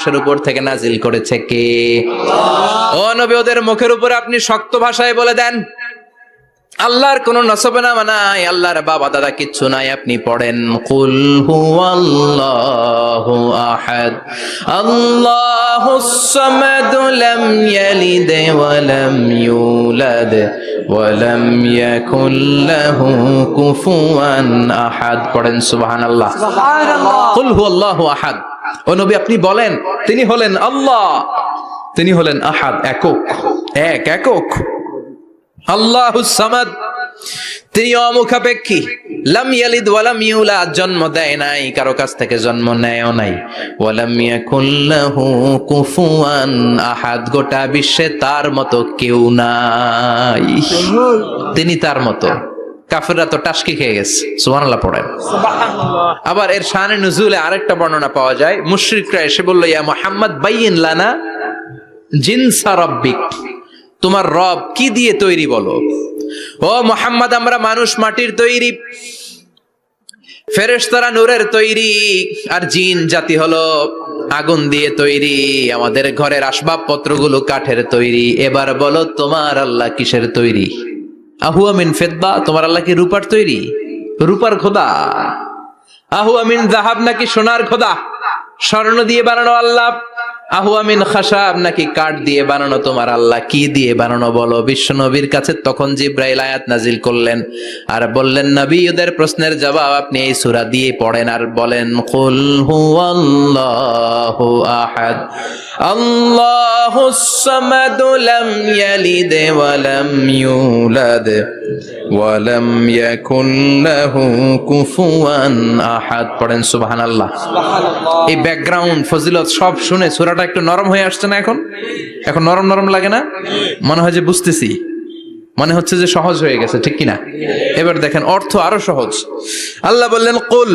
আরশের উপর থেকে নাজিল করেছে কে? ও নবী, ওদের মুখের উপরে আপনি শক্ত ভাষায় বলে দেন আল্লাহর কোনো নসবনামা নাই, আল্লাহর বাবা দাদা কিচ্ছু নাই। আপনি পড়েন কুল হুয়াল্লাহু আহাদ আল্লাহুস সামাদ লাম ইয়ালিদ ওয়া লাম ইউলাদ ওয়া লাম ইয়াকুল লাহু কুফুয়ান আহাদ। পড়েন সুবহানাল্লাহ। কুল হুয়াল্লাহু আহাদ। ও নবী, আপনি বলেন তিনি হলেন আল্লাহ, তিনি হলেন আহাদ, একক, একক। আল্লাহুস সামাদ, তিনি অমুখাপেক্ষী। লাম ইয়ালিদ ওয়া লাম ইউলাদ, জন্ম দেয় নাই, কারো কাছ থেকে জন্ম নেয়ও নাই। ওয়া লাম ইয়াকুল লাহু কুফুয়ান আহাদ, গোটা বিশ্বে তার মতো কেউ নাই, তিনি তার মতো। কাফেররা তো টাসকি খেয়ে গেছে। সুবহানাল্লাহ পড়েন। আবার এর শানে নুজুলে আরেকটা বর্ণনা পাওয়া যায়। মুশরিকরা এসে বলল, ইয়া মুহাম্মদ বাইয়িন লানা জিনসা রাব্বিক, তোমার রব কি দিয়ে তৈরি বলো। ও মুহাম্মদ, আমরা মানুষ মাটির তৈরি, ফেরেশতারা নূরের তৈরি, আর জিন জাতি হলো আগুন দিয়ে তৈরি, আমাদের ঘরের আসবাবপত্রগুলো কাঠের তৈরি। এবার বলো তোমার আল্লাহ কিসের তৈরি? আহুয়া মিন ফিদ্দা, তোমার আল্লাহ কি রূপার তৈরি? রূপার খোদা? আহুয়া মিন যাহাব, নাকি সোনার খোদা, স্বর্ণ দিয়ে বানানো আল্লাহ? আহুয়া মিন খাশাব, নাকি কাঠ দিয়ে বানানো তোমার আল্লাহ? কি দিয়ে বানানো বলো। বিশ্ব নবীর কাছে তখন জিব্রাইল আয়াত নাজিল করলেন আর বললেন, নবী, ওদের প্রশ্নের জবাব আপনি এই সূরা দিয়ে পড়েন আর বলেন কুল হুয়াল্লাহু আহাদ আল্লাহুস সামাদ লাম ইয়ালিদ ওয়া লাম ইউলাদ ওয়া লাম ইয়াকুল লাহু কুফুয়ান আহাদ। পড়েন সুবহানাল্লাহ। এই ব্যাকগ্রাউন্ড ফজিলত সব শুনে সূরাটা একটু নরম হয়ে আসছে না? এখন নরম নরম লাগে না? মনে হয় যে বুঝতেছি, মনে হচ্ছে যে সহজ হয়ে গেছে, ঠিক কিনা? এবার দেখেন অর্থ আরো সহজ। আল্লাহ বললেন কুল,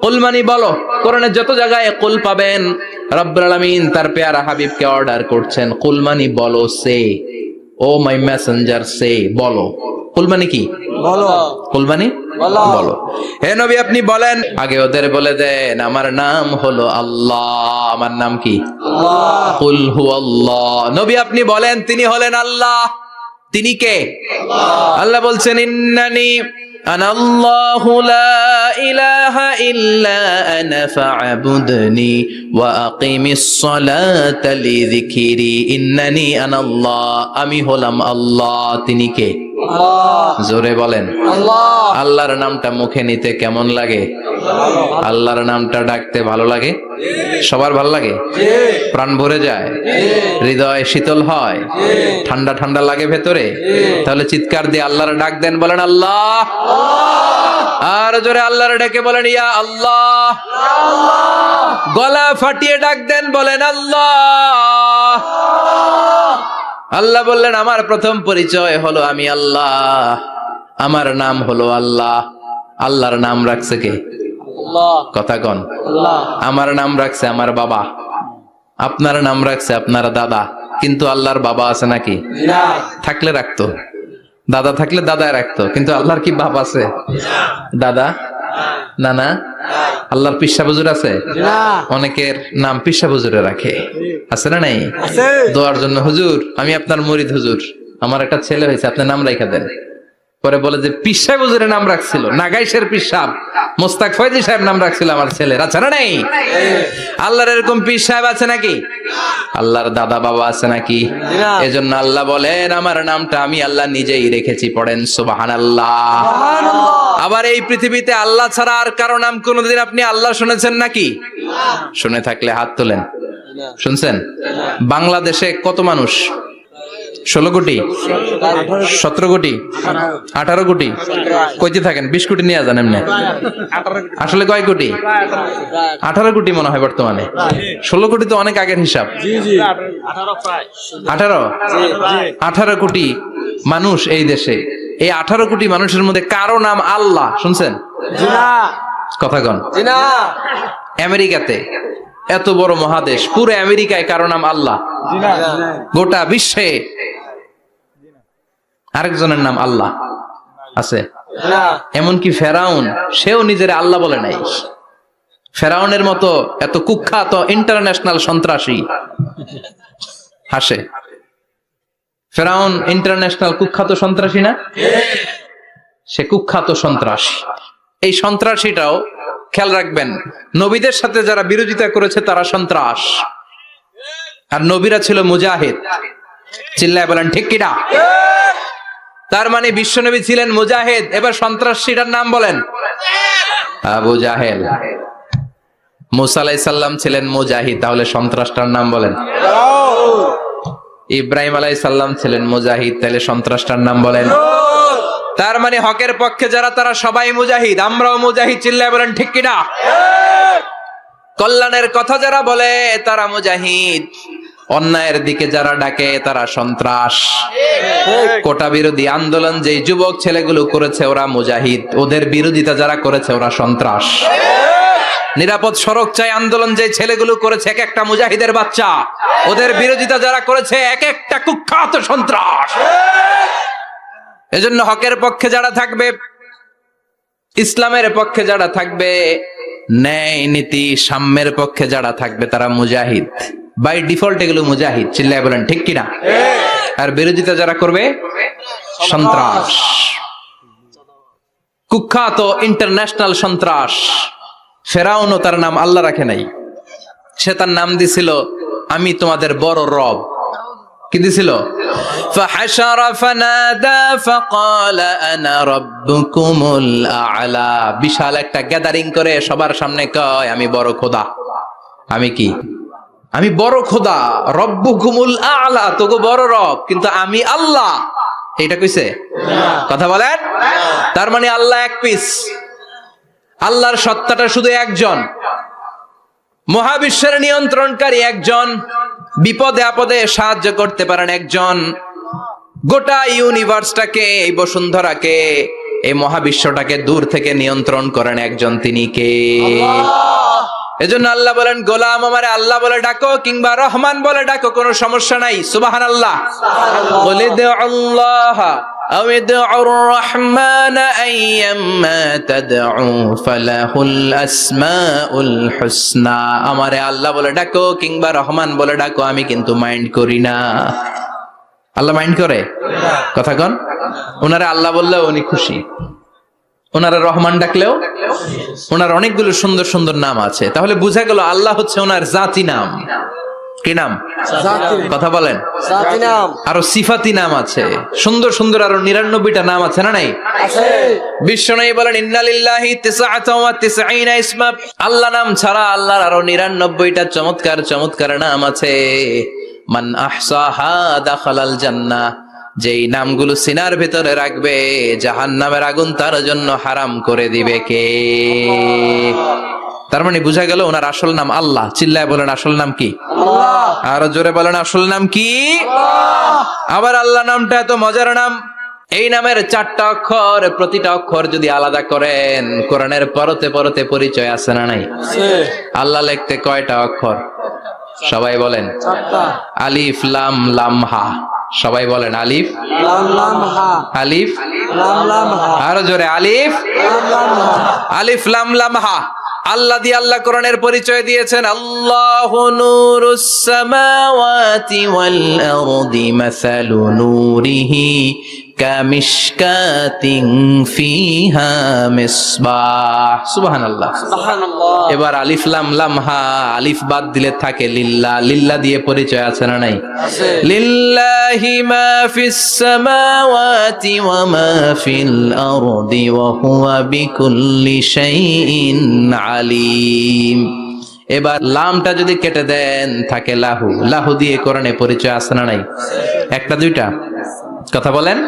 কুল মানি বলো। কোরআনের যত জায়গায় কুল পাবেন, রব্বুল আলামিন তার পেয়ারা হাবিবকে অর্ডার করছেন কুল মানি বলো, সে ও মাই মেসেঞ্জার, সে বলো। কুল মানি কি? বলো। কুল মানি বলো। হে নবী, আপনি বলেন। আগে ওদের বলে দেন আমার নাম হলো আল্লাহ। আমার নাম কি? আল্লাহ। কুল হুয়াল্লাহ। নবী, আপনি বলেন তিনি হলেন আল্লাহ। তিনি কে? আল্লাহ। আল্লাহ বলছেন ইন্নানি আনাল্লাহু লা ইলাহা ইল্লা আনা ফা'বুদনি ওয়া আকিমিস সালাতা লিযিকরি। ইন্নানি আনাল্লাহ, আমি হলাম আল্লাহ। তিনি কে? আল্লাহ। জোরে বলেন আল্লাহ। আল্লাহর নামটা মুখে নিতে কেমন লাগে? আল্লাহর নামটা ডাকতে ভালো লাগে? সবার ভালো লাগে? প্রাণ ভরে যায়, হৃদয় শীতল হয়, ঠান্ডা ঠান্ডা লাগে ভেতরে? তাহলে চিৎকার দিয়ে আল্লাহর ডাক দেন, বলেন আল্লাহ। আর জোরে আল্লাহর ডেকে বলেন ইয়া আল্লাহ। গলা ফাটিয়ে ডাক দেন, বলেন আল্লাহ। আল্লাহ বললেন আমার প্রথম পরিচয় হলো আমি আল্লাহ, আমার নাম হলো আল্লাহ। আল্লাহর নাম রাখছে কে? আল্লাহ। কথা কন। আল্লাহ। আমার নাম রাখছে আমার বাবা, আপনার নাম রাখছে আপনার দাদা, কিন্তু আল্লাহর বাবা আছে নাকি? না। থাকলে রাখতো, দাদা থাকলে দাদায় রাখতো, কিন্তু আল্লাহর কি বাপ আছে? দাদা, নানা? আল্লাহর পিসা হুজুর আছে? অনেকের নাম পিসা হুজুরে রাখে, আছে না নাই? দোয়ার জন্য, হুজুর আমি আপনার মুরিদ, হুজুর আমার একটা ছেলে হয়েছে, আপনার নাম রাখা দেন। পরে বলে যে পিসা হুজুরের নাম রাখছিল, নাগাইশের পিসাব মোস্তাক ফয়জি সাহেব নাম রাখছিল আমার ছেলের, আছে না নাই? আল্লাহর এরকম পীর সাহেব আছে নাকি? আল্লাহর দাদা বাবা আছে নাকি? এজন্য আল্লাহ বলেন আমার নামটা আমি আল্লাহ নিজেই রেখেছি। পড়েন সুবহানাল্লাহ। আবার এই পৃথিবীতে আল্লাহ ছাড়া আর কারো নাম কোনোদিন আপনি আল্লাহ শুনেছেন নাকি? শুনে থাকলে হাত তোলেন। শুনছেন? বাংলাদেশে কত মানুষ? 16 কোটি, 17 কোটি, 18 কোটি? কইতে থাকেন 20 কোটি নিয়ে যান এমনি। আসলে কয় কোটি? 18 কোটি মনে হয় বর্তমানে। 16 কোটি তো অনেক আগের হিসাব। 18 কোটি মানুষ এই দেশে। এই 18 কোটি মানুষের মধ্যে কারো নাম আল্লাহ শুনছেন? কথা কন। আমেরিকাতে, এত বড় মহাদেশ, পুরো আমেরিকায় কারো নাম আল্লাহ? গোটা বিশ্বে আরেকজনের নাম আল্লাহ আছে? এমনকি ফেরাউন, সেও নিজের আল্লাহ বলে নাই। ফেরাউনের মতো এত কুখ্যাত ইন্টারন্যাশনাল সন্ত্রাসী হাসে। ফেরাউন ইন্টারন্যাশনাল কুখ্যাত সন্ত্রাসী না? সে কুখ্যাত সন্ত্রাসী। এই সন্ত্রাসীটাও খেয়াল রাখবেন, নবীদের সাথে যারা বিরোধিতা করেছে তারা সন্ত্রাস, আর নবীরা ছিল মুজাহিদ। চিল্লায় বলেন ঠিক কিনা? তার মানে বিশ্বনবী ছিলেন মুজাহিদ। এবার সন্ত্রাসীটার নাম বলেন, আবু জাহেল। মুসা আলাইহিস সালাম ছিলেন মুজাহিদ, তাহলে সন্ত্রাসটার নাম বলেন। ইব্রাহিম আলাইহিস সালাম ছিলেন মুজাহিদ, তাহলে সন্ত্রাসটার নাম বলেন। তার মানে হকের পক্ষে যারা তারা সবাই মুজাহিদ, আমরাও মুজাহিদ। চিল্লায় বলেন ঠিক কিনা? কল্যাণের কথা যারা বলে তারা মুজাহিদ, অন্যায়ের দিকে যারা ডাকে তারা সন্ত্রাস। কোটা বিরোধী আন্দোলন যে যুবক ছেলেগুলো করেছে ওরা মুজাহিদ, ওদের বিরোধিতা যারা করেছে ওরা সন্ত্রাস। নিরাপদ সড়ক চাই আন্দোলন যে ছেলেগুলো করেছে এক একটা মুজাহিদের বাচ্চা, ওদের বিরোধিতা যারা করেছে এক একটা কুখ্যাত সন্ত্রাস। এজন্য হকের পক্ষে যারা থাকবে, ইসলামের পক্ষে যারা থাকবে, ন্যায় নীতি সাম্যের পক্ষে যারা থাকবে তারা মুজাহিদ। বাই ডিফল্ট এগুলো মুজাহিদ। চিল্লায় বলেন ঠিক কিনা? আর বিরোধিতা যারা করবে সন্ত্রাস, কুখ্যাত ইন্টারন্যাশনাল সন্ত্রাস। ফেরাউনও তার নাম আল্লাহ রাখে নাই, সে তার নাম দিছিল আমি তোমাদের বড় রব। কি দিছিল? فحشر فنادى فقال انا ربكم الاعلى। বিশাল একটা গ্যাদারিং করে সবার সামনে কয় আমি বড় খোদা। আমি কি? আমি বড় খোদা, রব্বুকুমুল আ'লা, তোগো বড় রব, কিন্তু আমি আল্লাহ। এটা কইছে? কথা বলেন। তার মানে আল্লাহ এক পিস, আল্লাহর সত্তাটা শুধু একজন, মহাবিশ্বের নিয়ন্ত্রণকারী একজন, বিপদে আপদে সাহায্য করতে পারেন একজন, গোটা ইউনিভার্সটাকে, এই বসুন্ধরাকে, এই মহাবিশ্বটাকে দূর থেকে নিয়ন্ত্রণ করেন একজন, তিনি কে? এজন্য আল্লাহ বলেন গোলাম আমারে আল্লাহ বলে ডাকো কিংবা রহমান বলে ডাকো, কোনো সমস্যা নাই। সুবহানাল্লাহ। বলে দে আল্লাহ আও ইদউর রহমান আইয়াম্মা তাদউ ফালাহুল আসমাউল হুসনা। আমারে আল্লাহ বলে ডাকো কিংবা রহমান বলে ডাকো, আমি কিন্তু মাইন্ড করি না। আল্লাহ মাইন্ড করে? কথা কন। ওনারে আল্লাহ বললেও উনি খুশি, ওনারা রহমান ডাকলেও। ওনার অনেকগুলো সুন্দর সুন্দর নাম আছে, তাহলে বোঝা গেল আল্লাহ হচ্ছে ওনার জাতি নাম। কি নাম? কথা বলেন। আরো সিফাতি নাম আছে, সুন্দর সুন্দর আরো 99টা নাম আছে না নাই? বিশ্বনবী বলেন ইন্নালিল্লাহি 99 ইসমা। আল্লাহ নাম ছাড়া আল্লাহর আরো 99টা চমৎকার চমৎকার নাম আছে। মান আহসাহা দাখালাল জান্নাহ। যেই নামগুলো সিনার ভিতরে রাখবে জাহান্নামের আগুন তার জন্য হারাম করে দিবে কে? তার মানে বুঝা গেল ওনার আসল নাম আল্লাহ। চিল্লায় বলেন আসল নাম কি? আল্লাহ। আরো জোরে বলেন আসল নাম কি? আল্লাহ। আবার আল্লাহ নামটা এত মজার নাম, এই নামের 4টা অক্ষর, প্রতিটা অক্ষর যদি আলাদা করেন কোরআনের পরতে পরতে পরিচয় আছে না নাই? আল্লাহ লিখতে কয়টা অক্ষর? সবাই বলেন। 4টা। আলিফ লাম লাম হা। সবাই বলেন আলিফ লাম লাম হা। আলিফ লাম লাম হা। আরো জোরে আলিফ লাম লাম হা। আলিফ লাম লাম হা। আল্লাহ দিয়ে আল্লাহ কোরআনের পরিচয় দিয়েছেন আল্লাহু নূরুস সামাওয়াতি ওয়াল আরদি মাসালু নূরিহি কামিশকাতিন ফিহা মিসবাহ। সুবহানাল্লাহ সুবহানাল্লাহ। এবার আলিফ লাম লাম হা, আলিফ বাদ দিলে থাকে লিল্লাহ। লিল্লাহ দিয়ে পরিচয় আছে না নাই? আছে। লিল্লাহি মা ফিস সামাওয়াতি ওয়া মা ফিল আরদি ওয়া হুয়া বিকুল্লি শাইইন আলিম। এবার লামটা যদি কেটে দেন থাকে লাহু। লাহু দিয়ে কোরআনে পরিচয় আছে না নাই? একটা দুইটা? কথা বলেন।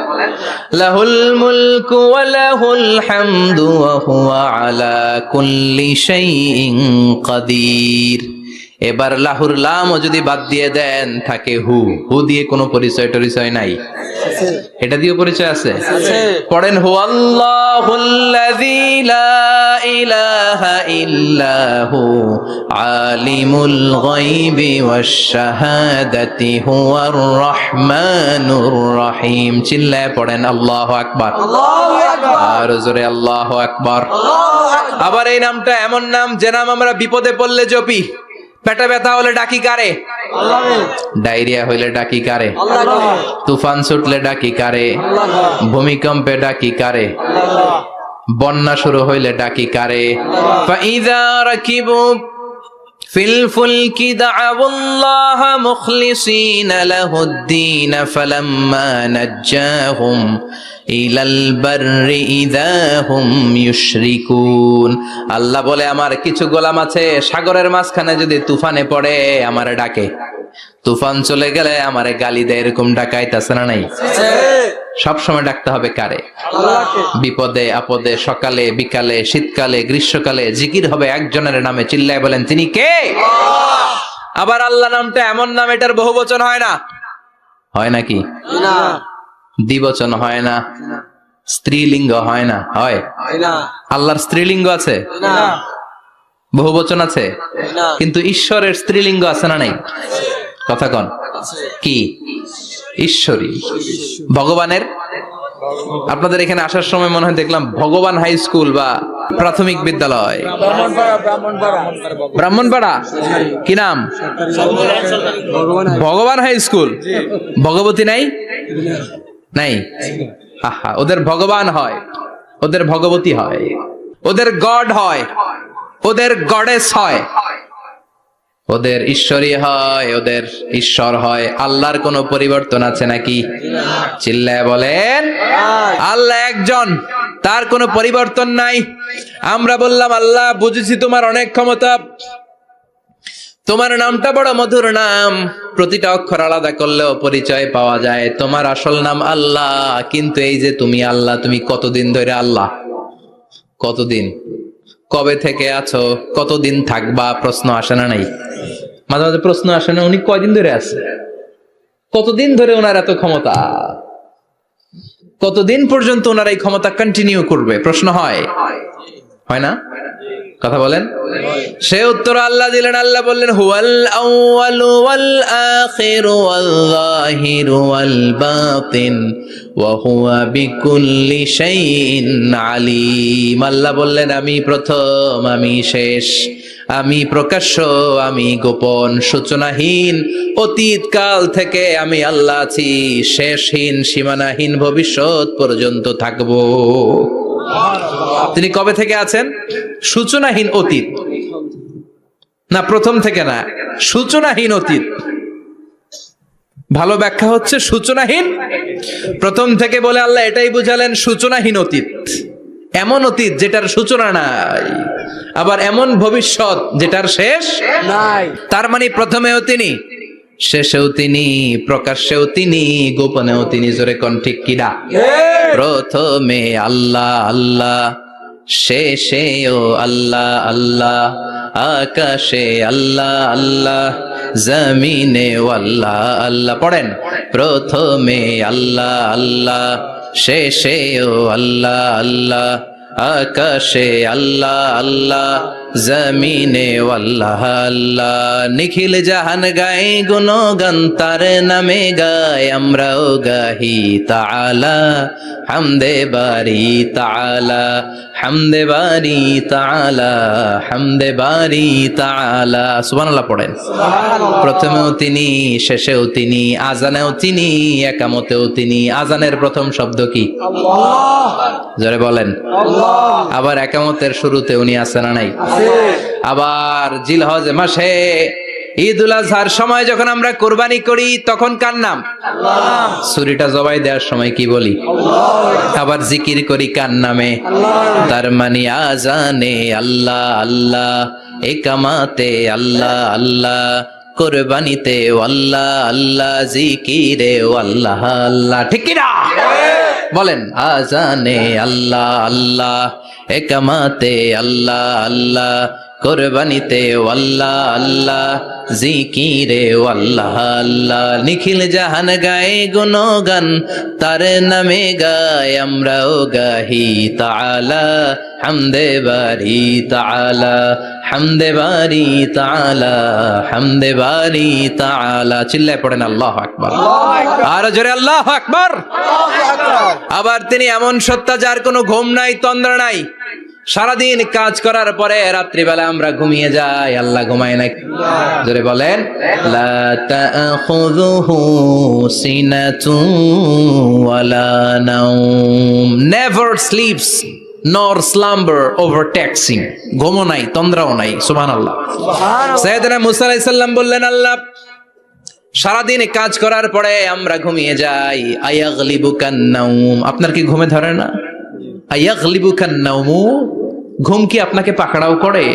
লাহুল মুলকু ওয়া লাহুল হামদু ওয়া হুয়া আলা কুল্লি শাইইন কাদির। এবার লাহুর লামও যদি বাদ দিয়ে দেন থাকে হু, হু দিয়ে কোনো পরিচয় টরিচয় নাই, এটা দিয়ে পরিচয় আছে। পড়েন হু আল্লাহুল্লাযী লা ইলাহা ইল্লাহু আলিমুল গায়বি ওয়াশ শাহাদাতি হুয়ার রহমানুর রহিম। চিল্লায় পড়েন আল্লাহু আকবার। আর জোরে আল্লাহু আকবার। আবার এই নামটা এমন নাম যে নাম আমরা বিপদে পড়লে জপি। পেটে ব্যথা হলে ডাকি কারে? ডায়রিয়া হইলে ডাকি কারে? তুফান ছুটলে ডাকি কারে? ভূমিকম্পে ডাকি কারে? বন্যা শুরু হইলে ডাকি কারে? ফাইযা রাকিবু ফিল ফুলকি দা'আউল্লাহ মুখলিসিনা লাহুদ-দীন ফালাম্মা নাজ্জাহুম ইলাল বাররি ইযা হুম ইউশরিকুন। আল্লাহ বলে আমার কিছু গোলাম আছে সাগরের মাঝখানে যদি তুফানে পড়ে আমারে ডাকে, তুফান চলে গেলে আমারে গালি দেয়, এরকম ডাকাইতাছে না নাই? সব সময় ডাকতে হবে কারে? বিপদে আপদে, সকালে বিকালে, শীতকালে গ্রীষ্মকালে জিকির হবে একজনের নামে। চিল্লায় বলেন তিনি কে? আবার আল্লাহ নামটা এমন নাম এটার বহুবচন হয় না, হয় নাকি? না। দ্বিবচন হয় না, স্ত্রীলিঙ্গ হয় না, হয়? আল্লাহর স্ত্রীলিঙ্গ আছে? বহুবচন আছে? কিন্তু ঈশ্বরের স্ত্রীলিঙ্গ আছে না নাই? কথা কন কি? ঈশ্বরী। ভগবানের, আপনাদের এখানে আসার সময় মনে হয় দেখলাম ভগবান হাই স্কুল বা প্রাথমিক বিদ্যালয়, ব্রাহ্মণপাড়া। কি নাম? ভগবান হাই স্কুল। ভগবতী নাই? নাই। আহা, ওদের ভগবান হয়, ওদের ভগবতী হয়, ওদের গড হয়, ওদের গডেস হয়, ওদের ঈশ্বরী হয়, ওদের ঈশ্বর হয়। আল্লাহর কোনো পরিবর্তন আছে নাকি? চিল্লায় বলেন আল্লাহ একজন, তার কোনো পরিবর্তন নাই। আমরা বললাম আল্লাহ বুঝেছি তোমার অনেক ক্ষমতা, তোমার নামটা বড় মধুর নাম, প্রতিটা অক্ষর আলাদা করলেও পরিচয় পাওয়া যায়। তোমার আসল নাম আল্লাহ, কিন্তু এই যে তুমি আল্লাহ, তুমি কতদিন ধরে আল্লাহ? কতদিন? কবে থেকে আছো? কতদিন থাকবা? প্রশ্ন আসে না নাই? মাঝে মাঝে প্রশ্ন আসে না, উনি কয়দিন ধরে আছে? কতদিন ধরে ওনার এত ক্ষমতা? কতদিন পর্যন্ত ওনার এই ক্ষমতা কন্টিনিউ করবে? প্রশ্ন হয়, হয় না? কথা বলেন। সে উত্তর আল্লাহ দিলেন। আল্লাহ বললেন হুয়াল আউয়ালু ওয়াল আখিরু ওয়াল যাহিরু ওয়াল বাতিন ওয়া হুয়া বিকুল্লি শাইইন আলিম। আল্লাহ বললেন আমি প্রথম, আমি শেষ, আমি প্রকাশ্য, আমি গোপন, সূচনাহীন। অতীত কাল থেকে আমি আল্লাহ আছি, শেষহীন সীমানাহীন ভবিষ্যৎ পর্যন্ত থাকবো। তিনি কবে থেকে আছেন? সূচনাহীন অতীত না, প্রথম থেকে না, সূচনাহীন অতীত। ভালো ব্যাখ্যা হচ্ছে সূচনাহীন প্রথম থেকে বলে আল্লাহ এটাই বুঝালেন সূচনাহীন অতীত। এমন অতীত যেটার সূচনা নাই, আবার এমন ভবিষ্যৎ যেটার শেষ নাই। তার মানে প্রথমেও তিনি, শেষেও তিনি, প্রকাশ্যেও তিনি, গোপনেও তিনি। জোরে কোন ঠিক কিনা? প্রথমে আল্লাহ আল্লাহ, শেষেও আল্লাহ আল্লাহ, আকাশে আল্লাহ আল্লাহ, জমিনে আল্লাহ আল্লাহ। পড়েন প্রথমে আল্লাহ আল্লাহ, শেষেও আল্লাহ আল্লাহ, আকাশে আল্লাহ আল্লাহ, জমিনে আল্লাহ আল্লাহ। নিখিল জাহান গায় গুণগান তার নামে গায়, আমরাও গাহি তাআলা হামদে বারি তাআলা, হামদে বারি তাআলা, হামদে বারি তাআলা। সুবহানাল্লাহ পড়েন। প্রথমেও তিনি, শেষেও তিনি, আজানেও তিনি, একামতেও তিনি। আজানের প্রথম শব্দ কি? আল্লাহ। জোরে বলেন আল্লাহ। আবার একামতের শুরুতে উনি আছেন না নাই? আবার জিলহজ মাসে ঈদুল আজহার সময় যখন আমরা কুরবানি করি তখন কার নাম? আল্লাহ। ছুরিটা জবাই দেওয়ার সময় কি বলি? আল্লাহ। আবার জিকির করি কার নামে? আল্লাহ। তার মানে আজানে আল্লাহ আল্লাহ, একামাতে আল্লাহ আল্লাহ, কুরবানিতে আল্লাহ আল্লাহ, জিকিরে আল্লাহ আল্লাহ। ঠিক কি না? বলেন আজানে আল্লাহ আল্লাহ, একামাতে আল্লাহ আল্লাহ, কোরবানিতে আল্লাহ আল্লাহ, জিকিরে আল্লাহ আল্লাহ। নিখিল জাহান গায়ে গুণগান, তার নামে গায় আমরাও গাহি তাআলা, হামদে বারি তাআলা, হামদে বারি তাআলা, হামদে বারি তাআলা। চিল্লায় পড়েন আল্লাহু আকবার। আর জোরে আল্লাহু আকবার। আবার তিনি এমন সত্তা যার কোনো ঘুম নাই, তন্দ্রা নাই। সারাদিন কাজ করার পরে রাত্রিবেলা আমরা ঘুমিয়ে যাই, আল্লাহ ঘুমায় না। জোরে বলেন, লা তাখুযুহু সিনাতুন ওয়ালা নাওম, never sleeps nor slumber overtakes him। ঘুমও নাই, তন্দ্রাও নাই। সুবহানাল্লাহ। সাইয়েদনা মুসা আলাইহিস সালাম বললেন, আল্লাহ সারাদিন কাজ করার পরে আমরা ঘুমিয়ে যাই, আয়াগলিবুকান নাওম, আপনার কি ঘুমে ধরে না? আয়াগলিবুকান নাওম, ঘুম কি আপনাকে পাকড়াও করে?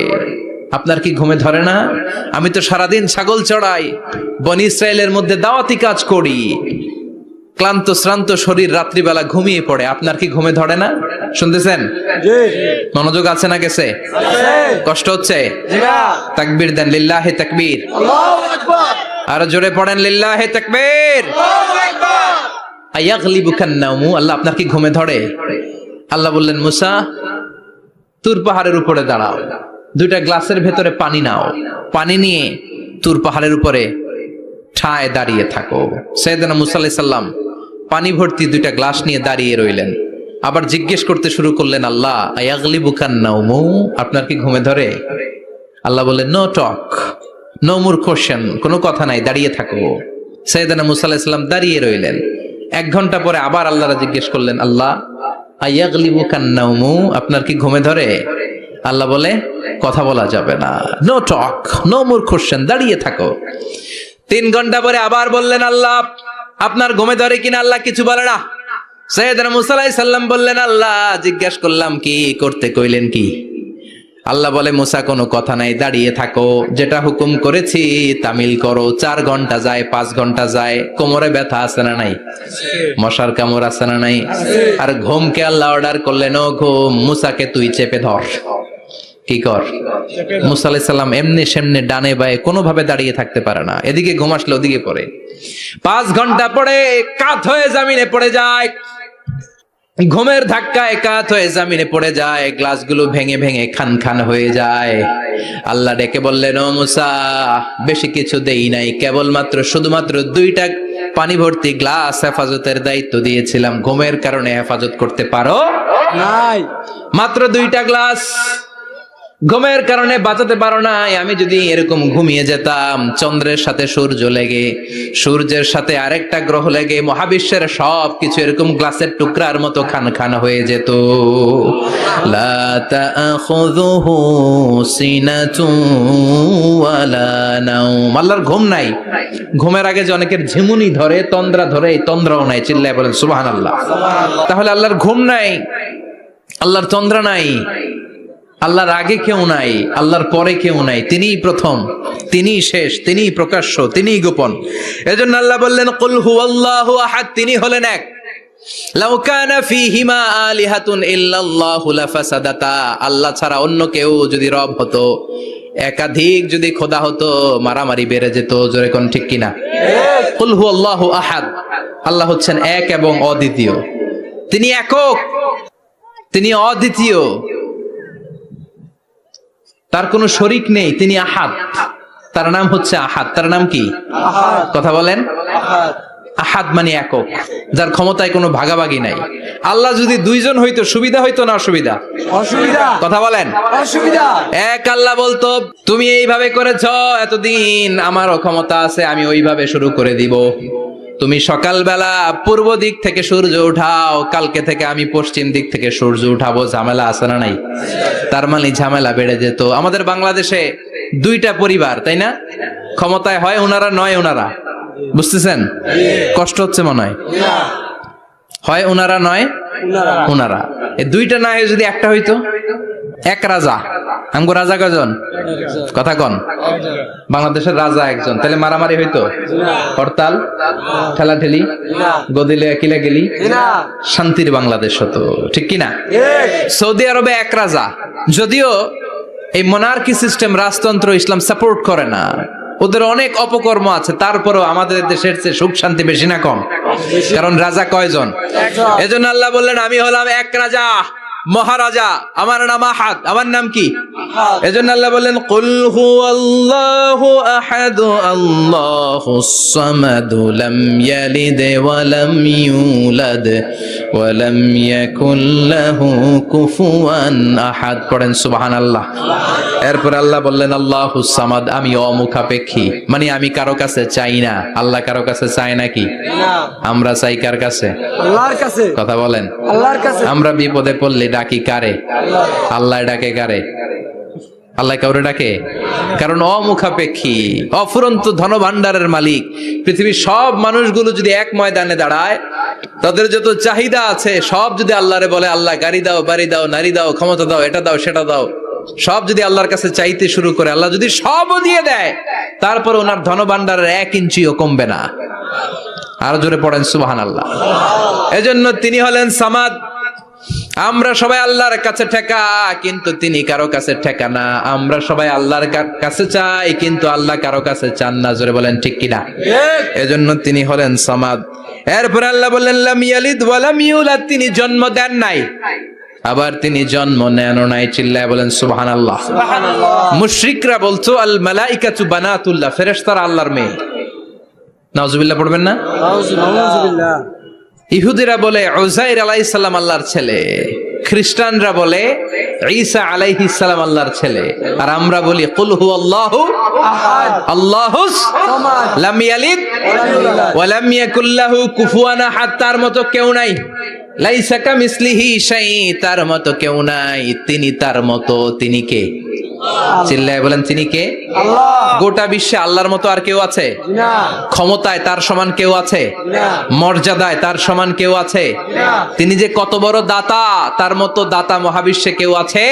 আপনার কি ঘুমে ধরে না? আমি তো সারাদিন ছাগল চড়াই, বনি ইসরায়েলের মধ্যে দাওয়াতি কাজ করি, ক্লান্ত শ্রান্ত শরীর রাত্রিবেলা ঘুমিয়ে পড়ে, আপনার কি ঘুমে ধরে না? শুনতেছেন? মনোযোগ আছে না গেছে? কষ্ট হচ্ছে? তাকবীর দেন, লিল্লাহি তাকবীর। আর জোরে পড়েন, লিল্লাহি তাকবীর। আয়াগলিবুকান নাওম, আল্লাহ আপনার কি ঘুমে ধরে? আল্লাহ বললেন, মুসা তুর পাহাড়ের উপরে দাঁড়াও, দুইটা গ্লাসের ভেতরে পানি নাও, পানি নিয়ে তুর পাহাড়ের উপরে ঠায় দাঁড়িয়ে থাকো। সাইয়েদনা মুসা আলাইহিস সালাম পানি ভর্তি দুইটা গ্লাস নিয়ে দাঁড়িয়ে রইলেন। আবার জিজ্ঞেস করতে শুরু করলেন, আল্লাহ আয়াগলিবুকান নাওম, আপনার কি ঘুমে ধরে? আল্লাহ বললেন, no talk, no more question, কোনো কথা নাই, দাঁড়িয়ে থাকো। সাইয়েদনা মুসা আলাইহিস সালাম দাঁড়িয়ে রইলেন। 1 ঘন্টা পরে আবার আল্লাহরা জিজ্ঞেস করলেন, আল্লাহ আয়াগলিবুকান নাওম, আপনার কি ঘুমে ধরে? আল্লাহ বলে, কথা বলা যাবে না, no talk, no more question, দাঁড়িয়ে থাকো। 3 ঘন্টা পরে আবার বললেন, আল্লাহ আপনার ঘুমে ধরে কিনা? আল্লাহ কিছু বলে না। সাইয়েদনা মুসা আলাইহিস সালাম বললেন, আল্লাহ জিজ্ঞাসা করলাম কি করতে কইলেন কি? আল্লাহ বলে, মুসা কোনো কথা নাই, দাঁড়িয়ে থাকো, যেটা হুকুম করেছি তামিল করো। 4 ঘন্টা যায়, 5 ঘন্টা যায়, কোমরে ব্যথা আছে না নাই? মশার কামড় আছে না নাই? আর ঘুমকে আল্লাহ অর্ডার করলেন, ও ঘুম, মুসাকে তুই চেপে ধর। কি কর? মুসা আলাইহিস সালাম এমনি সেমনি ডানে বায়ে কোনোভাবে দাঁড়িয়ে থাকতে পারে না, এদিকে ঘুম আসলে ওদিকে পড়ে। 5 ঘন্টা পরে কাত হয়ে জমিনে পড়ে যায়, ঘুমের ধাক্কায় কাত হয়ে জমিনে পড়ে যায়, গ্লাসগুলো ভেঙে ভেঙে খান খান হয়ে যায়। আল্লাহ ডেকে বললেন, ও মুসা বেশি কিছু দেই নাই, কেবলমাত্র শুধুমাত্র 2টা পানি ভর্তি গ্লাস হেফাজতের দায়িত্ব দিয়েছিলাম, ঘুমের কারণে হেফাজত করতে পারো নাই। মাত্র 2টা গ্লাস, ঘুমের কারণে বাঁচাতে পারো নাই। আমি যদি এরকম ঘুমিয়ে যেতাম, চন্দ্রের সাথে সূর্য লেগে, সূর্যের সাথে আরেকটা গ্রহ লেগে, মহাবিশ্বের সব কিছু এরকম গ্লাসের টুকরার মতো খান খান হয়ে যেত। লা তাখুযুহু সিনাতুন ওয়ালা নাওম, আল্লাহর ঘুম নাই। ঘুমের আগে যে অনেকের ঝিমুনি ধরে, তন্দ্রা ধরে, এই তন্দ্রাও নাই। চিল্লায় বলেন সুবহানাল্লাহ। তাহলে আল্লাহর ঘুম নাই, আল্লাহর তন্দ্রা নাই, আল্লাহর আগে কেউ নাই, আল্লাহর পরে কেউ নাই। তিনিই প্রথম, তিনিই শেষ, তিনিই প্রকাশ্য, তিনিই গোপন। এজন্য আল্লাহ বললেন, কুল হুয়াল্লাহু আহাদ, তিনি হলেন এক। লাউ কানা ফীহিমা আলিহাতুন ইল্লাল্লাহু লাফাসাদাতা, আল্লাহ ছাড়া অন্য কেউ যদি রব হতো, একাধিক যদি খোদা হতো, মারামারি বেড়ে যেত। জোরে কোন ঠিক কিনা? কুল হুয়াল্লাহু আহাদ, আল্লাহ হচ্ছেন এক এবং অদ্বিতীয়। তিনি একক, তিনি অদ্বিতীয়, তার কোনো শরীক নেই, তিনি আহাদ। তার নাম হচ্ছে আহাদ। তার নাম কি? কথা বলেন। আহাদ মানে একক, যার ক্ষমতায় কোনো ভাগাভাগি নাই। আল্লাহ যদি 2 জন হইতো সুবিধা হইতো না অসুবিধা? অসুবিধা। কথা বলেন। অসুবিধা। এক আল্লাহ বলতো, তুমি এইভাবে করেছ এতদিন, আমারও ক্ষমতা আছে, আমি ওইভাবে শুরু করে দিব। তুমি সকালবেলা পূর্ব দিক থেকে সূর্য উঠাও, কালকে থেকে আমি পশ্চিম দিক থেকে সূর্য উঠাবো। ঝামেলা আছে না নাই? তার মানে ঝামেলা বেড়ে যেত। আমাদের বাংলাদেশে 2টা পরিবার, তাই না? ক্ষমতায় হয় ওনারা, নয় ওনারা। বুঝতেছেন? কষ্ট হচ্ছে মনে হয়। হয় ওনারা, নয় ওনারা। এই 2টা না হয়ে যদি একটা হইতো, এক রাজা। আমগো রাজা কয়জন? কথা কন। বাংলাদেশের রাজা একজন, তাহলে মারামারি হইতো? হরতাল, ঠেলাঠেলি, গদিলে কিলা গেলি, শান্তির বাংলাদেশ হতো। ঠিক কিনা? সৌদি আরবে এক রাজা, যদিও এই মোনার্কি সিস্টেম, রাজতন্ত্র ইসলাম সাপোর্ট করে না। ওদের অনেক অপকর্ম আছে, তারপরেও আমাদের দেশের চেয়ে সুখ শান্তি বেশি না কম? কারণ রাজা কয়জন? এজন্য আল্লাহ বললেন আমি হলাম এক রাজা, মহারাজা, আমার নাম আহাদ। আমার নাম কি? এজন্য আল্লাহ বললেন কুল হুয়াল্লাহু আহাদ আল্লাহুস সামাদ লাম ইয়ালিদ ওয়া লাম ইউলাদ ওয়া লাম ইয়াকুল লাহু কুফুয়ান আহাদ। পড়েন সুবহানাল্লাহ। এরপর আল্লাহ বললেন আল্লাহুস সামাদ, আমি অমুখাপেক্ষী, মানে আমি কারো কাছে চাই না। আল্লাহ কারো কাছে চায় নাকি? আমরা চাই কার কাছে? আল্লাহর কাছে। কথা বলেন। আল্লাহর কাছে। আমরা বিপদে পড়লে ডাকি কারে? আল্লাহ ডাকে কারে? আল্লাহ কাউরে ডাকে? কারণ অমুখাপেক্ষী, অফুরন্ত ধনভাণ্ডারের মালিক। পৃথিবীর সব মানুষগুলো যদি এক ময়দানে দাঁড়ায়, তাদের যত চাহিদা আছে সব যদি আল্লাহরে বলে, আল্লাহ গাড়ি দাও, বাড়ি দাও, নারী দাও, ক্ষমতা দাও, এটা দাও, সেটা দাও, সব যদি আল্লাহর কাছে চাইতে শুরু করে, আল্লাহ যদি সবও দিয়ে দেয়, তারপর ওনার ধনভাণ্ডারের 1 ইঞ্চিও কমবে না। আরো জোরে পড়েন সুবহানাল্লাহ। এজন্য তিনি হলেন সামাদ। আমরা সবাই আল্লাহর কাছে ঠেকা, কিন্তু তিনি কারো কাছে ঠেকা না। আমরা সবাই আল্লাহর কাছে চাই, কিন্তু আল্লাহ কারো কাছে চান না। জোরে বলেন ঠিক কিনা? এজন্য তিনি হলেন সামাদ। এরপর আল্লাহ বললেন লাম ইয়ালিদ ওয়া লাম ইউলাদ, তিনি জন্ম দেন নাই, আবার তিনি জন্ম নেনও নাই। চিল্লায় বলেন সুবহানাল্লাহ। মুশরিকরা বলতো আল মালাইকাতু বানাতুল্লাহ, ফেরেশতারা আল্লাহর মেয়ে। নাউজুবিল্লাহ পড়বেন না? নাউজুবিল্লাহ। ইহুদিরা বলে উযাইর আলাইহিস সালাম আল্লাহর ছেলে, খ্রিস্টানরা বলে ঈসা আলাইহিস সালাম আল্লাহর ছেলে, আর আমরা বলি কুল হুয়াল্লাহু আহাদ আল্লাহুস সামাদ লাম ইয়ালিদ ওয়া লাম ইয়াকুল লাহু কুফুয়ান আহাদ। তার মতো কেউ নাই। লাইসা কামিসলিহি শাই, তার মতো কেউ নাই। তিনি তার মতো। তিনি কে? চিল্লায় বলেন তিনি কে? আল্লাহ। গোটা বিশ্বে আল্লাহর মতো আর কেউ আছে? না। ক্ষমতায় তার সমান কেউ আছে? না। মর্যাদায় তার সমান কেউ আছে? না। তিনি যে কত বড় দাতা, তার মতো দাতা মহাবিশ্বে কেউ আছে?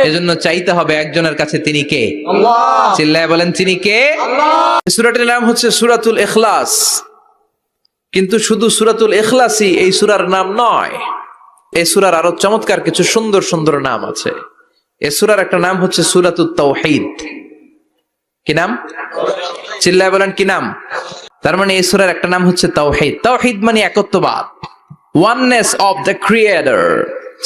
এজন্য চাইতে হবে একজনের কাছে। তিনি কে? আল্লাহ। চিল্লায় বলেন তিনি কে? আল্লাহ। সূরাটির নাম হচ্ছে সূরাতুল ইখলাস। কিন্তু শুধু সূরাতুল ইখলাসই এই সূরার নাম নয়। এই সূরার আরো চমৎকার কিছু সুন্দর সুন্দর নাম আছে। এই সূরার একটা নাম হচ্ছে সূরাতুত তাওহীদ। কি নাম? চিল্লায় বলেন কি নাম? তার মানে এই সূরার একটা নাম হচ্ছে তাওহীদ। তাওহীদ মানে একত্ববাদ, ওয়াননেস অফ দ্য ক্রিয়েটর।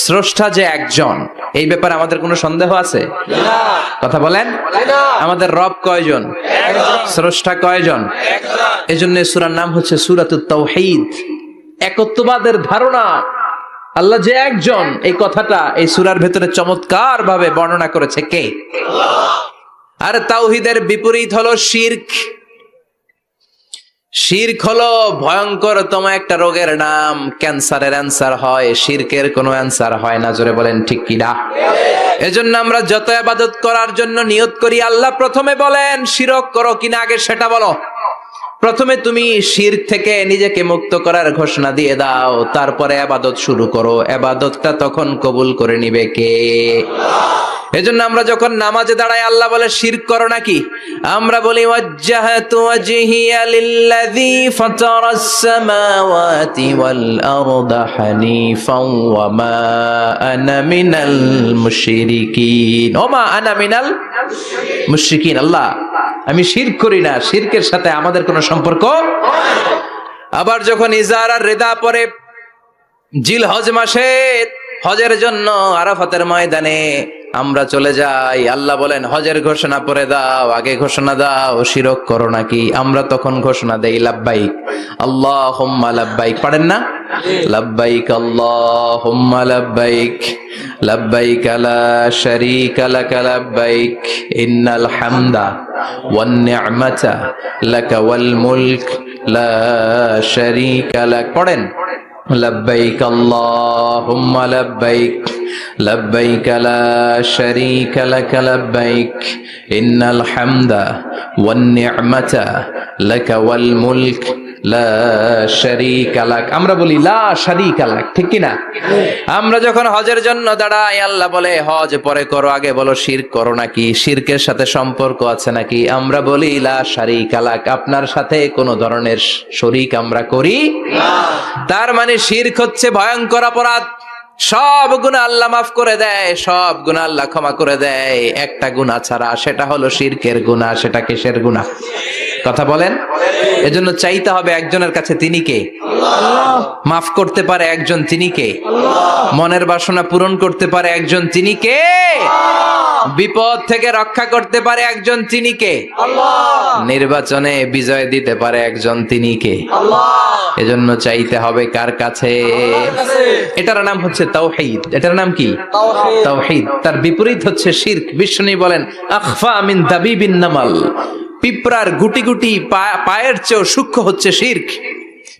স্রষ্টা যে একজন, এই ব্যাপারে আমাদের কোনো সন্দেহ আছে? না। কথা বলেন। না। আমাদের রব কয়জন? একজন। স্রষ্টা কয়জন? একজন। এজন্য এই সূরার নাম হচ্ছে সূরাতুত তাওহীদ। একত্ববাদের ধারণা, আল্লাহ যে একজন, এই কথাটা এই সূরার ভেতরে চমৎকার ভাবে বর্ণনা করেছে কে? আর তাওহীদের বিপরীত হলো শিরক। শিরক হলো ভয়ঙ্করতম একটা রোগের নাম। ক্যান্সারের অ্যান্সার হয়, শিরকের কোনো অ্যান্সার হয় না। জোরে বলেন ঠিক কিনা? এজন্য আমরা যত ইবাদত করার জন্য নিয়ত করি, আল্লাহ প্রথমে বলেন শিরক করো কিনা আগে সেটা বলো। প্রথমে তুমি শিরক থেকে নিজেকে মুক্ত করার ঘোষণা দিয়ে দাও, তারপরে ইবাদত শুরু করো। ইবাদতটা তখন কবুল করে নিবে কে? এজন্য আমরা যখন নামাজে দাঁড়াই, আল্লাহ বলে শিরক করো নাকি? আমরা বলি ওয়াজ্জাহাতু ওয়াজহিয়া লিল্লাযী ফাতারাস সামাওয়াতি ওয়াল আরদা হানিফাও ওয়া মা আনা মিনাল মুশরিকিন। ওমা আনা মিনাল মুশরিকিন। আল্লাহ আমি শিরক করি না, শিরকের সাথে আমাদের কোনো সম্পর্ক। আবার যখন ইজার আর রিদা পরে জিলহজ মাসে হজের জন্য আরাফাতের ময়দানে আমরা চলে যাই, আল্লাহ বলেন হজের ঘোষণা পরে দাও, আগে ঘোষণা দাও শিরক করো নাকি? আমরা তখন ঘোষণা দেই লাব্বাইক আল্লাহুম্মা লাব্বাইক। পারেন না? লাব্বাইক আল্লাহুম্মা লাব্বাইক লাব্বাইক লা শারীকা লাক লাব্বাইক ইন্নাল হামদা ওয়ান নি'মাতা লাকা ওয়াল মুলক লা শারীকা লাক। পড়েন লব্বাইক আল্লাহুম্মা লব্বাইক লব্বাইক লা শারীকা লাক লব্বাইক ইন্নাল হামদা ওয়ান নি'মাতা লাকা ওয়াল মুলক লা শারীকা লাক। আমরা বলি লা শারীকা লাক, ঠিক কি না? আমরা যখন হজের জন্য দাঁড়াই, আল্লাহ বলে হজ পরে করো, আগে বলো শিরক করো নাকি? শিরকের সাথে সম্পর্ক আছে নাকি? আমরা বলি লা শারীকা লাক, আপনার সাথে কোনো ধরনের শরীক আমরা করি না। তার মানে শিরক হচ্ছে ভয়ঙ্কর অপরাধ। সব গুনাহ আল্লাহ মাফ করে দেয়, সব গুনাহ আল্লাহ ক্ষমা করে দেয়, একটা গুনাহ ছাড়া, সেটা হলো শিরকের গুনাহ। সেটা কিসের গুনাহ? কথা বলেন। এজন্য চাইতে হবে একজনের কাছে, তিনি কে? মাফ করতে পারে একজন, তিনি কে? মনের বাসনা পূরণ করতে পারে একজন, তিনি কে? বিপদ থেকে রক্ষা করতে পারে একজন, তিনি কে? নির্বাচনে বিজয় দিতে পারে একজন, তিনি কে? এজন্য চাইতে হবে কার কাছে? এটার নাম হচ্ছে তাওহীদ। এটার নাম কি? তাওহীদ। তার বিপরীত হচ্ছে শিরক। বিষ্ণু বলেন আখফা মিন দাবিবিন নামাল, পিঁপড়ার গুটি গুটি পায়ের চেয়েও সূক্ষ্ম হচ্ছে শিরক।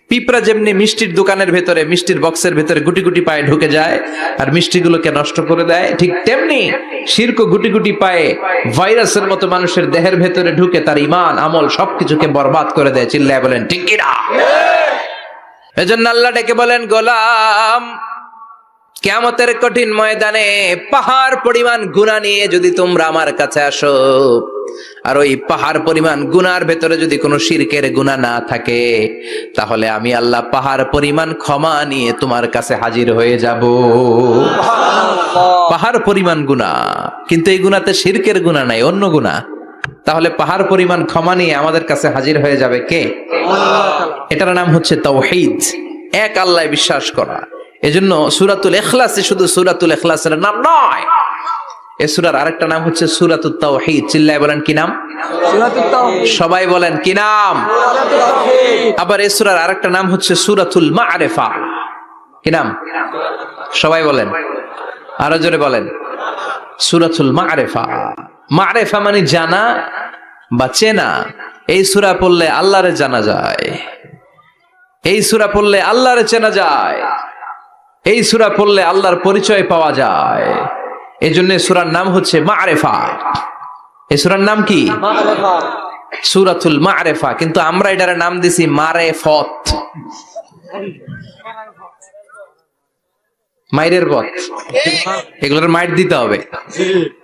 পিঁপড়া যেমনি মিষ্টির দোকানের ভেতরে, মিষ্টির বক্সের ভেতরে গুটি গুটি পায়ে ঢুকে যায় আর মিষ্টিগুলোকে নষ্ট করে দেয়, ঠিক তেমনি শিরক গুটি গুটি পায়ে ভাইরাসের মতো মানুষের দেহের ভেতরে ঢুকে তার ঈমান আমল সবকিছুকে বরবাদ করে দেয়। চিল্লায় বলেন ঠিক কি না? এজন্য আল্লাহ ডেকে বলেন, গোলাম, কিয়ামতের কঠিন ময়দানে পাহাড় পরিমাণ গুনাহ নিয়ে যদি তোমরা আমার কাছে আসো, আর ওই পাহাড় পরিমাণ গুনার ভেতরে যদি কোনো শিরকের গুনাহ না থাকে, তাহলে আমি আল্লাহ পাহাড় পরিমাণ ক্ষমা নিয়ে তোমার কাছে হাজির হয়ে যাব। পাহাড় পরিমাণ গুনাহ, কিন্তু এই গুনাতে শিরকের গুনাহ নাই, অন্য গুনাহ। তাহলে পাহাড় পরিমাণ ক্ষমা নিয়ে আমাদের কাছে হাজির হয়ে যাবে কে? এটার নাম হচ্ছে তাওহীদ, এক আল্লাহ বিশ্বাস করা। এজন্য সূরাতুল ইখলাসে শুধু সূরাতুল ইখলাসের নাম নয়, এই সূরার আরেকটা নাম হচ্ছে সূরাতুত তাওহীদ। চিল্লায় বলেন কি নাম? সূরাতুত তাওহীদ। সবাই বলেন কি নাম? সূরাতুত তাওহীদ। আবার এই সূরার আরেকটা নাম হচ্ছে সূরাতুল মা'রিফা। কি নাম? সবাই বলেন, আরো জোরে বলেন। সূরাতুল মা'রিফা। মা'রিফা মানে জানা বা চেনা। এই সূরা পড়লে আল্লাহরে জানা যায়, এই সূরা পড়লে আল্লাহরে চেনা যায়, এই সূরা পড়লে আল্লাহর পরিচয় পাওয়া যায়। এই জন্য সূরার নাম হচ্ছে মা'রিফা। এই সূরার নাম কি? মা'রিফা। সূরাতুল মা'রিফা। কিন্তু আমরা এটার নাম দিছি মারেফত, মাইরের পথ। এগুলোর মাইর দিতে হবে।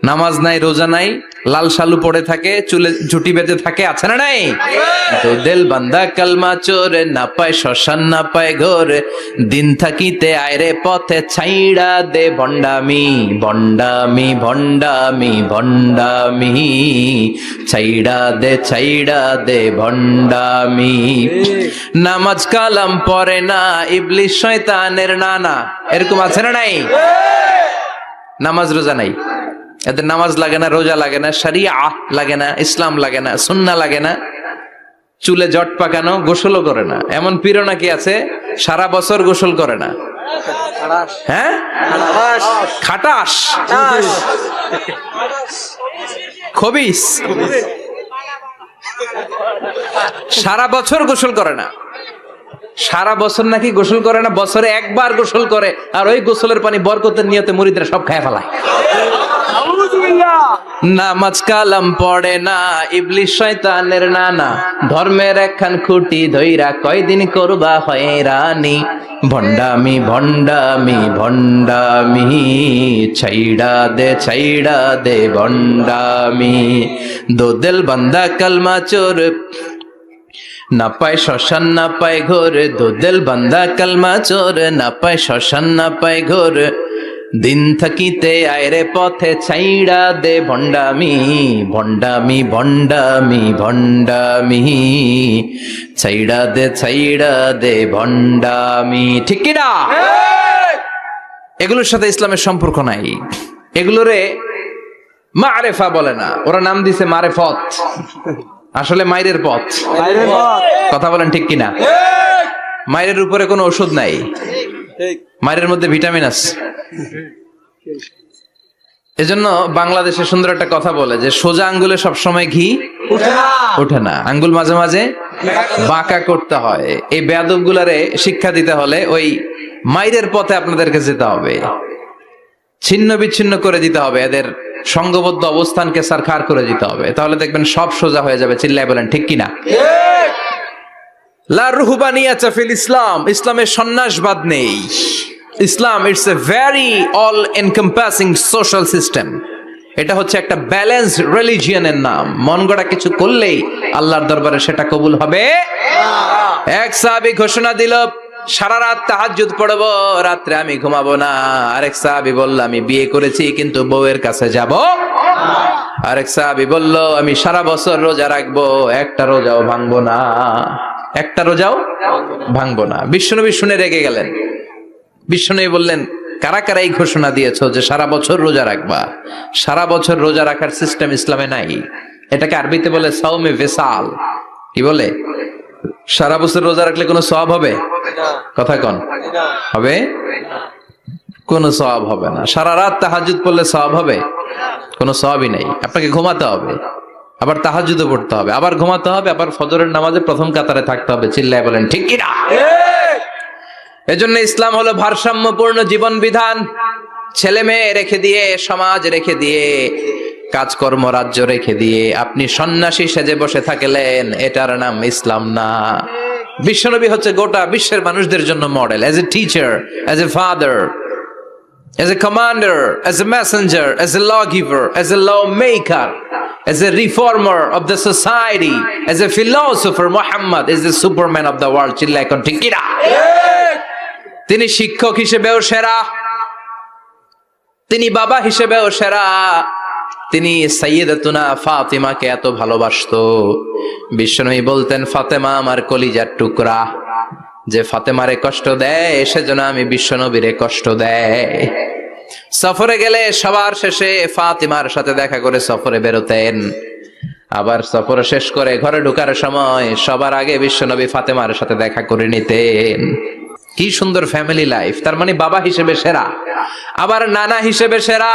নামাজ নাই, রোজা নাই, লাল শালু পড়ে থাকে, চুলে ঝুটি বেঁধে থাকে, আছে না নাই? তো দিল বান্দা কালমা চোর, না পায় শ্মশান না পায় ঘোর, দিন থাকিতে আয়রে পথে ছাইড়া দে ভণ্ডামি, ভণ্ডামি ভণ্ডামি ভণ্ডামি, ছাইড়া দে ভণ্ডামি। নামাজ কালাম পড়ে না, ইবলিশ শয়তানের নানা, এরকম আছে না নাই? নামাজ রোজা নাই, এদের নামাজ লাগে না, রোজা লাগে না, শরিয়া লাগে না, ইসলাম লাগে না, সুন্নাহ লাগে না, চুলে জট পাকানো, গোসলও করে না। এমন পীর নাকি আছে সারা বছর গোসল করে না। হ্যাঁ, খাটাস, খবিস, সারা বছর গোসল করে না। সারা বছর নাকি গোসল করে না, বছরে একবার গোসল করে, আর ওই গোসলের পানি বরকতের নিয়তে মুরিদরা সব খায় ফেলায়। নামাজ কালাম পড়ে না, ইবলিশ শয়তানের নানা, ধর্মের একখান খুঁটি ধইরা কয়দিন করবা হয়রানি, ভণ্ডামি ভণ্ডামি ভণ্ডামি, ছাইড়া দে ভণ্ডামি। দোদেল বান্দা কালমা চোর, না পায় শ্মশান না পায় ঘোর, দোদেল বান্দা কালমা চোর, না পায় শ্মশান না পায় ঘোর, দিন থাকিতে আয়রে পথে ছাইড়া দে ভণ্ডামি, ভণ্ডামি ভণ্ডামি ভণ্ডামি, ছাইড়া দে ভণ্ডামি। ঠিক কি না? এগুলোর সাথে ইসলামের সম্পর্ক নাই, এগুলোরে মা'রিফা বলে না, ওরা নাম দিছে মারেফত, আসলে মাইরের পথ। কথা বলেন ঠিক কিনা? মাইরের উপরে কোনো ওষুধ নাই, মাইরের মধ্যে ভিটামিন আছে। এজন্য বাংলাদেশে সুন্দর একটা কথা বলে যে সোজা আঙ্গুলে সবসময় ঘি ওঠে না, আঙ্গুল মাঝে মাঝে বাঁকা করতে হয়। এই বেয়াদব গুলারে শিক্ষা দিতে হলে ওই মাইরের পথে আপনাদেরকে যেতে হবে, ছিন্ন বিচ্ছিন্ন করে দিতে হবে, এদের সংঘবদ্ধ অবস্থানকে সারখার করে দিতে হবে, তাহলে দেখবেন সব সোজা হয়ে যাবে। চিল্লায় বলেন ঠিক কিনা? লা রুহবানিয়াতা ফিল ইসলাম, ইসলামের সন্ন্যাসবাদ নেই। ইসলাম it's a very all encompassing social system. এটা হচ্ছে একটা ব্যালেন্সড রিলিজিয়নের নাম। মন গড়া কিছু করলেই আল্লাহর দরবারে সেটা কবুল হবে। এক সাহাবী ঘোষণা দিল, সারা রাত তাহাজ্জুদ পড়বো, রাত্রে আমি ঘুমাবো না। আরেক সাহাবী বলল, আমি বিয়ে করেছি কিন্তু বউয়ের কাছে যাব। আরেক সাহাবী বলল, আমি সারা বছর রোজা রাখবো, একটা রোজাও ভাঙবো না, একটা রোজাও ভাঙবো না। বিশ্বনবী শুনে রেগে গেলেন। বিশ্বনবী বললেন, কারা কারা এই ঘোষণা দিয়েছো যে সারা বছর রোজা রাখবা? সারা বছর রোজা রাখার সিস্টেম ইসলামে নাই। এটাকে আরবিতে বলে সাওমে ভিসাল। কি বলে? সারা বছর রোজা রাখলে কোনো সওয়াব হবে? কথা কন, হবে? কোনো সওয়াব হবে না। সারা রাত তাহাজ্জুদ পড়লে সওয়াব হবে? কোনো সওয়াবই নেই। আপনাকে ঘুমাতে হবে, আবার তাহাজ্জুদও পড়তে হবে, আবার ঘুমাতে হবে, আবার ফজরের নামাজে প্রথম কাতারে থাকতে হবে। চিল্লায় বলেন ঠিক কি না? এজন্য ইসলাম হলো ভারসাম্যপূর্ণ জীবন বিধান। ছেলে মেয়ে রেখে দিয়ে, সমাজ রেখে দিয়ে, কাজকর্ম রাজ্য রেখে দিয়ে আপনি সন্ন্যাসী সেজে বসে থাকলেন, এটার নাম ইসলাম না। বিশ্বনবী হচ্ছে গোটা বিশ্বের মানুষদের জন্য model, as a teacher, as a father, as a commander, as a messenger, as a lawgiver, as a lawmaker, as a reformer of the society, as a philosopher. Muhammad is the superman of the world. চিল্লায় কোন ঠিক কি না? তিনি শিক্ষক হিসেবেও সেরা, তিনি বাবা হিসেবেও সেরা। তিনি সাইয়্যিদাতুনা ফাতিমাকে এত ভালোবাসতো, বিশ্বনবী বলতেন, ফাতেমা আমার কলিজার টুকরা, যে ফাতেমারে কষ্ট দেয় সেজন্য আমি বিশ্বনবীরে কষ্ট দেয়। সফরে গেলে সবার শেষে ফাতিমার সাথে দেখা করে সফরে বেরোতেন, আবার সফর শেষ করে ঘরে ঢোকার সময় সবার আগে বিশ্বনবী ফাতেমার সাথে দেখা করে নিতেন। কি সুন্দর ফ্যামিলি লাইফ। তার মানে বাবা হিসেবে সেরা, আবার নানা হিসেবে সেরা।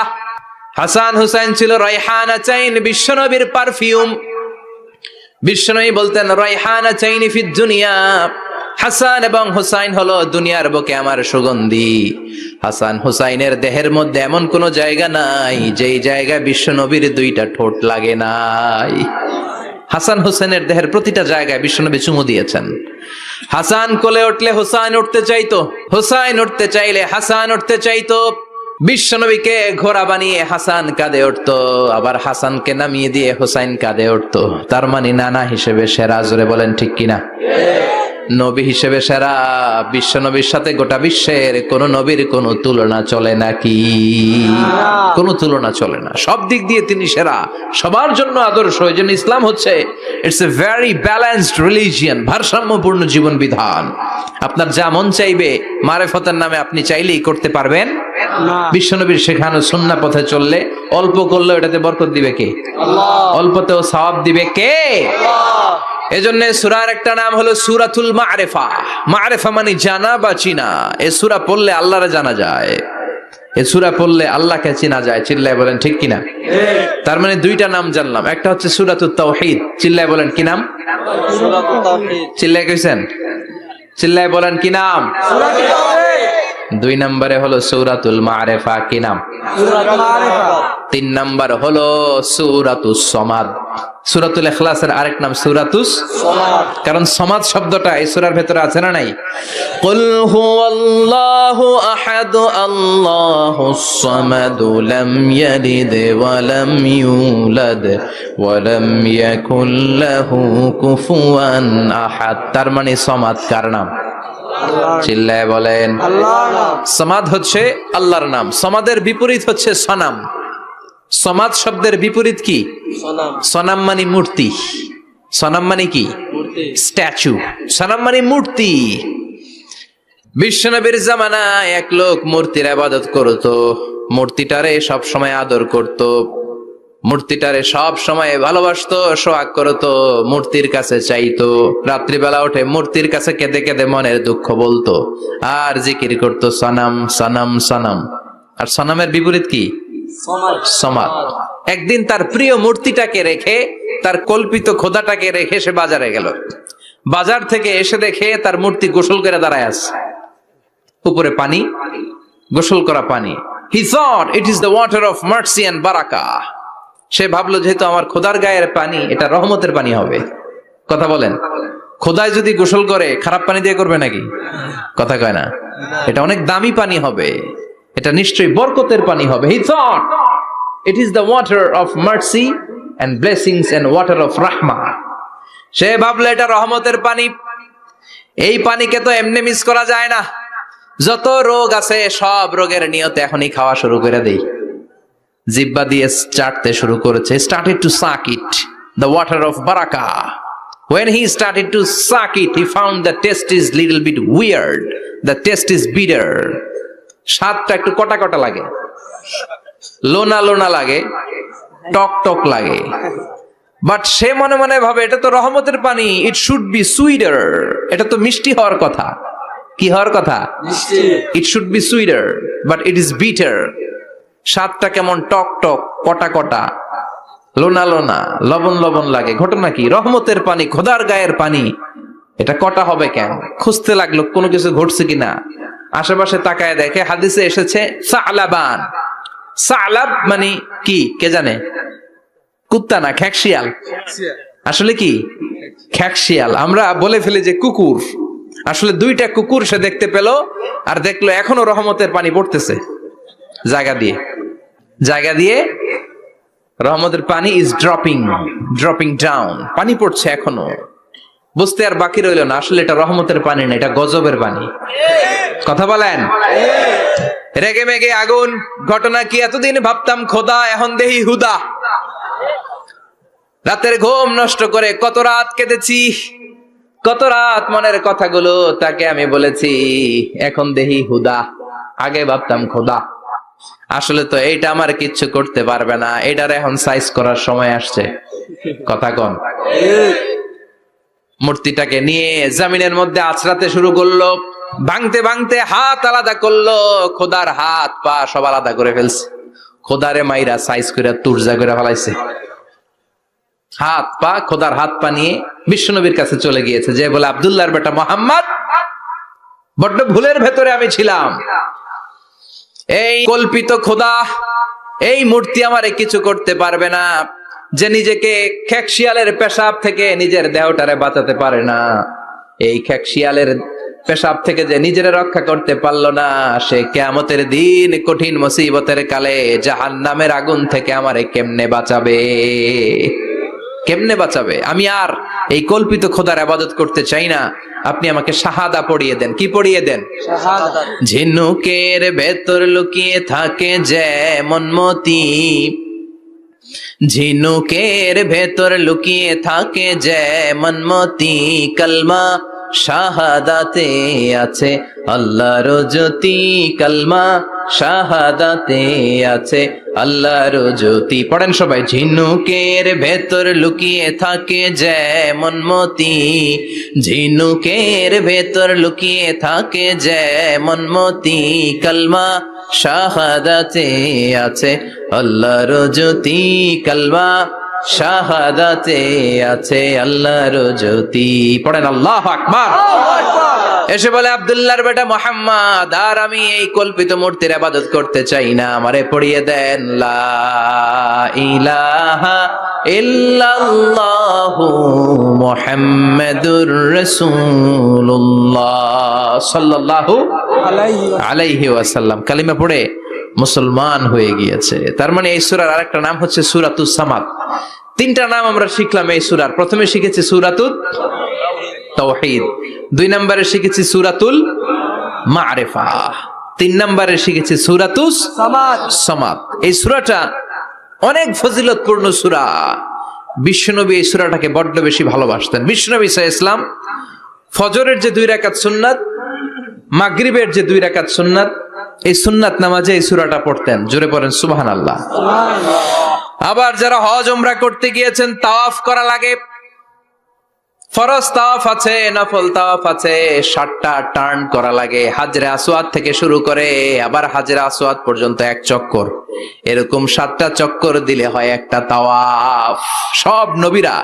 হাসান হুসাইন ছিল রায়হানা চাইন, বিশ্বনবীর পারফিউম। বিশ্বনবী বলতেন, রায়হানা চাইনি ফিদ দুনিয়া। হাসান এবং হুসাইন হলো দুনিয়ার বুকে আমার সুগন্ধি। হাসান হুসাইনের দেহের মধ্যে এমন কোন জায়গা নাই যেই জায়গায় বিশ্বনবীর দুইটা ঠোঁট লাগে নাই। হাসান হুসাইনের দেহের প্রতিটা জায়গায় বিশ্বনবী চুমু দিয়েছেন। হাসান কোলে উঠলে হুসাইন উঠতে চাইতো, হুসাইন উঠতে চাইলে হাসান উঠতে চাইতো। বিশ্বনবীকে ঘোড়া বানিয়ে হাসান কাঁধে উঠতো, আবার হাসানকে নামিয়ে দিয়ে হুসাইন কাঁধে উঠতো। তার মানে নানা হিসেবে সেরা। জোরে বলেন ঠিক কিনা? নবী হিসেবে সেরা। বিশ্বনবীর সাথে গোটা বিশ্বের কোন নবীর কোন তুলনা চলে নাকি? কোন তুলনা চলে না। সব দিক দিয়ে তিনি সেরা, সবার জন্য আদর্শ। এই জন্য ইসলাম হচ্ছে, it's a very balanced religion, ভারসাম্যপূর্ণ জীবন বিধান। আপনার যা মন চাইবে মারেফতের নামে আপনি চাইলেই করতে পারবেন না। বিশ্বনবীর শেখানো সুন্নাহ পথে চললে অল্প করলেও এটাতে বরকত দিবে কে? আল্লাহ। অল্পতেও সওয়াব দিবে কে? আল্লাহ। এজন্য সূরার একটা নাম হলো সূরাতুল মা'রিফা। মা'রিফা মানে জানা বা চিনা। এই সূরা পড়লে আল্লাহরে জানা যায়, এই সূরা পড়লে আল্লাহকে চেনা যায়। চিল্লায় বলেন ঠিক কিনা? তার মানে দুইটা নাম জানলাম। একটা হচ্ছে সূরাতুত তাওহীদ। চিল্লায় বলেন কি নাম? সূরাতুত তাওহীদ। চিল্লায় কইছেন? চিল্লায় বলেন কি নাম? সূরাতুত তাওহীদ। দুই নম্বরে হলো সূরাতুল মা'রিফা। কি নাম? সূরাতুল মা'রিফা। তিন নম্বর হলো সূরাতুস সমাদ। সূরাতুল ইখলাসের আরেক নাম সূরাতুস সমাদ, কারণ সমাদ শব্দটা এই সূরার ভেতরে আছে না নাই? কুল হুয়াল্লাহু আহাদ আল্লাহুস সামাদ লাম ইয়ালিদ ওয়া লাম ইউলাদ ওয়া লাম ইয়াকুল লাহু কুফুয়ান আহাদ। তার মানে সমাদ কার নাম? চিল্লায় বলেন আল্লাহর নাম। সমাদ হচ্ছে আল্লাহর নাম। সমাদের বিপরীত হচ্ছে সনাম। সমাদ শব্দের বিপরীত কি? সনাম। সনাম মানে মূর্তি। সনাম মানে কি? মূর্তি। স্ট্যাচু। সনাম মানে মূর্তি। বিশ্বনবীর জামানায় এক লোক মূর্তির ইবাদত করত, মূর্তিটারে সব সময় আদর করত, মূর্তিটারে সব সময় ভালোবাসতো, সোহাগ করতো, মূর্তির কাছে চাইতো। রাত্রিবেলা উঠে মূর্তির কাছে কেঁদে কেঁদে মনের দুঃখ বলতো আর জিকির করতো সনাম সনাম সনাম। আর সনামের বিপরীত কি? সমাদ। একদিন তার প্রিয় মূর্তিটাকে রেখে, তার কল্পিত খোদাটাকে রেখে সে বাজারে গেল। বাজার থেকে এসে দেখে তার মূর্তি গোসল করে দাঁড়ায় আছে, উপরে পানি, গোসল করা পানি। He thought it is the water of mercy and barakah. সে ভাবলো যেহেতু আমার খোদার গায়ের পানি, এটা রহমতের পানি হবে। কথা বলেন, খোদায় যদি গোসল করে খারাপ পানি দিয়ে করবে নাকি? কথা কয় না। এটা অনেক দামি পানি হবে, এটা নিশ্চয়ই বরকতের পানি হবে। He thought it is the water of mercy and blessings and water of rahmah. সে ভাবলো এটা রহমতের পানি। এই পানিকে তো এমনি মিস করা যায় না। যত রোগ আছে সব রোগের নিয়তে এখনই খাওয়া শুরু করে দেই। জিব্বা দিয়ে চাটতে শুরু করেছে, started to suck it, the water of baraka. When he started to suck it, he found the taste is little bit weird, the taste is bitter. স্বাদটা একটু কটা কটা লাগে, লোনা লোনা লাগে, টক টক লাগে। বাট সে মনে মনে ভাবে এটা তো রহমতের পানি, ইট শুড বি সুইটার, এটা তো মিষ্টি হওয়ার কথা। কি হওয়ার কথা? It should be sweeter, but it is bitter. স্বাদটা কেমন টক টক, কটা কটা, লোনা লোনা, লবণ লবণ লাগে। ঘটনা কি? রহমতের পানি, খোদার গায়ের পানি, এটা কটা হবে কেন? খুঁজতে লাগলো কোনো কিছু ঘটছে কিনা। আশেপাশে তাকায় দেখে হাদিসে এসেছে সালাবান। সালাব মানে কি কে জানে? কুত্তা না, খ্যাকশিয়াল। আসলে কি? খ্যাকশিয়াল। আমরা বলে ফেলি যে কুকুর, আসলে দুইটা কুকুর সে দেখতে পেল, আর দেখলো এখনো রহমতের পানি পড়তেছে জায়গা দিয়ে জায়গা দিয়ে। রহমতের পানি ইজ ড্রপিং ডাউন, পানি পড়ছে এখনো। বুঝতে আর বাকি রইল না, আসলে এটা রহমতের পানি না, এটা গজবের পানি। কথা বলেন। রেগে মেগে আগুন। ঘটনা কি? এতদিন ভাবতাম খোদা, এখন দেহি হুদা। রাতের ঘুম নষ্ট করে কত রাত কেঁদেছি, কত রাত মনের কথাগুলো তাকে আমি বলেছি, এখন দেহি হুদা। আগে ভাবতাম খোদা। আসলে তো এইটা আমার কিচ্ছু করতে পারবে না, এটার এখন সাইজ করার সময় আসছে। কথা কন। মূর্তিটাকে নিয়ে জমিনের মধ্যে আছড়াতে শুরু করলো, ভাঙতে ভাঙতে হাত আলাদা করলো, খোদার হাত পা সব আলাদা করে ফেলছে। খোদারে মাইরা সাইজ করে তুরজা করে ফেলাইছে। হাত পা, খোদার হাত পা নিয়ে বিশ্বনবীর কাছে চলে গিয়েছে, যে বলে আব্দুল্লাহর বেটা মোহাম্মদ, বড্ড ভুলের ভেতরে আমি ছিলাম। এই কল্পিত খোদা, এই মূর্তি আমারে কিছু করতে পারবে না। যে নিজেকে খ্যাকশিয়ালের পেশাব থেকে নিজের দেহটারে বাঁচাতে পারে না, এই খ্যাকশিয়ালের পেশাব থেকে যে নিজের রক্ষা করতে পারলো না, সে কিয়ামতের দিন কঠিন মুসিবতের কালে জাহান্নামের আগুন থেকে আমারে কেমনে বাঁচাবে? কেমনে বাঁচাবে? আমি আর এই কল্পিত খোদার ইবাদত করতে চাই না। আপনি আমাকে শাহাদা পড়িয়ে দেন। কি পড়িয়ে দেন? ঝিনুকের ভেতর লুকিয়ে থাকে যেমন মতি, ঝিনুকের ভেতর লুকিয়ে থাকে যেমন মতি, কলমা শাহাদাতে আছে আল্লাহর জ্যোতি, কলমা শাহাদাতে আছে আল্লাহর জ্যোতি। পড়েন সবাই। ঝিনুকের ভেতর লুকিয়ে থাকে যেমন মতি, ঝিনুকের ভেতর লুকিয়ে থাকে যেমন মতি, কলমা শাহাদাতে আছে আল্লাহর জ্যোতি, কলমা শাহাদাতে আছে আল্লাহর জ্যোতি। পড়েন আল্লাহু আকবার। এসে বলে আব্দুল্লাহর বেটা মুহাম্মদ, আর আমি এই কল্পিত মূর্তির ইবাদত করতে চাই না, আমারে পড়িয়ে দেন লা ইলাহা ইল্লাল্লাহু মুহাম্মাদুর রাসূলুল্লাহ সাল্লাল্লাহু আলাইহি ওয়াসাল্লাম। কালিমা পড়ে মুসলমান হয়ে গিয়েছে। তার মানে এই সূরার আরেকটা নাম হচ্ছে সূরাতুস সামাদ। তিনটা নাম আমরা শিখলাম এই সূরার। প্রথমে শিখেছি সূরাতুত তাওহীদ, 2 নম্বরে শিখেছি সূরাতুল মারিফা, 3 নম্বরে শিখেছি সূরাতুস সামাদ। এই সূরাটা অনেক ফজিলতপূর্ণ সূরা। বিশ্বনবী এই সূরাটাকে বড্ড বেশি ভালোবাসতেন। বিশ্বনবী সাল্লাল্লাহু আলাইহি ওয়াসাল্লাম ফজরের যে 2 রাকাত সুন্নাত, মাগরিবের যে 2 রাকাত সুন্নাত, এই সুন্নাত নামাজে এই সূরাটা পড়তেন। জোরে পড়েন সুবহানাল্লাহ। আবার যারা হজ উমরা করতে গিয়েছেন, তাওয়াফ করা লাগে, ফরজ তাওয়াফ আছে, নফল তাওয়াফ আছে, 7টা টার্ন করা লাগে। হাজরে আসওয়াদ থেকে শুরু করে আবার হাজরে আসওয়াদ পর্যন্ত 1 চক্কর, এরকম 7টা চক্কর দিলে হয় একটা তাওয়াফ। সব নবীরা,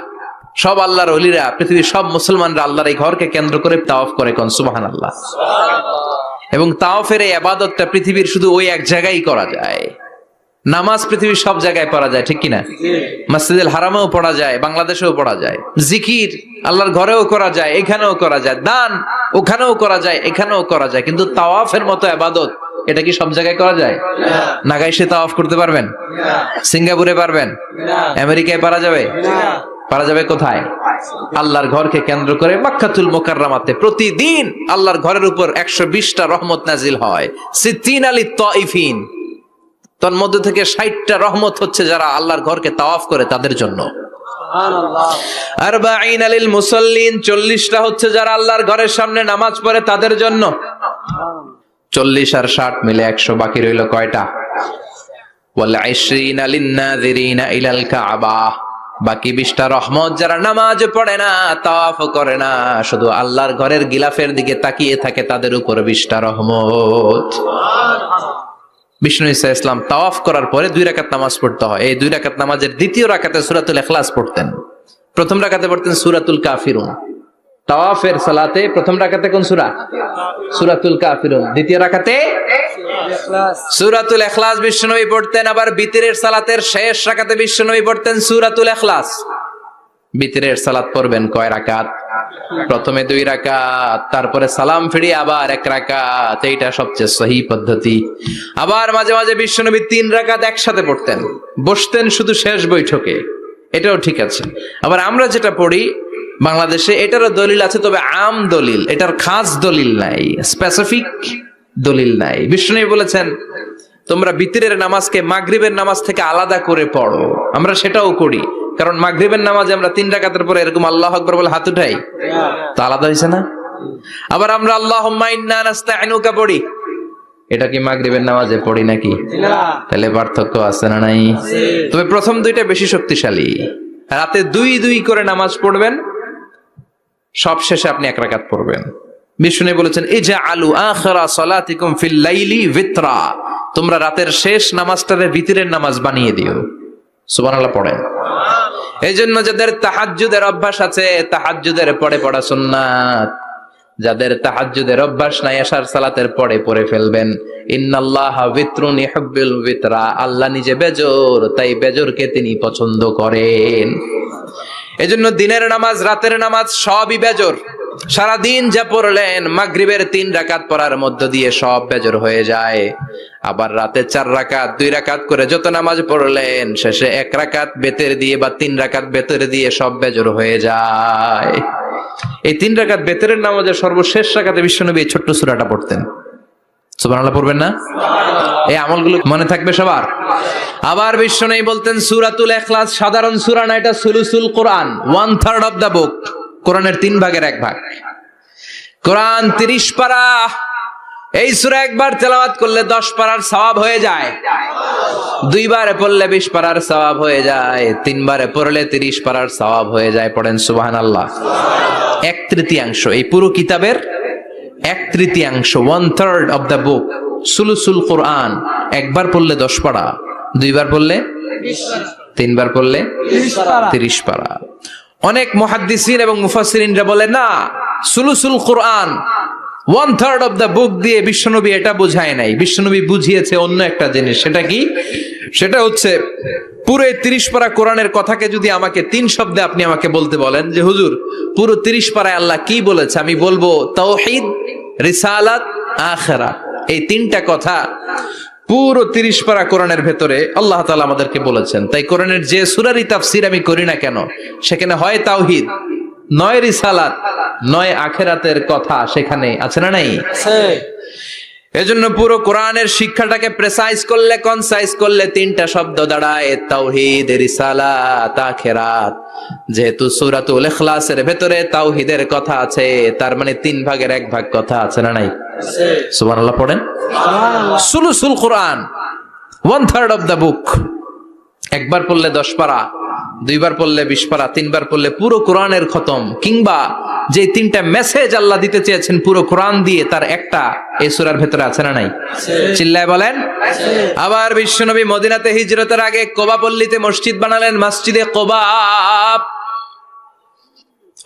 সব আল্লাহর ওলিরা, পৃথিবীর সব মুসলমানরা আল্লাহর এই ঘরকে কেন্দ্র করে তাওয়াফ করে। কোন সুবহানাল্লাহ। এবং তাওয়াফের এই ইবাদতটা পৃথিবীর শুধু ওই এক জায়গায় করা যায়। নামাজ পৃথিবীর সব জায়গায় পড়া যায়, ঠিক কিনা? মসজিদুল হারামেও পড়া যায়, বাংলাদেশেও পড়া যায়। জিকির আল্লাহর ঘরেও করা যায়, এখানেও করা যায়। দান ওখানেও করা যায়, এখানেও করা যায়। কিন্তু তাওয়াফের মতো ইবাদত, এটা কি সব জায়গায় করা যায়? নাগাইশে তাওয়াফ করতে পারবেন? সিঙ্গাপুরে পারবেন? আমেরিকায় পারা যাবে? পারা যাবে কোথায়? আল্লাহর ঘরকে কেন্দ্র করে মক্কাতুল মুকাররমাতে প্রতিদিন আল্লাহর ঘরের উপর 120টা রহমত নাজিল হয়। সিদ্দিন আলী তাইফিন, তার মধ্যে থেকে 60টা রহমত হচ্ছে যারা আল্লাহর ঘরকে তাওয়াফ করে তাদের জন্য। সুবহানাল্লাহ। আরবাঈন লিল মুসাল্লিন, 40টা হচ্ছে যারা আল্লাহর ঘরের সামনে নামাজ পড়ে তাদের জন্য। 40 আর 60 মিলে 100, বাকি রইল কয়টা? ওয়াল 20 লিন নাযিরিনা ইলাল কাবা, বাকি 20টা রহমত যারা নামাজ পড়ে না, তাওয়াফ করে না, শুধু আল্লাহর ঘরের গিলাফের দিকে তাকিয়ে থাকে তাদের উপর 20টা রহমত। বিষ্ণু ঈসা ইসলাম তাওয়াফ করার পরে 2 রাকাত নামাজ পড়তে হয়। এই 2 রাকাত নামাজের দ্বিতীয় রাকাতে সূরাতুল ইখলাস পড়তেন, প্রথম রাকাতে পড়তেন সূরাতুল কাফিরুন। তাওয়াফের সালাতে প্রথম রাকাতে কোন সূরা? সূরাতুল কাফিরুন। দ্বিতীয় রাকাতে ইখলাস। সূরাতুল ইখলাস বিশ্বনবী পড়তেন। আবার বিতরের সালাতের শেষ রাকাতে বিশ্বনবী পড়তেন সূরাতুল ইখলাস। বিতরের সালাত পড়বেন কয় রাকাত? প্রথমে 2 রাকাত, তারপরে সালাম ফিরিয়ে আবার 1 রাকাত। এইটা সবচেয়ে সহি পদ্ধতি। আবার মাঝে মাঝে বিশ্বনবী 3 রাকাত একসাথে পড়তেন, বসতেন শুধু শেষ বৈঠকে, এটাও ঠিক আছে। আবার আমরা যেটা পড়ি বাংলাদেশে, এটারও দলিল আছে, তবে আম দলিল, এটার খাস দলিল নাই, স্পেসিফিক দলিল নাই। বিষ্ণু বলেছেন তোমরা বিতরের নামাজকে মাগরিবের নামাজ থেকে আলাদা করে পড়ো। আমরা সেটাও করি, কারণ মাগরিবের নামাজে আমরা 3 রাকাতের পরে এরকম আল্লাহু আকবার বলে হাত উঠাই, তো আলাদা হয়েছে না? আবার আমরা আল্লাহুম্মা ইন্না নাস্তাইনুকা পড়ি, এটা কি মাগরিবের নামাজে পড়ি নাকি? তাহলে পার্থক্য আছে না নাই? তবে প্রথম 2টা বেশি শক্তিশালী। রাতে 2 করে নামাজ পড়বেন, সব শেষে আপনি 1 রাকাত পড়বেন। বিষ্ণু বলেছেন ইজআলু আখিরা সালাতিকুম ফিল লাইলি বিতরা, তোমরা রাতের শেষ নামাজটারে বিতরের নামাজ বানিয়ে দিও। সুবহানাল্লাহ পড়েন। এইজন্য যাদের তাহাজ্জুদের অভ্যাস আছে, তাহাজ্জুদের পড়ে পড়া সুন্নাত। যাদের তাহাজ্জুদের অভ্যাস নাই, এশার সালাতের পরে পড়ে ফেলবেন। ইন্নাল্লাহা বিতরুন ইউহিব্বুল বিতরা, আল্লাহ নিজে বেজর, তাই বেজরকে তিনি পছন্দ করেন। এজন্য দিনের নামাজ, রাতের নামাজ সবই বেজর। সারাদিন যা পড়লেন মাগরিবের 3 রাকাত পড়ার মধ্য দিয়ে সব বেজর হয়ে যায়। আবার রাতে 4 রাকাত, 2 রাকাত করে যত নামাজ পড়লেন, শেষে 1 রাকাত বেতের দিয়ে বা 3 রাকাত বেতের দিয়ে সব বেজর হয়ে যায়। এই 3 রাকাত বেতের নামাজের সর্বশেষ রাকাতে বিশ্বনবী এই ছোট্ট সূরাটা পড়তেন। সুবহানাল্লাহ পড়বেন না? এই আমলগুলো মনে থাকবে সবার। আবার বিশ্বনবী বলতেন সূরাতুল ইখলাস সাধারণ সূরা না, এটা সুলুসুল কোরআন, 1/3 অফ দা বুক। কোরআনের 3 ভাগের 1 ভাগ। কোরআন 30 পারা। এই সূরা একবার তেলাওয়াত করলে 10 পারার সওয়াব হয়ে যায়। 2 বারে পড়লে 20 পারার সওয়াব হয়ে যায়। 3 বারে পড়লে 30 পারার সওয়াব হয়ে যায়। পড়েন সুবহানাল্লাহ। 1/3 এই পুরো কিতাবের 1/3, 1/3 অফ দা বুক, সুলুসুল কোরআন। একবার পড়লে 10 পারা, 2 বার পড়লে 20 পারা, 3 বার পড়লে 30 30 পারা। অনেক মুহাদ্দিসিন এবং মুফাসসিরিনরা বলে না, সুলুসুল কোরআন 1/3 অফ দা বুক দিয়ে বিশ্বনবী এটা বুঝায় নাই। বিশ্বনবী বুঝিয়েছে অন্য একটা জিনিস। সেটা কি? সেটা হচ্ছে পুরো 30 পারা কোরআনের কথাকে যদি আমাকে 3 শব্দে আপনি আমাকে বলতে বলেন যে হুজুর পুরো 30 পারায় আল্লাহ কি বলেছে, আমি বলবো তাওহীদ, রিসালাত, আখিরাত। এই 3টা কথা পুরো 30 পারা কোরআনের ভেতরে আল্লাহ তাআলা আমাদেরকে বলেছেন। তাই কোরআনের যে সূরারই তাফসীর আমি করি না কেন, সেখানে হয় তাওহীদ, নয় রিসালাত, নয় আখিরাতের কথা সেখানে আছে না নাই? এজন্য পুরো কোরআনের শিক্ষাটাকে প্রেসাইজ করলে, কনসাইজ করলে 3টা শব্দ দাঁড়ায়, তাওহীদ, রিসালাত, আখিরাত। যেহেতু সূরাতুল ইখলাসের ভেতরে তাওহীদের কথা আছে, তার মানে 3 ভাগের 1 ভাগ কথা আছে না নাই? সুবহানাল্লাহ পড়েন। সুলুসুল কোরআন 1/3 অফ দা বুক। একবার পড়লে 10 পারা, 2 বার পড়লে 20 পারা, 3 বার পড়লে পুরো কোরআনের খতম। কিংবা যে 3টা মেসেজ আল্লাহ দিতে চেয়েছেন পুরো কোরআন দিয়ে, তার একটা এই সূরার ভেতরে আছে না নাই? চিল্লায় বলেন। আবার বিশ্বনবী মদিনাতে হিজরতের আগে কোবা পল্লীতে মসজিদ বানালেন, মসজিদে কোবা।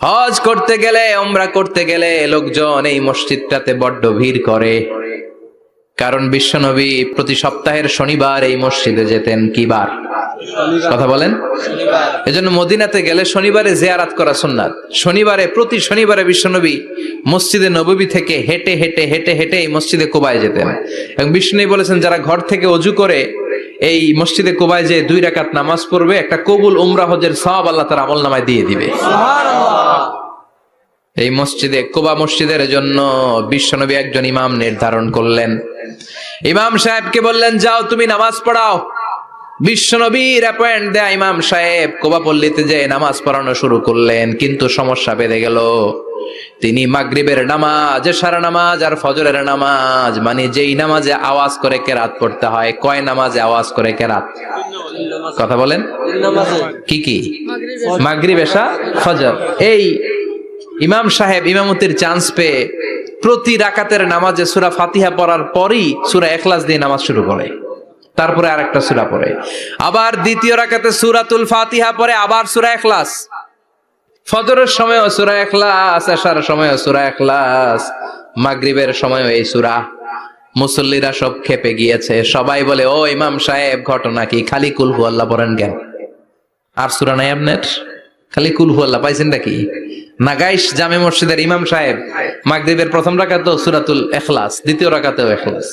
হজ করতে গেলে, উমরা করতে গেলে লোকজন এই মসজিদটাতে বড্ড ভিড় করে, কারণ বিশ্বনবী প্রতি সপ্তাহের শনিবার এই মসজিদে যেতেন। কি বার? কথা বলেন। এজন্য মদিনাতে গেলে শনিবারে জিয়ারাত করা সুন্নাত। শনিবারে, প্রতি শনিবারে বিশ্বনবী মসজিদে নববী থেকে হেঁটে হেঁটে হেঁটে হেঁটে এই মসজিদে কোবায় যেতেন। এবং বিশ্বনবী বলেছেন যারা ঘর থেকে ওযু করে এই মসজিদে কুবায় যে 2 রাকাত নামাজ পড়বে, একটা কবুল উমরা হজের সওয়াব আল্লাহ তার আমলনামায় দিয়ে দিবে। এই মসজিদে কুবা মসজিদের জন্য বিশ্বনবী একজন ইমাম নির্ধারণ করলেন। ইমাম সাহেবকে বললেন, যাও তুমি নামাজ পড়াও। বিশ্বনবীর অ্যাপয়েন্ট দেয়া ইমাম সাহেব কুবা পল্লীতে যে নামাজ পড়ানো শুরু করলেন, কিন্তু সমস্যা বেড়ে গেল। তিনি মাগরিবের নামাজ, এশার নামাজ আর ফজরের নামাজ, মানে যেই নামাজে আওয়াজ করে কেরাত পড়তে হয়, কয় নামাজে আওয়াজ করে কেরাত? কথা বলেন, কি কি? মাগরিব, এশা, ফজর। এই ইমাম সাহেব ইমামতির চান্স পেয়ে প্রতি রাকাতের নামাজে সূরা ফাতিহা পড়ার পরই সূরা ইখলাস দিয়ে নামাজ শুরু করে, তারপরে আরেকটা সূরা পড়ে, আবার দ্বিতীয় রাকাতে সূরাতুল ফাতিহা পড়ে, আবার সূরা ইখলাস। ফজরের সময়ও সূরা ইখলাস, এশার সময়ও সূরা ইখলাস, মাগরিবের সময়ও এই সূরা। মুসল্লিরা সব খেপে গিয়েছে, সবাই বলে, ও ইমাম সাহেব, ঘটনা কি? খালি কুল হু আল্লাহ পড়েন কেন? আর সূরা নাই আপনার? খালি কুল হু আল্লাহ পাইছেন নাকি? নাগাইশ জামে মসজিদের ইমাম সাহেব মাগরিবের প্রথম রাকাতেও সূরাতুল ইখলাস, দ্বিতীয় রাকাতেও ইখলাস,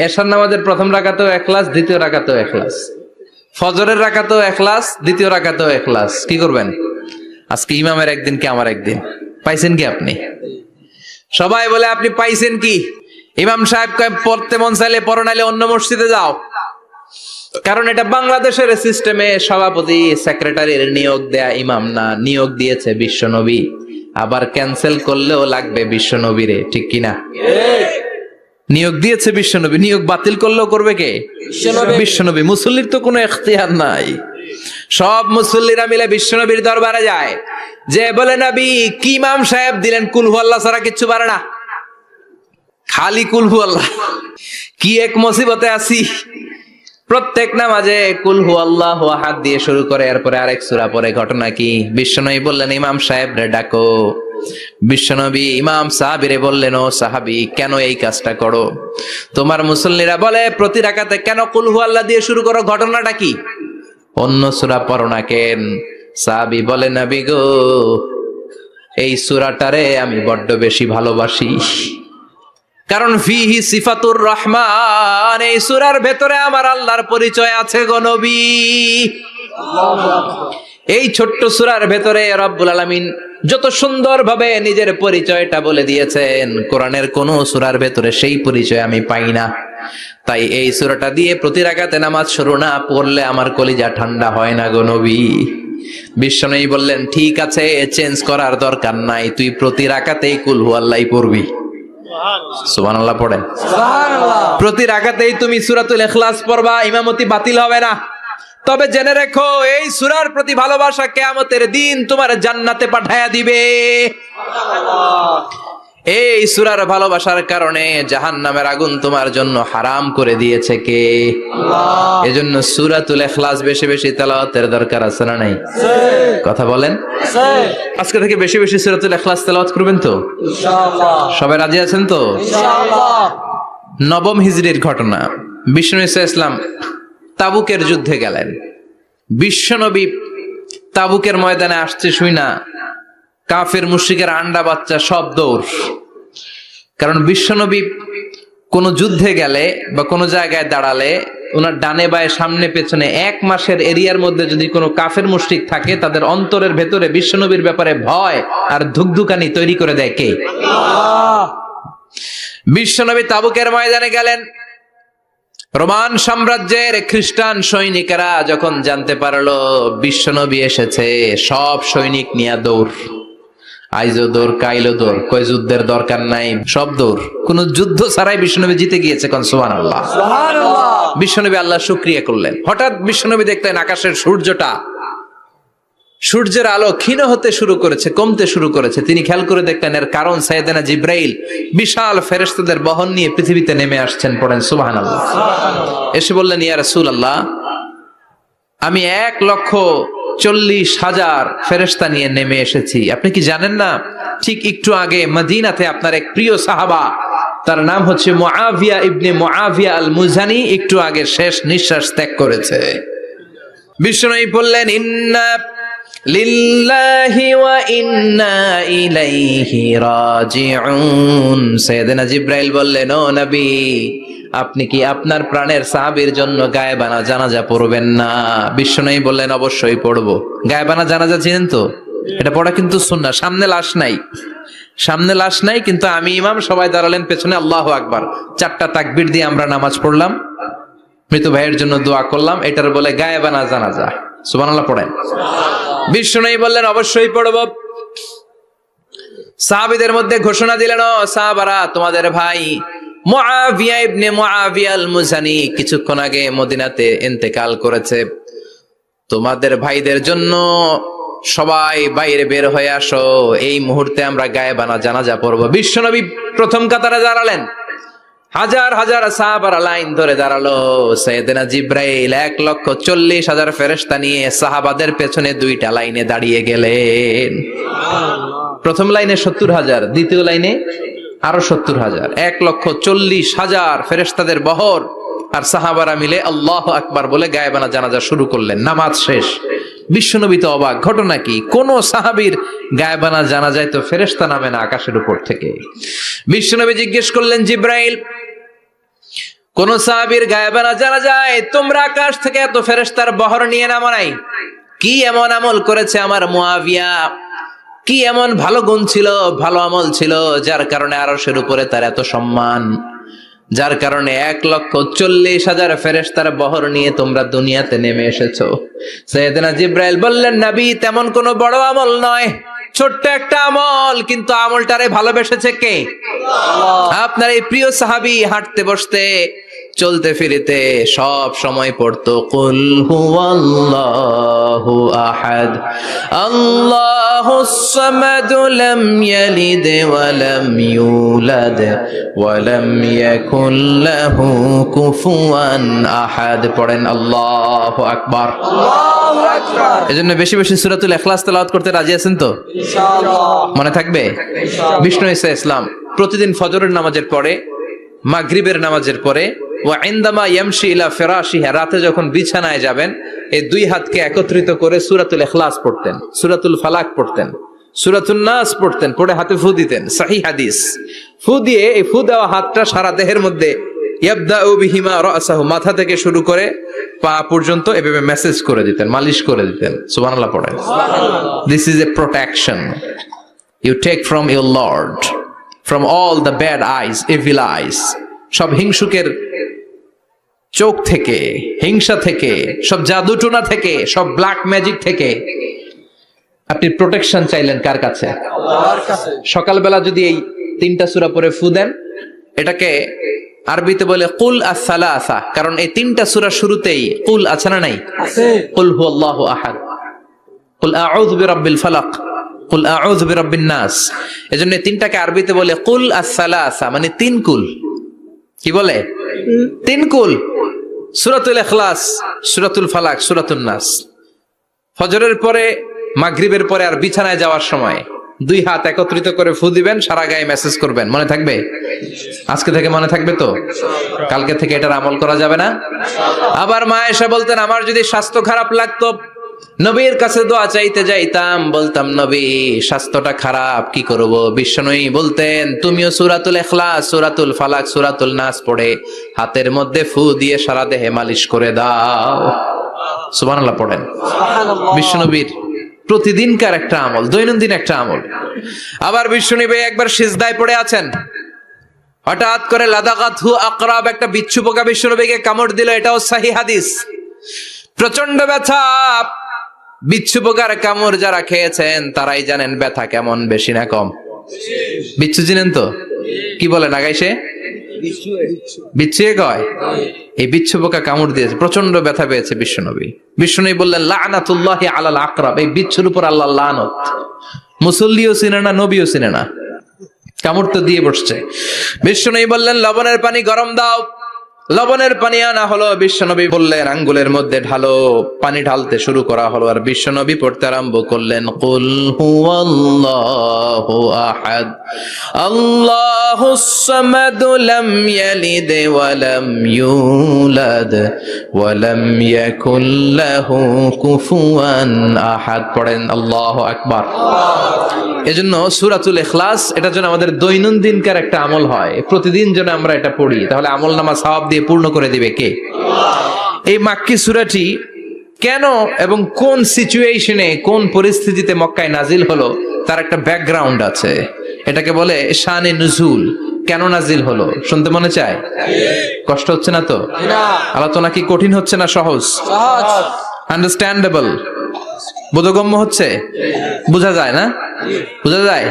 এশার নামাজের প্রথম রাকাতেও ইখলাস, দ্বিতীয় রাকাতেও ইখলাস, ফজরের রাকাতেও ইখলাস, দ্বিতীয় রাকাতেও ইখলাস। কি করবেন? আজকে ইমামের একদিন কি আমার একদিন। পাইছেন কি আপনি? সবাই বলে, আপনি পাইছেন কি? ইমাম সাহেব কয়, পড়তে মন চাইলে পড়ো, নাইলে অন্য মসজিদে যাও। কারণ এটা বাংলাদেশের সিস্টেমে সভাপতি সেক্রেটারির নিয়োগ দেয়া ইমাম না, নিয়োগ দিয়েছে বিশ্বনবী। আবার ক্যান্সেল করলেও লাগবে বিশ্বনবীরে, ঠিক কিনা? নিয়োগ দিয়েছে বিশ্বনবী, নিয়োগ বাতিল করলেও করবে কে? বিশ্বনবী। মুসল্লির তো কোনো এখতিয়ার নাই। সব মুসল্লিরা মিলে বিশ্বনবীর দরবারে যায়, যে বলে, নবী কি ইমাম সাহেব দিলেন, কুল হু আল্লাহ ছাড়া কিচ্ছু পারে না, খালি কুল হু আল্লাহ। কি এক মুসিবতে আছি। প্রত্যেক নামাজে কুল হু আল্লাহ আহাদ দিয়ে শুরু করে, এরপরে আরেক সূরা পড়ে। ঘটনা কি? বিশ্বনবী বললেন, ইমাম সাহেব রে ডাকো। বিশ্বনবী ইমাম সাহাবীরে বললেন, ও সাহাবী, কেন এই কাজটা করো? তোমার মুসল্লিরা বলে প্রতি রাকাতে কেন কুল হু আল্লাহ দিয়ে শুরু করো, ঘটনাটা কি? অন্য সূরা পড়ো না কেন? সাহাবী বলে, নবী গো, এই সূরাটারে আমি বড্ড বেশি ভালোবাসি, কারণ ফিহি সিফাতুর রহমান, এই সূরার ভেতরে আমার আল্লাহর পরিচয় আছে গো নবী। এই ছোট্ট সূরার ভেতরে রব্বুল আলামিন যত সুন্দরভাবে নিজের পরিচয়টা বলে দিয়েছেন, কোরআনের কোন সূরার ভেতরে সেই পরিচয় আমি পাই না। তাই এই সূরাটা দিয়ে প্রতি রাকাতে নামাজ শুরু না পড়লে আমার কলিজা ঠান্ডা হয় না গো নবী। বিশ্বনবী বললেন, ঠিক আছে, চেঞ্জ করার দরকার নাই, তুই প্রতি রাকাতেই কুল হু আল্লাহই পড়বি। সুবহানাল্লাহ পড়েন। প্রতি রাকাতেই তুমি সূরাতুল ইখলাস পড়বা, ইমামতি বাতিল হবে না। তবে জেনে রেখো, এই সূরার প্রতি ভালোবাসা কিয়ামতের দিন তোমার জান্নাতে পাঠায়া দিবে। এই সূরার ভালোবাসার কারণে জাহান্নামের আগুন তোমার জন্য হারাম করে দিয়েছে কে? আল্লাহ। এজন্য সূরাতুল ইখলাস বেশি বেশি তেলাওয়াতের দরকার আছে না নাই? কথা বলেন। আজকে থেকে বেশি বেশি সূরাতুল ইখলাস তেলাওয়াত করবেন তো ইনশাআল্লাহ? সবাই রাজি আছেন তো ইনশাআল্লাহ? নবম হিজরির ঘটনা। বিশ্বনবী সাল্লাল্লাহু আলাইহি ওয়াসাল্লাম তাবুকের যুদ্ধে গেলেন। বিশ্বনবী তাবুকের ময়দানে আসছে শুই না কাফের মুশরিকের আন্ডা বাচ্চা সব দৌড়। কারণ বিশ্বনবী কোন যুদ্ধে গেলে বা কোন জায়গায় দাঁড়ালে ওনার ডানে বায়ে সামনে পেছনে 1 মাসের এরিয়ার মধ্যে যদি কোনো কাফের মুশরিক থাকে, তাদের অন্তরের ভেতরে বিশ্বনবীর ব্যাপারে ভয় আর ধুকধুকানি তৈরি করে দেয় কে? আল্লাহ। বিশ্বনবী তাবুকের ময়দানে গেলেন। রোমান সাম্রাজ্যের খ্রিস্টান সৈনিকেরা যখন জানতে পারলো বিশ্বনবী এসেছে, সব সৈনিক নিয়ে দৌড়। আইজো দৌড়, কাইলো দৌড়, কই যুদ্ধের দরকার নাই, সব দৌড়। কোন যুদ্ধ ছাড়াই বিশ্বনবী জিতে গিয়েছে। কোন সুবহানাল্লাহ। সুবহানাল্লাহ। বিশ্বনবী আল্লাহর শুকরিয়া করলেন। হঠাৎ বিশ্বনবী দেখলেন আকাশের সূর্যের আলো ক্ষীণ হতে শুরু করেছে, কমতে শুরু করেছে। তিনি খেয়াল করে দেখলেন এর কারণ সাইয়েদনা জিব্রাইল বিশাল ফেরেশতাদের বহন নিয়ে পৃথিবীতে নেমে আসছেন। পড়েন সুবহানাল্লাহ। এসে বললেন, ইয়া রাসূলুল্লাহ, আমি 1,40,000 ফেরেশতা নিয়ে নেমে এসেছি। আপনি কি জানেন না, ঠিক একটু আগে মদিনাতে আপনার এক প্রিয় সাহাবা, তার নাম হচ্ছে মুআবিয়া ইবনে মুআবিয়া আল মুজানি, একটু আগে শেষ নিঃশ্বাস ত্যাগ করেছে। বিশ্বনবী বললেন, ইন্না লিল্লাহি ওয়া ইন্না ইলাইহি রাজিউন। সাইয়েদনা জিব্রাইল বললেন, ও নবী, আপনি কি আপনার প্রাণের সাহাবীর জন্য গায়েবানা জানাজা পড়বেন না? বিশ্বনবী বললেন অবশ্যই পড়বো। গায়েবানা জানাজা চিনেন তো? এটা পড়া কিন্তু সুন্নাহ। সামনে লাশ নাই, সামনে লাশ নাই, কিন্তু আমি ইমাম, সবাই দাঁড়ালেন পেছনে, আল্লাহু আকবার 4টা তাকবীর দিয়ে আমরা নামাজ পড়লাম, মৃত ভাইয়ের জন্য দোয়া করলাম, এটার বলে গায়েবানা জানাজা। সুবহানাল্লাহ পড়েন। বিশ্বনবী বললেন অবশ্যই পড়ব। সাহাবীদের মধ্যে ঘোষণা দিলেন, ও সাহাবারা, তোমাদের ভাই মুআবিয়া ইবনে মুআবিয়া আল মুজানি কিছুক্ষণ আগে মদিনাতে ইন্তেকাল করেছে। তোমাদের ভাইদের জন্য সবাই বাইরে বের হয়ে আসো, এই মুহূর্তে আমরা গায়েবানা জানাজা পড়ব। বিশ্বনবী প্রথম কাতারে দাঁড়ালেন, হাজার হাজার সাহাবারা লাইন ধরে দাঁড়ালো। সাইয়েদনা জিব্রাইল 1,40,000 ফেরেশতা নিয়ে সাহাবাদের পেছনে 2টা লাইনে দাঁড়িয়ে গেলেন। প্রথম লাইনে 70,000, দ্বিতীয় লাইনে আরো 70,000, 1,40,000 ফেরেশতাদের বহর। আর সাহাবারা মিলে আল্লাহু আকবার বলে গায়েবানা জানাজা শুরু করলেন। নামাজ শেষ। বিশ্বনবী তো অবাক, ঘটনা কি? কোন সাহাবীর গায়েবানা জানাজায় তো ফেরেশতা নামে না আকাশের উপর থেকে। বিশ্বনবী জিজ্ঞেস করলেন, জিব্রাইল, কোন সাহাবীর গায়েবানা জানাজায় তোমরা আকাশ থেকে এত ফেরেশতার বহর নিয়ে নামো নাই? কি এমন আমল করেছে আমার মুআবিয়া? কি এমন ভালো গুণ ছিল, ভালো আমল ছিল, যার কারণে আরশের উপরে তার এত সম্মান, যার কারণে 1,40,000 ফেরেশতার বহর নিয়ে তোমরা দুনিয়াতে নেমে এসেছো? সাইয়েদনা জিব্রাইল বললেন, নবী, তেমন কোনো বড় আমল নয়, ছোট্ট একটা আমল, কিন্তু আমলটারে ভালোবেসেছে কে? আপনার এই প্রিয় সাহাবী হাঁটতে বসতে চলতে ফিরিতে সব সময় পড়তো কুল হুয়াল্লাহু আহাদ আল্লাহুস সামাদ লাম ইয়ালিদ ওয়া লাম ইউলাদ ওয়া লাম ইয়াকুল লাহু কুফুয়ান আহাদ। পড়েন আল্লাহু আকবার। আল্লাহু আকবার। এজন্য বেশি বেশি সূরাতুল ইখলাস তেলাওয়াত করতে রাজি আছেন তো? ইনশাআল্লাহ। মনে থাকবে? বিষ্ণু ঈসা ইসলাম প্রতিদিন ফজরের নামাজের পরে, মাগরিবের নামাজের পরে, ওয়া ইনদামা ইয়ামশি ইলা ফিরাশিহি, রাতে যখন বিছানায় যাবেন, এই 2 হাতকে একত্রিত করে সূরাতুল ইখলাস পড়তেন, সূরাতুল ফালাক পড়তেন, সূরাতুন নাস পড়তেন, পড়ে হাতে ফু দিতেন। সহিহ হাদিস। ফু দিয়ে এই ফু দেওয়া হাতটা সারা দেহের মধ্যে ইয়াবদাউ বিহিমা রাসাহু, মাথা থেকে শুরু করে পা পর্যন্ত এভাবে মেসেজ করে দিতেন, মালিশ করে দিতেন। সুবহানাল্লাহ পড়েন। This is a protection you take from your lord, from all the bad eyes, evil eyes, সব হিংসুকের চোখ থেকে, হিংসা থেকে, সব জাদুটোনা থেকে, সব ব্ল্যাক ম্যাজিক থেকে আপনি প্রোটেকশন চাইলেন কার কাছে? আল্লাহর কাছে। সকালবেলা যদি এই 3টা সূরা পড়ে ফু দেন, এটাকে আরবিতে বলে কুল আস-সালাসা, কারণ এই 3টা সূরা শুরুতেই কুল আছে না নাই? আছে। কুল হুয়াল্লাহু আহাদ, কুল আউযু বিরাব্বিল ফালাক, কুল আউযু বিরাব্বিন নাস। এজন্য এই 3টাকে আরবিতে বলে কুল আস-সালাসা, মানে 3 কুল। কি বলে? 3 কুল। সূরাতুল ইখলাস, সূরাতুল ফালাক, সূরাতুন নাস। ফজরের পরে, মাগরিবের পরে আর বিছানায় যাওয়ার সময় 2 হাত একত্রিত করে ফু দিবেন, সারা গায়ে মেসেজ করবেন। মনে থাকবে? আজকে থেকে মনে থাকবে তো? কালকে থেকে এটার আমল করা যাবে না? আবার মা এসে বলতেন, আমার যদি স্বাস্থ্য খারাপ লাগতো, নবীর কাছে দোয়া চাইতে যাইতাম, বলতাম, নবী স্বাস্থ্যটা খারাপ, কি করব? বিশ্বনবী বলতেন, তুমিও সূরাতুল ইখলাস, সূরাতুল ফালাক, সূরাতুল নাস পড়ে হাতের মধ্যে ফু দিয়ে সারা দেহে মালিশ করে দাও। সুবহানাল্লাহ পড়েন। সুবহানাল্লাহ। বিশ্বনবীর প্রতিদিনকার একটা আমল, দৈনন্দিন একটা আমল। আবার বিশ্বনবী একবার সিজদায় পড়ে আছেন, হঠাৎ করে লাদাগাতহু আকরাব, একটা বিচ্ছু পোকা বিশ্বনবীকে কামড় দিল। এটাও সহিহ হাদিস। প্রচন্ড ব্যথা। বিচ্ছু পোকার কামড় যারা খেয়েছেন তারাই জানেন ব্যথা কেমন, বেশি না কম? বিচ্ছু চিনেন তো? কি বলে নাগাইছে? বিচ্ছু কয়। এই বিচ্ছু পোকা কামড় দিয়েছে, প্রচন্ড ব্যথা পেয়েছে বিশ্বনবী। বিশ্বনবী বললেন, লানাতুল্লাহি আলাল আকরাব, এই বিচ্ছুর উপর আল্লাহর লানত। মুসল্লিও চিনে না, নবীও চিনে না, কামড় তো দিয়ে বসছে। বিশ্বনবী বললেন, লবণের পানি গরম দাও। লবণের পানি আনা হলো। বিশ্বনবী বললেন, আঙ্গুলের মধ্যে ঢালো। পানি ঢালতে শুরু করা হলো, আর বিশ্বনবী পড়তে আরম্ভ করলেন, কুল হুয়াল্লাহু আহাদ আল্লাহুস সামাদ লাম ইয়ালিদ ওয়া লাম ইউলাদ ওয়া লাম ইয়াকুল লাহু কুফুয়ান আহাদ। পড়েন আল্লাহু আকবার। এজন্য সূরাতুল ইখলাস এটা যেন আমাদের দৈনন্দিনকার একটা আমল হয়, প্রতিদিন যেন আমরা এটা পড়ি, তাহলে আমলনামা সওয়াব দিয়ে পূর্ণ করে দিবে কে? এই মাক্কি সূরাটি কেন এবং কোন সিচুয়েশনে, কোন পরিস্থিতিতে মক্কায় নাজিল হলো তার একটা ব্যাকগ্রাউন্ড আছে। এটাকে বলে শানে নুজুল। কেন নাজিল হলো শুনতে মনে চায়? কষ্ট হচ্ছে না তো? আলোচনা কি কঠিন হচ্ছে না সহজ? আন্ডারস্ট্যান্ডেবল, বোধগম্য হচ্ছে? বোঝা যায় না? বোঝা যায়?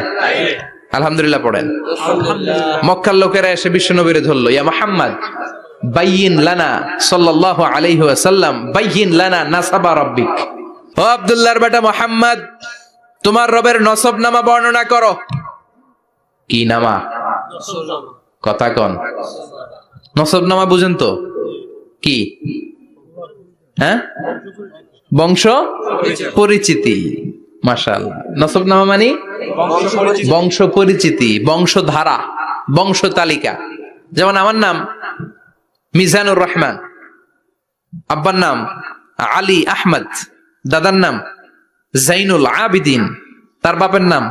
আলহামদুলিল্লাহ পড়েন। মক্কার লোকেরা এসে বিশ্বনবীরে ধরলো, ইয়া মুহাম্মদ বাইয়িন লানা সাল্লাল্লাহু আলাইহি ওয়াসাল্লাম বাইয়িন লানা নাসাবা রাব্বিক। ও আব্দুল্লাহর বেটা মুহাম্মদ, তোমার রবের নসবনামা বর্ণনা করো। কি নামা? কথা কন। নসবনামা বুঝেন তো কি? হ্যাঁ, বংশ পরিচিতি। মাশাআল্লাহ। নসবনামা মানে বংশ পরিচিতি, বংশধারা, বংশ তালিকা। যেমন আমার নাম মিজানুর রহমান, আব্বার নাম আলী আহমদ, দাদার নাম জাইনুল আবিদিন, তার বাপের নাম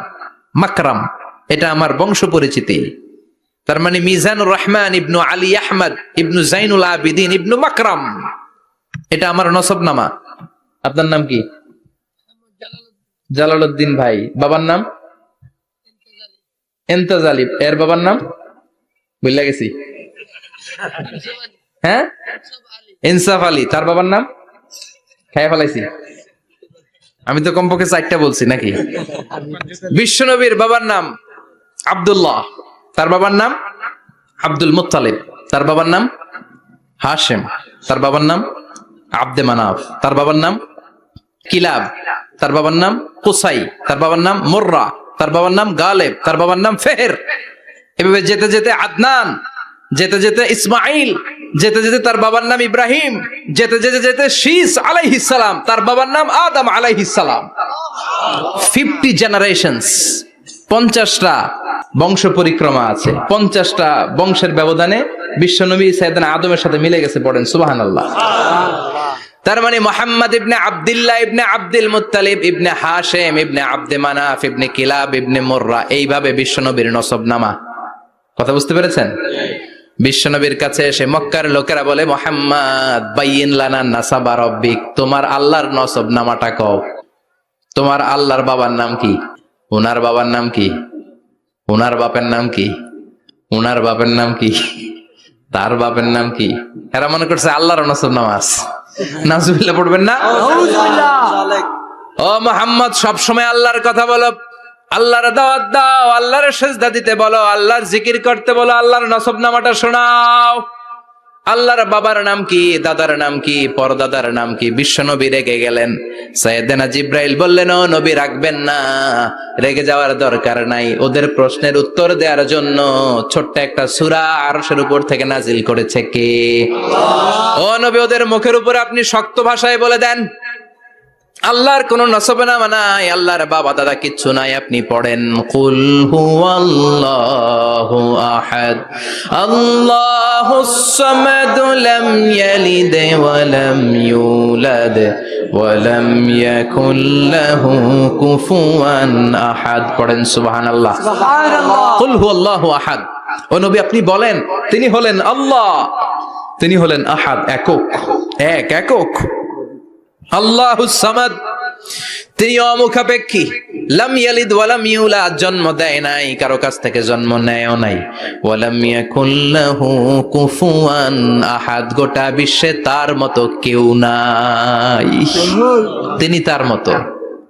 মাকরাম। এটা আমার বংশ পরিচিতি। তার মানে মিজানুর রহমান ইবনু আলী আহমদ ইবনু জাইনুল আবিদিন ইবনু মাকরাম, এটা আমার নসবনামা। আপনার নাম কি? জালালউদ্দিন ভাই। বাবার নাম ইন্তাজালি। এর বাবার নাম ভুলে গেছি। হ্যাঁ, ইনসাফ আলী। তার বাবার নাম খেয়ে ফেলাইছি আমি তো, কমপক্ষে 4টা বলছি নাকি? বিশ্বনবীর বাবার নাম আব্দুল্লাহ, তার বাবার নাম আব্দুল মুত্তালিব, তার বাবার নাম হাশেম, তার বাবার নাম আব্দে মানাফ, তার বাবার নাম কিলাব, তার বাবার নাম কুসাই, তার বাবার নাম মুররা, তার বাবার নাম গালেব, তার বাবার নাম ফেহের। এভাবে যেতে যেতে আদনান, যেতে যেতে ইসমাইল, যেতে যেতে তার বাবার নাম ইব্রাহিম, যেতে যেতে যেতে শীস আলাইহিস সালাম, তার বাবার নাম আদম আলাইহিস সালাম। 50 জেনারেশনস, 50টা বংশ পরিক্রমা আছে। 50টা বংশের ব্যবধানে বিশ্বনবী সাইয়েদনা আদমের সাথে মিলে গেছে। পড়েন সুবহানাল্লাহ। তার মানে মুহাম্মদ ইবনে আব্দুল্লাহ ইবনে আব্দুল মুত্তালিব ইবনে হাশেম ইবনে আব্দে মানাফ ইবনে কিলাব ইবনে মুররা, এইভাবে বিশ্বনবীর নসবনামা। কথা বুঝতে পেরেছেন? বিশ্বনবীর কাছে এসে মক্কার লোকেরা বলে, মুহাম্মদ বাইয়িন লানা নাসাবা রাব্বিক, তোমার আল্লাহর নসবনামাটা কও। তোমার আল্লাহর বাবার নাম কি? ওনার বাবার নাম কি? ওনার বাপের নাম কি? ওনার বাপের নাম কি? তার বাপের নাম কি? এরা মনে করছে আল্লাহর নসবনামা আছে। নাউজুবিল্লাহ পড়বেন না? ও মুহাম্মদ, সবসময় আল্লাহর কথা বলো, আল্লাহর দাওয়াত দাও, আল্লাহর সিজদা দিতে বলো, আল্লাহর জিকির করতে বলো, আল্লাহর নসবনামাটা শোনাও। আল্লাহর বাবার নাম কি? দাদার নাম কি? পরদাদার নাম কি? বিশ্বনবী রেগে গেলেন। সাইয়েদনা জিব্রাইল বললেন, ও নবী রাখবেন না, রেগে যাওয়ার দরকার নাই। ওদের প্রশ্নের উত্তর দেওয়ার জন্য ছোট্ট একটা সূরা আরশের উপর থেকে নাজিল করেছে কে? ও নবী, ওদের মুখের উপরে আপনি শক্ত ভাষায় বলে দেন, আল্লাহর কোন নসবনামা নাই, আল্লাহর বাবা দাদা কিচ্ছু নাই। আপনি পড়েন, কুল হুয়াল্লাহু আহাদ আল্লাহুস সামাদ লাম ইয়ালিদ ওয়া লাম ইউলাদ ওয়া লাম ইয়াকুল লাহু কুফুয়ান আহাদ। পড়েন সুবহানাল্লাহ। কুল হুয়াল্লাহু আহাদ। ও নবী, আপনি বলেন, তিনি হলেন আল্লাহ, তিনি হলেন আহাদ, একক, একক। আল্লাহুস সামাদ, তিনি অমুখাপেক্ষী। লাম ইয়ালিদ ওয়া লাম ইউলাদ, জন্ম দেয় নাই, কারো কাছ থেকে জন্ম নেয়ও নাই। ওয়া লাম ইয়াকুল লাহু কুফুয়ান আহাদ, গোটা বিশ্বে তার মতো কেউ নাই, তিনি তার মতো।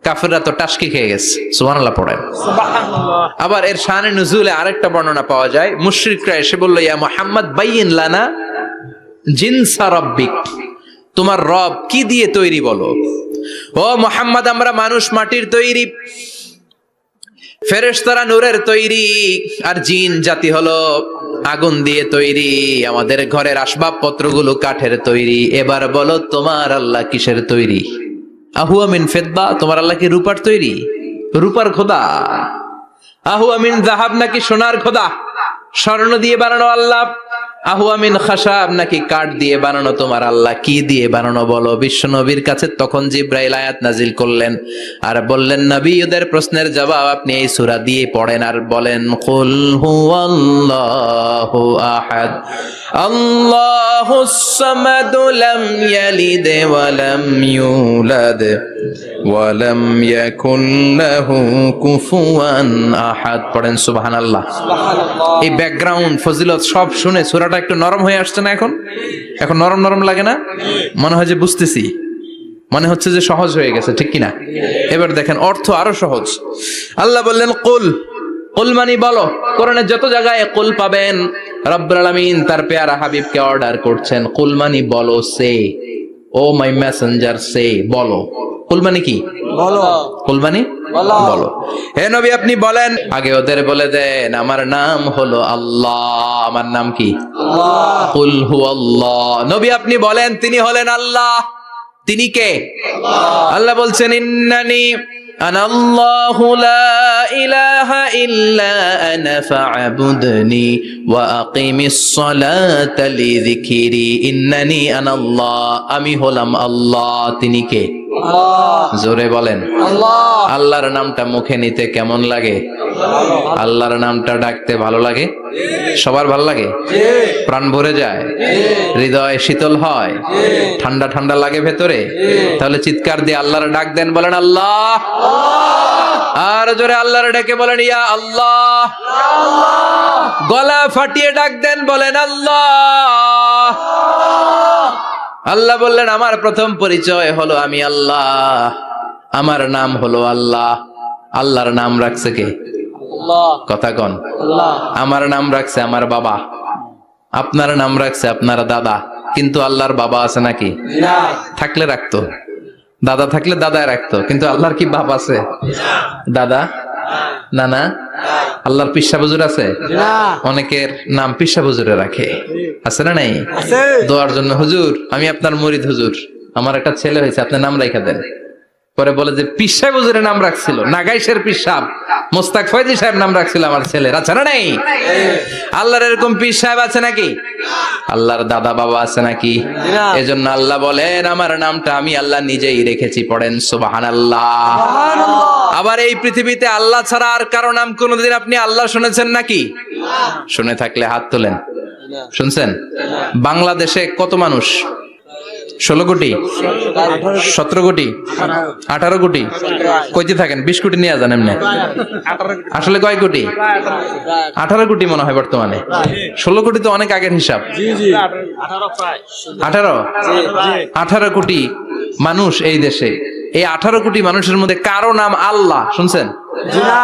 কাফেররা তো টাসকি খেয়ে গেছে। সুবহানাল্লাহ পড়েন। আবার এর শানে নুজুলে আরেকটা বর্ণনা পাওয়া যায়। মুশরিকরা এসে বলল, ইয়া মুহাম্মদ বাইয়িন লানা জিনসা রাব্বিক, তোমার রব কি দিয়ে তৈরি বলো। ও মুহাম্মদ, আমরা মানুষ মাটির তৈরি, ফেরেশতারা নূরের তৈরি, আর জিন জাতি হলো আগুন দিয়ে তৈরি, আমাদের ঘরের আসবাবপত্রগুলো কাঠের তৈরি। এবার বলো, তোমার আল্লাহ কিসের তৈরি? আহুয়া মিন ফিদ্দা, তোমার আল্লাহ কি রূপার তৈরি? রূপার খোদা? আহুয়া মিন যাহাব, নাকি সোনার খোদা? স্বর্ণ দিয়ে বানানো আল্লাহ? আহুয়া মিন খাশাব, নাকি কাঠ দিয়ে বানানো তোমার আল্লাহ? কি দিয়ে বানানো বলো। বিশ্ব নবীর কাছে তখন জিব্রাইল আয়াত নাজিল করলেন আর বললেন, নবী, ওদের প্রশ্নের জবাব আপনি এই সূরা দিয়ে পড়েন আর বলেন, কুল হুয়াল্লাহু আহাদ আল্লাহুস সামাদ লাম ইয়ালিদ ওয়া লাম ইউলাদ ওয়া লাম ইয়াকুল লাহু কুফুয়ান আহাদ। পড়েন সুবহানাল্লাহ। সুবহানাল্লাহ। এই ব্যাকগ্রাউন্ড ফজিলত সব শুনে সূরাটা একটু নরম হয়ে আসছে না? এখন নরম নরম লাগে না? মনে হয় যে বুঝতেছি, মনে হচ্ছে যে সহজ হয়ে গেছে, ঠিক কিনা? এবার দেখেন অর্থ আরো সহজ। আল্লাহ বললেন কুল, কুল মানে বলো। কোরআনের যত জায়গায় কুল পাবেন, রব্বুল আলামিন তার পেয়ারা হাবিবকে অর্ডার করছেন, কুল মানে বলো, সে, ও মাই মেসেঞ্জার, সে, বলো। কুল মানে কি? বলো। কুল মানে বলো। বলো। হে নবী আপনি বলেন। আগে ওদের বলে দেন, আমার নাম হলো আল্লাহ। আমার নাম কি? আল্লাহ। কুল হুয়াল্লাহ। নবী আপনি বলেন, তিনি হলেন আল্লাহ। তিনি কে? আল্লাহ বলছেন, ইন্নানি আনাল্লাহু লা ইলাহা ইল্লা আনা ফা'বুদনি ওয়া আকিমিস সালাতা লিযিকরি। ইন্নানি আনাল্লাহ, আমি হলাম আল্লাহ। তিনি কে? আল্লাহ। জোরে বলেন। আল্লাহ। আল্লাহর নামটা মুখে নিতে কেমন লাগে? আল্লাহর নামটা ডাকতে ভালো লাগে? সবার ভালো লাগে? প্রাণ ভরে যায়? হৃদয় শীতল হয়? ঠান্ডা ঠান্ডা লাগে ভেতরে? তাহলে চিৎকার দিয়ে আল্লাহর ডাক দেন, বলেন আল্লাহ। আর জোরে আল্লাহর ডেকে বলেন, ইয়া আল্লাহ। গলা ফাটিয়ে ডাক দেন, বলেন আল্লাহ। আল্লাহ বললেন, আমার প্রথম পরিচয় হলো আমি আল্লাহ, আমার নাম হলো আল্লাহ। আল্লাহর নাম রাখছে কে? আল্লাহ। কথা কন। আল্লাহ। আমার নাম রাখছে আমার বাবা, আপনার নাম রাখছে আপনার দাদা। কিন্তু আল্লাহর বাবা আছে নাকি? না। থাকলে রাখতো, দাদা থাকলে দাদায় রাখতো। কিন্তু আল্লাহর কি বাপ আছে? দাদা, নানা? আল্লাহর পিসা হুজুর আছে? না। অনেকের নাম পিসা হুজুরে রাখে, আছে না নাই? আছে। দোয়ার জন্য, হুজুর আমি আপনার মুরিদ, হুজুর আমার একটা ছেলে হয়েছে, আপনি নাম রাখা দেন। পরে বলে যে পীর সাহেব হুজুরের নাম রাখছিল, নাগাইশের পীর সাহেব মোস্তাক ফয়জি সাহেব নাম রাখছিল আমার ছেলের, আছে না নাই? আল্লাহর এরকম পীর সাহেব আছে নাকি? আল্লাহর দাদা বাবা আছে নাকি? না। এজন্য আল্লাহ বলেন, আমার নামটা আমি আল্লাহ নিজেই রেখেছি। পড়েন সুবহানাল্লাহ। সুবহানাল্লাহ। আবার এই পৃথিবীতে আল্লাহ ছাড়া আর কারো নাম কোনোদিন আপনি আল্লাহ শুনেছেন নাকি? শুনে থাকলে হাত তোলেন। শুনছেন? বাংলাদেশে কত মানুষ? 16 কোটি, 17 কোটি, 18 কোটি? কইতে থাকেন, 20 কোটি নিয়ে যান এমনি। আসলে কয় কোটি? 18 কোটি মনে হয় বর্তমানে। 16 কোটি তো অনেক আগের হিসাব। 18 কোটি মানুষ এই দেশে। এই 18 কোটি মানুষের মধ্যে কারো নাম আল্লাহ শুনছেন? জিনা।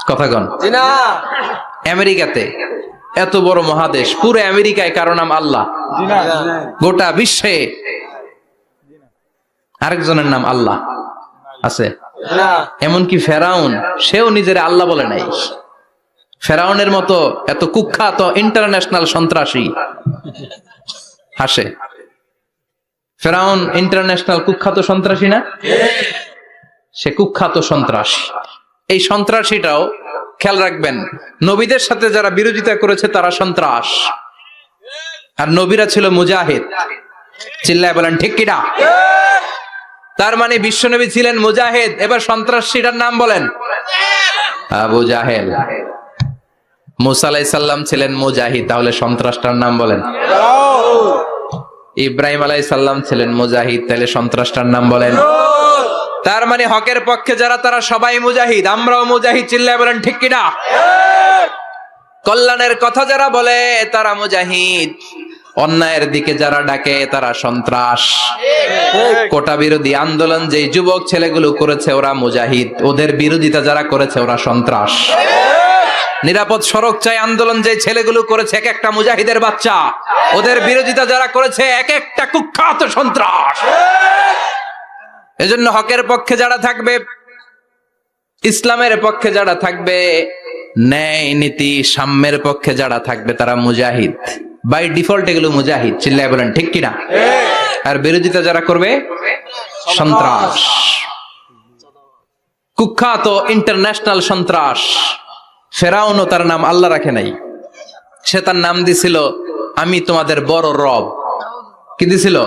কথা কন। জিনা। আমেরিকাতে, এত বড় মহাদেশ, পুরো আমেরিকায় কারো নাম আল্লাহ? জিনা। গোটা বিশ্বে আরেকজনের নাম আল্লাহ আছে? না। এমনকি ফেরাউন, সেও নিজের আল্লাহ বলে নাই। ফেরাউনের মতো এত কুখ্যাত ইন্টারন্যাশনাল সন্ত্রাসী হাসে। ফেরাউন ইন্টারন্যাশনাল কুখ্যাত সন্ত্রাসী না? সে কুখ্যাত সন্ত্রাসী। এই সন্ত্রাসীটাও খেয়াল রাখবেন, নবীদের সাথে যারা বিরোধিতা করেছে তারা সন্ত্রাস, আর নবীরা ছিল মুজাহিদ। চিল্লায় বলেন ঠিক কিনা? তার মানে বিশ্বনবী ছিলেন মুজাহিদ। এবার সন্ত্রাসীটার নাম বলেন, আবু জাহেল। মুসা আলাইহিস সালাম ছিলেন মুজাহিদ, তাহলে সন্ত্রাসটার নাম বলেন। ইব্রাহিম আলাইহিস সালাম ছিলেন মুজাহিদ, তাহলে সন্ত্রাসটার নাম বলেন। তার মানে হকের পক্ষে যারা তারা সবাই মুজাহিদ, আমরাও মুজাহিদ। চিল্লায় বলেন ঠিক কিনা? কল্যাণের কথা যারা বলে তারা মুজাহিদ, অন্যায়ের দিকে যারা ডাকে তারা সন্ত্রাস। কোটা বিরোধী আন্দোলন যে যুবক ছেলেগুলো করেছে ওরা মুজাহিদ, ওদের বিরোধিতা যারা করেছে ওরা সন্ত্রাস। নিরাপদ সড়ক চাই আন্দোলন যে ছেলেগুলো করেছে এক একটা মুজাহিদের বাচ্চা, ওদের বিরোধিতা যারা করেছে এক একটা কুখ্যাত সন্ত্রাস। এজন্য হকের পক্ষে যারা থাকবে, ইসলামের পক্ষে যারা থাকবে, ন্যায় নীতি সাম্যের পক্ষে যারা থাকবে তারা মুজাহিদ। বাই ডিফল্ট এগুলো মুজাহিদ। চিল্লায় বলেন ঠিক কিনা? আর বিরোধিতা যারা করবে সন্ত্রাস, কুখ্যাত ইন্টারন্যাশনাল সন্ত্রাস। ফেরাউনও তার নাম আল্লাহ রাখে নাই, সে তার নাম দিছিল আমি তোমাদের বড় রব। কি দিছিল?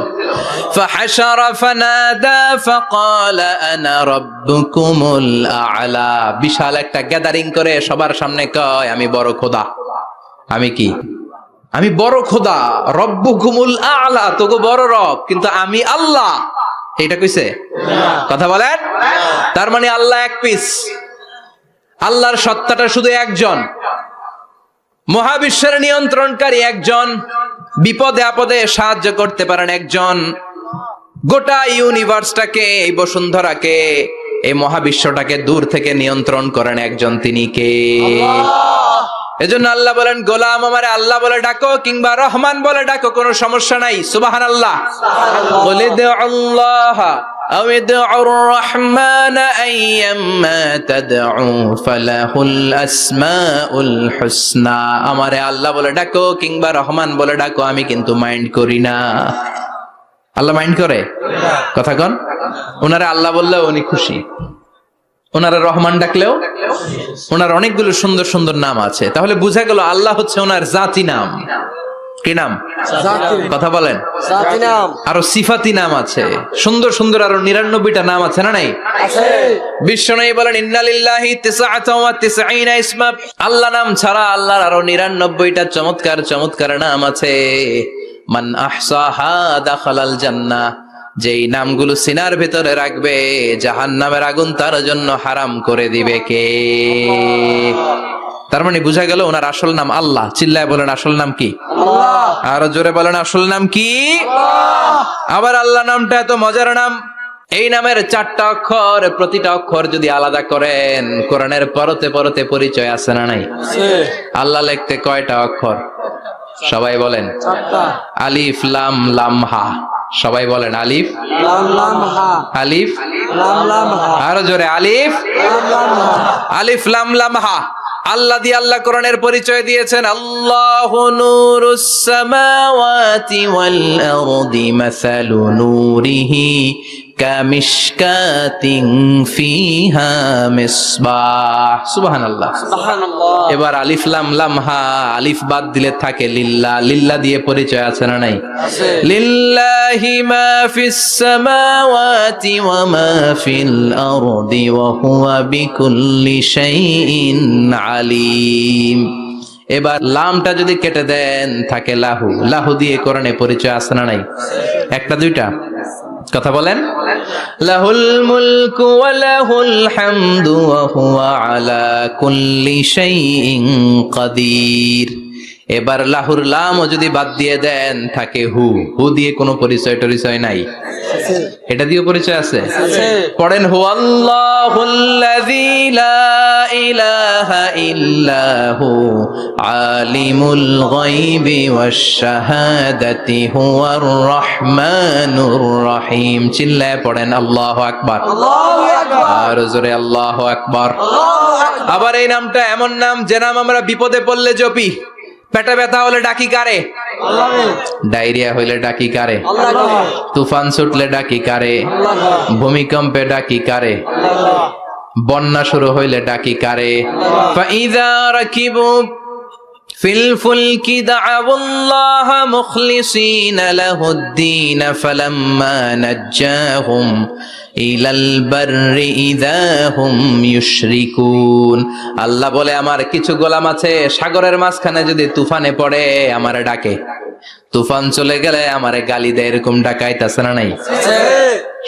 ফাহাশারা ফানাদা ফাকালা আনা রাব্বুকুমুল আ'লা। বিশাল একটা গ্যাদারিং করে সবার সামনে কয় আমি বড় খোদা। আমি কি? আমি বড় খোদা, রব্বুকুমুল আ'লা, তোগো বড় রব, কিন্তু আমি আল্লাহ। এটা কইছে? কথা বলেন। তার মানে আল্লাহ এক পিস। আল্লাহর সত্তাটা শুধু একজন, মহাবিশ্বের নিয়ন্ত্রণকারী একজন, বিপদে আপদে সাহায্য করতে পারেন একজন, গোটা ইউনিভার্সটাকে, এই বসুন্ধরাকে, এই মহাবিশ্বটাকে দূর থেকে নিয়ন্ত্রণ করেন একজন, তিনি কে? এজন্য আল্লাহ বলেন, গোলাম আমারে আল্লাহ বলে ডাকো কিংবা রহমান বলে ডাকো, কোনো সমস্যা নাই। সুবহানাল্লাহ। বলে দে আল্লাহ أو ادعوا الرحمن أيما تدعوا فله الأسماء الحسنى। আমারে আল্লাহ বলে ডাকো কিংবা রহমান বলে ডাকো, আমি কিন্তু মাইন্ড করি না। আল্লাহ মাইন্ড করে? কথা কন। ওনারে আল্লাহ বললেও উনি খুশি, ওনারা রহমান ডাকলেও। ওনার অনেকগুলো সুন্দর সুন্দর নাম আছে, তাহলে বুঝা গেল আল্লাহ হচ্ছে ওনার জাতি নাম। কি নাম? কথা বলেন। আরো সিফাতি নাম আছে, সুন্দর সুন্দর আরো 99টা নাম আছে না নাই? বিশ্বনবী বলেন ইন্নালিল্লাহি 99 ইসমা। আল্লাহ নাম ছাড়া আল্লাহর আরো 99টা চমৎকার চমৎকার নাম আছে। মান আহসাহা দাখালাল জান্নাহ। যেই নামগুলো সিনার ভিতরে রাখবে, জাহান্নামের আগুন তার জন্য হারাম করে দিবে কে? তার মানে বুঝা গেল ওনার আসল নাম আল্লাহ। চিল্লায় বলেন আসল নাম কি? আরো জোরে বলেন আসল নাম কি? আবার আল্লাহ নামটা এত মজার নাম, এই নামের 4টা অক্ষর, প্রতিটা অক্ষর যদি আলাদা করেন, কোরআনের পরতে পরতে পরিচয় আছে না নাই? আল্লাহ লিখতে কয়টা অক্ষর? সবাই বলেন। আলিফ লাম লাম হা। সবাই বলেন আলিফ লাম লাম হা। আলিফ লাম লাম হা। আরো জোরে আলিফ লাম লাম হা। আলিফ লাম লাম হা। আল্লাহ দিয়ে আল্লাহ কোরআনের পরিচয় দিয়েছেন, আল্লাহু নূরুস সামাওয়াতি ওয়াল আরদি মাসালু নূরিহি কামিশকাতিন ফিহা মিসবাহ। সুবহানাল্লাহ। এবার আলিফ লাম লাম হা, আলিফ বাদ দিলে থাকে লিল্লাহ। লিল্লাহ দিয়ে পরিচয় আছে না নাই? লিল্লাহি মা ফিস সামাওয়াতি ওয়া মা ফিল আরদি ওয়া হুয়া বিকুল্লি শাইইন আলিম। এবার লামটা যদি কেটে দেন থাকে লাহু। লাহু দিয়ে কোরআনে পরিচয় আছে না নাই? একটা দুইটা? কথা বলেন। লাহুল মুলকু ওয়া লাহুল হামদু ওয়া হুয়া আলা কুল্লি শাইইন কাদির। এবার লাহুর লামও যদি বাদ দিয়ে দেন থাকে হু। হু দিয়ে কোনো পরিচয় টরিচয় নাই? এটা দিয়ে পরিচয় আছে? পড়েন হুয়াল্লাহুল্লাযী লা ইলাহা ইল্লাহু আলিমুল গায়বি ওয়াশ শাহাদাতি হুয়ার রহমানুর রহিম। চিল্লায় পড়েন আল্লাহু আকবার। আল্লাহু আকবার। আর জোরে আল্লাহু আকবার। আবার এই নামটা এমন নাম যে নাম আমরা বিপদে পড়লে জপি। পেটে ব্যথা হলে ডাকি কারে? ডায়রিয়া হইলে ডাকি কারে? তুফান ছুটলে ডাকি কারে? ভূমিকম্পে ডাকি কারে? বন্যা শুরু হইলে ডাকি কারে? ফাইযা রাকিবু ফিল ফুলকি দা'আউল্লাহ মুখলিসিনা লাহুদ-দীন ফালাম্মা নাজ্জাহুম ইলাল বাররি ইযা হুম ইউশরিকুন। আল্লাহ বলে আমার কিছু গোলাম আছে সাগরের মাঝখানে যদি তুফানে পড়ে আমারে ডাকে, তুফান চলে গেলে আমারে গালি দেয়। এরকম ডাকাইতাছে না নাই?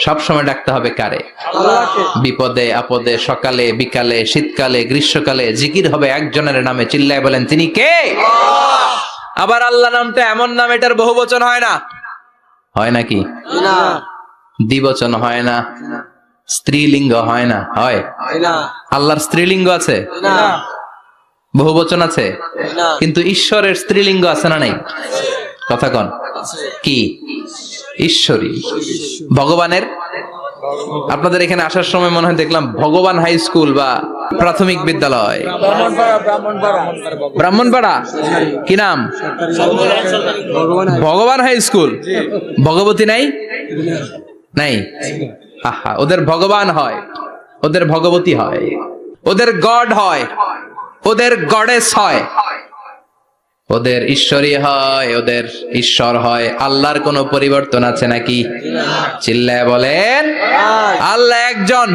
সব সময় ডাকতে হবে কারে? আল্লাহকে। বিপদে আপদে, সকালে বিকালে, শীতকালে গ্রীষ্মকালে জিকির হবে একজনের নামে। চিল্লায় বলেন তিনি কে? আল্লাহ। আবার আল্লাহ নামটা এমন নাম এটার বহুবচন হয় না। হয় নাকি? না। দ্বিবচন হয় না, স্ত্রীলিঙ্গ হয় না। হয়? আল্লাহর স্ত্রীলিঙ্গ আছে? না। বহুবচন আছে? না। কিন্তু ঈশ্বরের স্ত্রীলিঙ্গ আছে না নাই? কথা কন। কি? ঈশ্বরী। ভগবানের? আপনাদের এখানে আসার সময় মনে হয় দেখলাম ভগবান হাই স্কুল বা প্রাথমিক বিদ্যালয়। ব্রাহ্মণপাড়া। কি নাম? ভগবান হাই স্কুল। ভগবতী নাই? নাই। আহা, ওদের ভগবান হয়, ওদের ভগবতী হয়, ওদের গড হয়, ওদের গডেস হয়। ওদের ঈশ্বরই হয়, ওদের ঈশ্বর হয়। আল্লাহর কোনো পরিবর্তন আছে নাকি? চিল্লায় বলেন আল্লাহ একজন,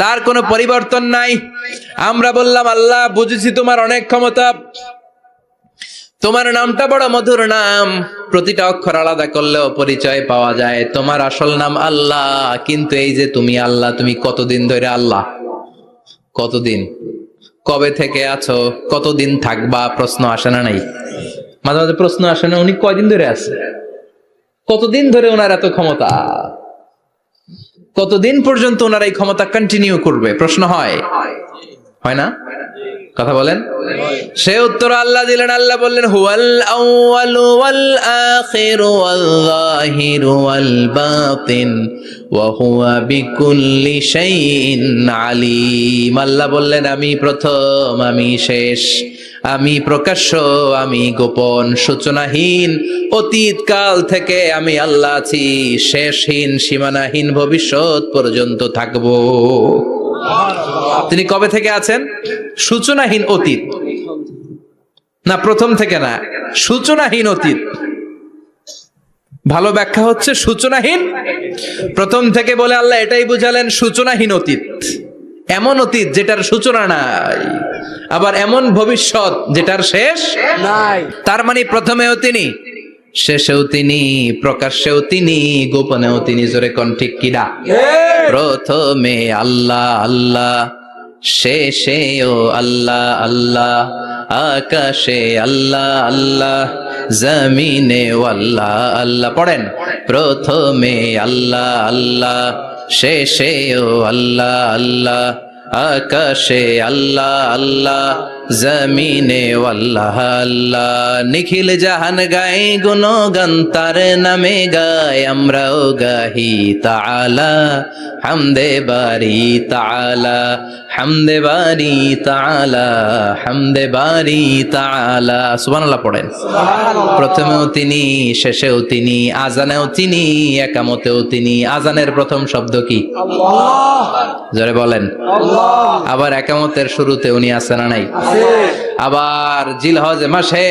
তার কোনো পরিবর্তন নাই। আমরা বললাম আল্লাহ বুঝেছি তোমার অনেক ক্ষমতা, তোমার নামটা বড় মধুর নাম, প্রতিটা অক্ষর আলাদা করলেও পরিচয় পাওয়া যায়। তোমার আসল নাম আল্লাহ, কিন্তু এই যে তুমি আল্লাহ, তুমি কতদিন ধরে আল্লাহ? কতদিন? কবে থেকে আছো? কতদিন থাকবা? প্রশ্ন আসে না? নাই মাঝে মাঝে প্রশ্ন আসে না, উনি কয়দিন ধরে আছে? কতদিন ধরে ওনার এত ক্ষমতা? কতদিন পর্যন্ত ওনার এই ক্ষমতা কন্টিনিউ করবে? প্রশ্ন হয় না? কথা বলেন। সে উত্তর আল্লাহ দিলেন। আল্লাহ বললেন হুয়াল আউয়ালু ওয়াল আখিরু ওয়াল যাহিরু ওয়াল বাতিন ওয়া হুয়া বিকুল্লি শাইইন আলিম। আল্লাহ বললেন আমি প্রথম, আমি শেষ, আমি প্রকাশ্য, আমি গোপন, সূচনাহীন, অতীত কাল থেকে আমি আল্লাহ আছি, শেষহীন, সীমানাহীন, ভবিষ্যৎ পর্যন্ত থাকবো। তিনি কবে থেকে আছেন? সূচনাহীন অতীত না, প্রথম থেকে না, সূচনাহীন অতীত। ভালো ব্যাখ্যা হচ্ছে সূচনাহীন প্রথম থেকে বলে আল্লাহ এটাই বুঝালেন সূচনাহীন অতীত। এমন অতীত যেটার সূচনা নাই, আবার এমন ভবিষ্যৎ যেটার শেষ নাই। তার মানে প্রথমেও তিনি, শেষেও তিনি, প্রকাশ্যেও তিনি, গোপনেও তিনি। জোরে কোন ঠিক কিনা? প্রথমে আল্লাহ আল্লাহ, শেষেও আল্লাহ আল্লাহ, আকাশে আল্লাহ আল্লাহ, জমিনে আল্লাহ আল্লাহ। পড়েন প্রথমে আল্লাহ আল্লাহ, শেষেও আল্লাহ আল্লাহ, আকাশে আল্লাহ আল্লাহ, জমিনে আল্লাহ আল্লাহ। নিখিল জাহান গায় গুণগান, তার নামে গায় আমরাও গাহি তাআলা, হামদে বারি তাআলা, হামদে বারি তাআলা, হামদে বারি তাআলা। সুবহানাল্লাহ পড়েন। প্রথমেও তিনি, শেষেও তিনি, আজানেও তিনি, একামতেও তিনি। আজানের প্রথম শব্দ কি? আল্লাহ। জোরে বলেন আল্লাহ। আবার একামতের শুরুতে উনি আছেন না নাই? আবার জিলহজ মাসে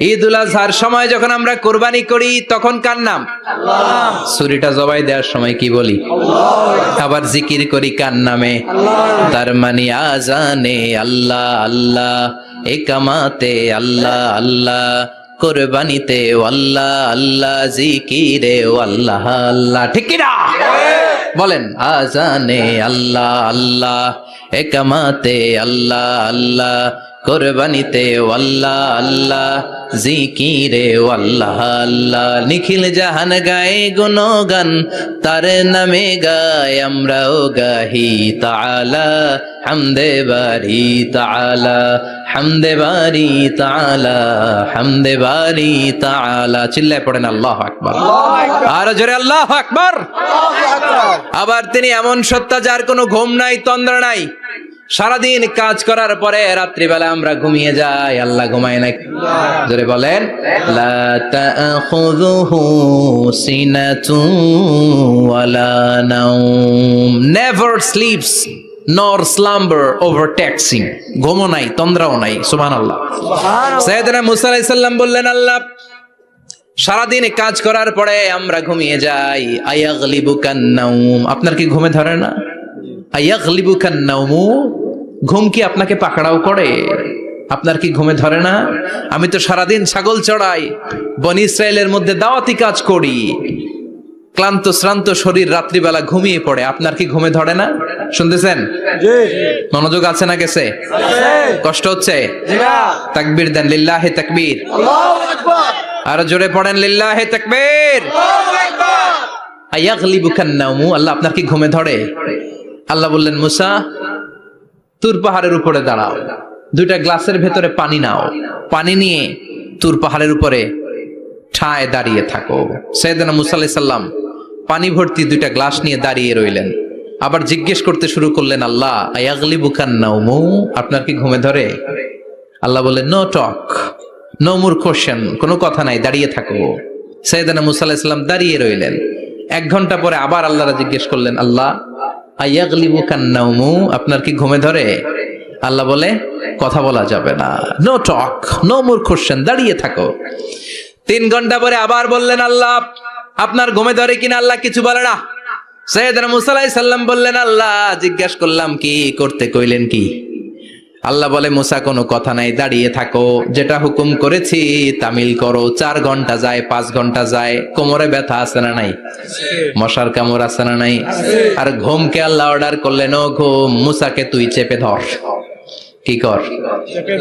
ঈদুল আজহার সময় যখন আমরা কোরবানি করি তখন কার নাম? আল্লাহ। ছুরিটা জবাই দেওয়ার সময় কি বলি? আল্লাহ। আবার জিকির করি কার নামে? আল্লাহ। তার মানে আজানে আল্লাহ আল্লাহ, একামাতে আল্লাহ আল্লাহ, কোরবানিতে আল্লাহ আল্লাহ, জিকিরে আল্লাহ আল্লাহ। ঠিক কি না? বলেন আজানে আল্লাহ আল্লাহ, একামাতে আল্লাহ আল্লাহ, কোরবানিতে আল্লাহ আল্লাহ, জিকিরে আল্লাহ আল্লাহ। নিখিল জাহান গায়ে গুণগান, তার নামে গায় আমরাও গাহি তাআলা, হামদে বারি তাআলা, হামদে বারি তাআলা, হামদে বারি তাআলা। চিল্লায় পড়েন আল্লাহু আকবার। আর জোরে আল্লাহু আকবার। আবার তিনি এমন সত্তা যার কোনো ঘুম নাই, তন্দ্রা নাই। সারাদিন কাজ করার পরে রাত্রিবেলা আমরা ঘুমিয়ে যাই, আল্লাহ ঘুমায় না। জোরে বলেন লা তাখুযুহু সিনাতুন ওয়ালা নাওম, never sleeps nor slumber overtakes him। ঘুমও নাই, তন্দ্রাও নাই। সুবহানাল্লাহ। সাইয়েদনা মুসা আলাইহিস সালাম বললেন আল্লাহ সারাদিন কাজ করার পরে আমরা ঘুমিয়ে যাই, আয়াগলিবুকান নাওম, আপনার কি ঘুমে ধরে না? আয়াগলিবুকান নাওমু, ঘুম কি আপনাকে পাকড়াও করে? আপনার কি ঘুমে ধরে না? আমি তো সারাদিন ছাগল চড়াই, বনি ইসরায়েলের মধ্যে দাওয়াতি কাজ করি, ক্লান্ত শ্রান্ত শরীর রাত্রিবেলা ঘুমিয়ে পড়ে, আপনার কি ঘুমে ধরে না? শুনতেছেন? মনোযোগ আছে না গেছে? কষ্ট হচ্ছে? তাকবীর দেন, লিল্লাহি তাকবীর। আর জোরে পড়েন লিল্লাহি তাকবীর। আয়াগলিবুকান নাওমু, আল্লাহ আপনার কি ঘুমে ধরে? আল্লাহ বললেন মুসা তুর পাহাড়ের উপরে দাঁড়াও, দুইটা গ্লাসের ভেতরে পানি নাও, পানি নিয়ে তুর পাহাড়ের উপরে ঠায় দাঁড়িয়ে থাকো। সাইয়েদনা মুসা আলাইহিস সালাম পানি ভর্তি দুইটা গ্লাস নিয়ে দাঁড়িয়ে রইলেন। আবার জিজ্ঞেস করতে শুরু করলেন আল্লাহ আয়াগলিবুকান নাওমু, আপনার কি ঘুমে ধরে? আল্লাহ বললেন no talk, no more question, কোনো কথা নাই, দাঁড়িয়ে থাকো। সাইয়েদনা মুসা আলাইহিস সালাম দাঁড়িয়ে রইলেন। 1 ঘন্টা পরে আবার আল্লাহরা জিজ্ঞেস করলেন আল্লাহ আয়াগলিবুকান নাওমু, আপনার কি ঘুমে ধরে? আল্লাহ বলে কথা বলা যাবে না, no talk, no more question, দাঁড়িয়ে থাকো। 3 ঘন্টা পরে আবার বললেন আল্লাহ আপনার ঘুমে ধরে কিনা? আল্লাহ কিছু বলে না। সাইয়েদনা মুসা আলাইহিস সালাম বললেন আল্লাহ জিজ্ঞাসা করলাম কি করতে কইলেন কি? আল্লাহ বলে মুসা কোনো কথা নাই, দাঁড়িয়ে থাকো, যেটা হুকুম করেছি তামিল করো। 4 ঘন্টা যায়, 5 ঘন্টা যায়, কোমরে ব্যথা আছে না নাই? মশার কামড় আছে না নাই? আর ঘুমকে আল্লাহ অর্ডার করলেন, ও ঘুম মুসাকে তুই চেপে ধর, কি কর।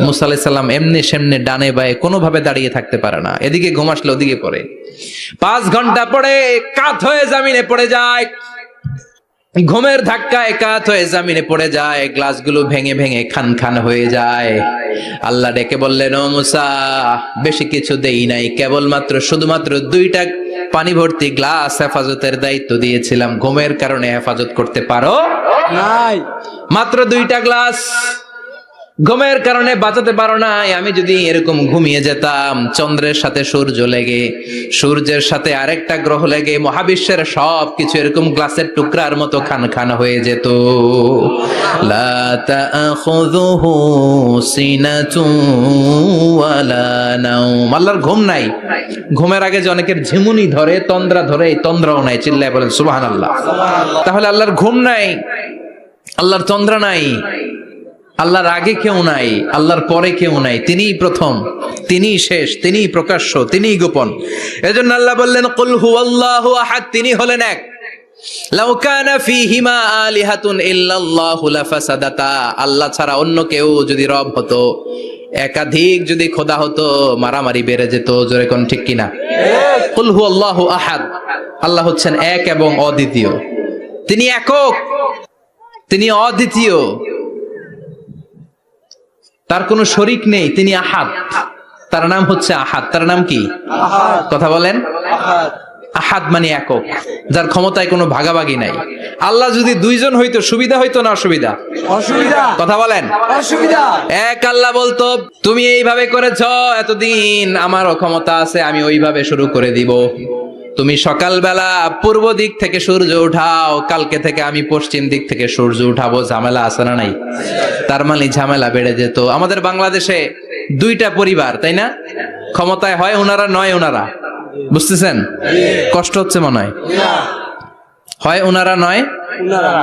মুসা আলাইহিস সালাম এমনি সেমনি ডানে বায়ে কোনোভাবে দাঁড়িয়ে থাকতে পারে না, এদিকে ঘুম আসলে ওদিকে পড়ে। 5 ঘন্টা পরে কাত হয়ে জমিনে পড়ে যায়, ঘুমের ধাক্কায় কাত হয়ে জমিনে পড়ে যায়, গ্লাসগুলো ভেঙে ভেঙে খান খান হয়ে যায়। আল্লাহ ডেকে বললেন, ও মুসা বেশি কিছু দেই নাই, কেবলমাত্র শুধুমাত্র 2টা পানি ভর্তি গ্লাস হেফাজতের দায়িত্ব দিয়েছিলাম, ঘুমের কারণে হেফাজত করতে পারো নাই। মাত্র 2টা গ্লাস, ঘুমের কারণে বাঁচাতে পারো নাই। আমি যদি এরকম ঘুমিয়ে যেতাম, চন্দ্রের সাথে সূর্য লেগে, সূর্যের সাথে আরেকটা গ্রহ লেগে, মহাবিশ্বের সব কিছু এরকম গ্লাসের টুকরার মতো খান খান হয়ে যেত। লা তাখুযুহু সিনাতুন ওয়ালা নাওম, আল্লাহর ঘুম নাই। ঘুমের আগে যে অনেকের ঝিমুনি ধরে, তন্দ্রা ধরে, এই তন্দ্রাও নাই। চিল্লায় বলেন সুবহানাল্লাহ। তাহলে আল্লাহর ঘুম নাই, আল্লাহর তন্দ্রা নাই, আল্লাহর আগে কেউ নাই, আল্লাহর পরে কেউ নাই, তিনিই প্রথম, তিনিই শেষ, তিনিই প্রকাশ্য, তিনিই গোপন। এজন্য আল্লাহ বললেন কুল হুয়াল্লাহু আহাদ, তিনি হলেন এক। লাউ কানা ফীহিমা আলিহাতুন ইল্লাল্লাহু লাফাসাদাতা, আল্লাহ ছাড়া অন্য কেউ যদি রব হতো, একাধিক যদি খোদা হতো, মারামারি বেড়ে যেত। জোরে কোন ঠিক কিনা? কুল হুয়াল্লাহু আহাদ, আল্লাহ হচ্ছেন এক এবং অদ্বিতীয়, তিনি একক, তিনি অদ্বিতীয়, তার কোনো শরীক নেই, তিনি আহাদ, তার নাম হচ্ছে আহাদ। তার নাম কি? কথা বলেন। আহাদ মানে একক, যার ক্ষমতায় কোনো ভাগাভাগি নাই। আল্লাহ যদি 2 জন হইতো সুবিধা হইতো না অসুবিধা? অসুবিধা। কথা বলেন। অসুবিধা। এক আল্লাহ বলতো তুমি এইভাবে করেছো এতদিন, আমারও ক্ষমতা আছে, আমি ওইভাবে শুরু করে দিব। তুমি সকালবেলা পূর্ব দিক থেকে সূর্য উঠাও, কালকে থেকে আমি পশ্চিম দিক থেকে সূর্য উঠাবো। ঝামেলা আছে না নাই? তার মানে ঝামেলা বেড়ে যেত। আমাদের বাংলাদেশে 2টা পরিবার, তাই না? ক্ষমতায় হয় ওনারা, নয় ওনারা। বুঝতেছেন? কষ্ট হচ্ছে মনে হয়। হয় ওনারা, নয়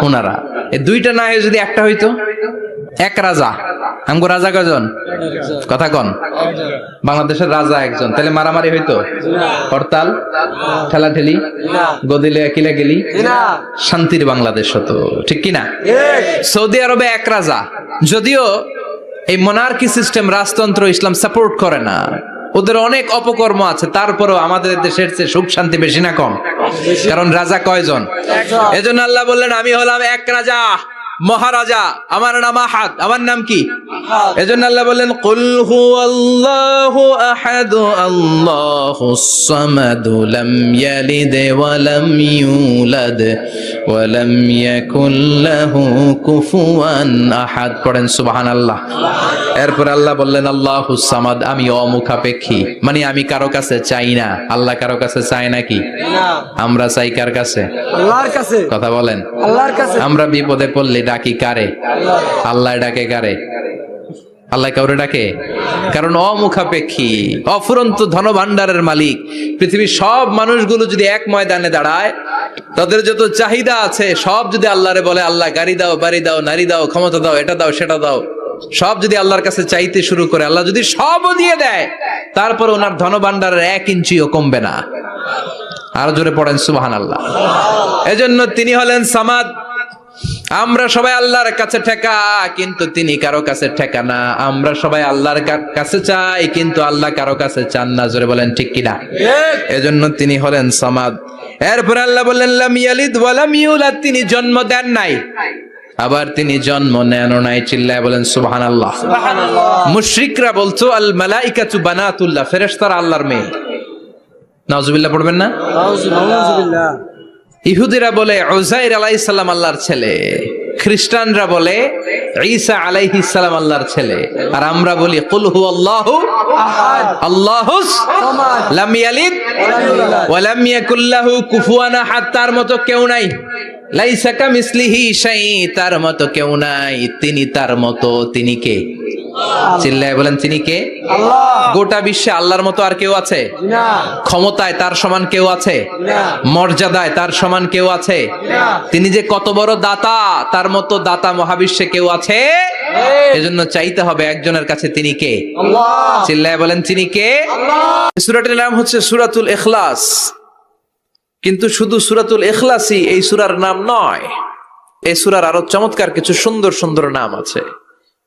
ওনারা। এই 2টা না হয়ে যদি একটা হইতো, এক রাজা। আমগো রাজা কয়জন? কথা কন। বাংলাদেশের রাজা একজন, তাহলে মারামারি হইতো? হরতাল, ঠেলাঠেলি, গদিলে কিলা গেলি, শান্তির বাংলাদেশ হতো, ঠিক কিনা? সৌদি আরবে এক রাজা, যদিও এই মোনার্কি সিস্টেম, রাজতন্ত্র ইসলাম সাপোর্ট করে না, ওদের অনেক অপকর্ম আছে, তারপরেও আমাদের দেশের চেয়ে সুখ শান্তি বেশি না কম? কারণ রাজা কয়জন? এজন্য আল্লাহ বললেন আমি হলাম এক রাজা, মহারাজা, আমার নাম আহাদ, আমার নাম কি? এজন্য আল্লাহ বললেন কুল হুয়াল্লাহু আহাদ আল্লাহুস সামাদ লাম ইয়ালিদ ওয়া লাম ইউলাদ ওয়া লাম ইয়াকুল লাহু কুফুয়ান আহাদ। পড়েন সুবহানাল্লাহ। এরপর আল্লাহ বললেন আল্লাহুস সামাদ, আমি অমুখাপেক্ষী, মানে আমি কারো কাছে চাই না। আল্লাহ কারো কাছে চায় নাকি? আমরা চাই কার কাছে? আল্লাহর কাছে। কথা বলেন। আল্লাহর কাছে। আমরা বিপদে পড়লে ডাকি কারে? আল্লাহ ডাকে কারে? আল্লাহ কাউরে ডাকে? কারণ অমুখাপেক্ষী, অফুরন্ত ধনভাণ্ডারের মালিক। পৃথিবীর সব মানুষগুলো যদি এক ময়দানে দাঁড়ায়, তাদের যত চাহিদা আছে সব যদি আল্লাহরে বলে, আল্লাহ গাড়ি দাও, বাড়ি দাও, নারী দাও, ক্ষমতা দাও, এটা দাও, সেটা দাও, সব যদি আল্লাহর কাছে চাইতে শুরু করে, আল্লাহ যদি সবও দিয়ে দেয়, তারপর ওনার ধনভাণ্ডারের 1 ইঞ্চিও কমবে না। আরো জোরে পড়েন সুবহানাল্লাহ। এজন্য তিনি হলেন সামাদ। আমরা সবাই আল্লাহর কাছে ঠেকা, কিন্তু তিনি কারো কাছে ঠেকা না। আমরা সবাই আল্লাহর কাছে চাই, কিন্তু আল্লাহ কারো কাছে চান না। জোরে বলেন ঠিক কিনা? এজন্য তিনি হলেন সামাদ। এরপর আল্লাহ বললেন লাম ইয়ালিদ ওয়া লাম ইউলাদ, তিনি জন্ম দেন নাই, আবার তিনি জন্ম নেন নাই। চিল্লায় বলেন সুবহানাল্লাহ। মুশরিকরা বলতো আল মালাইকাতু বানাতুল্লাহ, ফেরেশতারা আল্লাহর মেয়ে। নাউজুবিল্লাহ পড়বেন না? নাউজুবিল্লাহ। ইহুদিরা বলে উযাইর আলাইহিস সালাম আল্লাহর ছেলে, খ্রিস্টানরা বলে ঈসা আলাইহিস সালাম আল্লাহর ছেলে, আর আমরা বলি কুল হুয়াল্লাহু আহাদ আল্লাহুস সামাদ লাম ইয়ালিদ ওয়া লাম ইয়াকুল লাহু কুফুয়ান আহাদ, তার মতো কেউ নাই। লাইসা কামিসলিহি শাই, তার মতো কেউ নাই, তিনি তার মতো, তিনি কে? চিল্লায় বলেন তিনি কে? আল্লাহ। গোটা বিশ্বে আল্লাহর মতো আর কেউ আছে? না। ক্ষমতায় তার সমান কেউ আছে? না। মর্যাদায় তার সমান কেউ আছে? না। তিনি যে কত বড় দাতা, তার মতো দাতা মহাবিশ্বে কেউ আছে? এজন্য চাইতে হবে একজনের কাছে, তিনি কে? আল্লাহ। চিল্লায় বলেন তিনি কে? আল্লাহ। সূরাটির নাম হচ্ছে সূরাতুল ইখলাস। কিন্তু শুধু সূরাতুল ইখলাসই এই সূরার নাম নয়, এই সূরার আরো চমৎকার কিছু সুন্দর সুন্দর নাম আছে।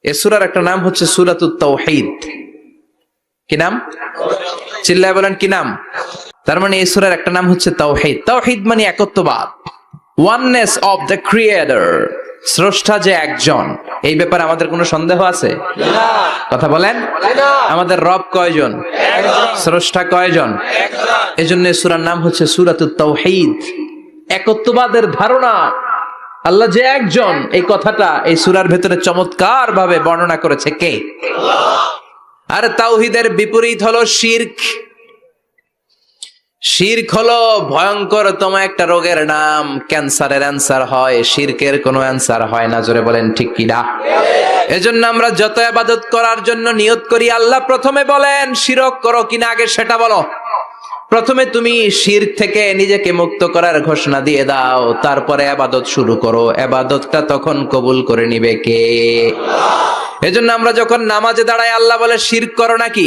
এই সূরার একটা নাম হচ্ছে সূরাতুত তাওহীদ। কি নাম? চিল্লায় বলেন কি নাম? তার মানে এই সূরার একটা নাম হচ্ছে তাওহীদ। তাওহীদ মানে একত্ববাদ, ওয়াননেস অফ দ্য ক্রিয়েটর, স্রষ্টা যে একজন, এই ব্যাপারে আমাদের কোনো সন্দেহ আছে? না। কথা বলেন। না। আমাদের রব কয়জন? স্রষ্টা কয়জন? এজন্য এই সূরার নাম হচ্ছে সূরাতুত তাওহীদ। একত্ববাদের ধারণা, আল্লাহ যে একজন, এই কথাটা এই সূরার ভেতরে চমৎকার ভাবে বর্ণনা করেছে কে? আর তাওহীদের বিপরীত হলো শিরক। শিরক হলো ভয়ঙ্করতম একটা রোগের নাম, ক্যান্সারের অ্যান্সার হয়, শিরকের কোনো অ্যান্সার হয় না। জোরে বলেন ঠিক কিনা? এজন্য আমরা যত ইবাদত করার জন্য নিয়ত করি, আল্লাহ প্রথমে বলেন শিরক করো কিনা আগে সেটা বলো। প্রথমে তুমি শিরক থেকে নিজেকে মুক্ত করার ঘোষণা দিয়ে দাও, তারপরে ইবাদত শুরু করো। ইবাদতটা তখন কবুল করে নিবে কে? এজন্য আমরা যখন নামাজে দাঁড়াই, আল্লাহ বলে শিরক করো নাকি?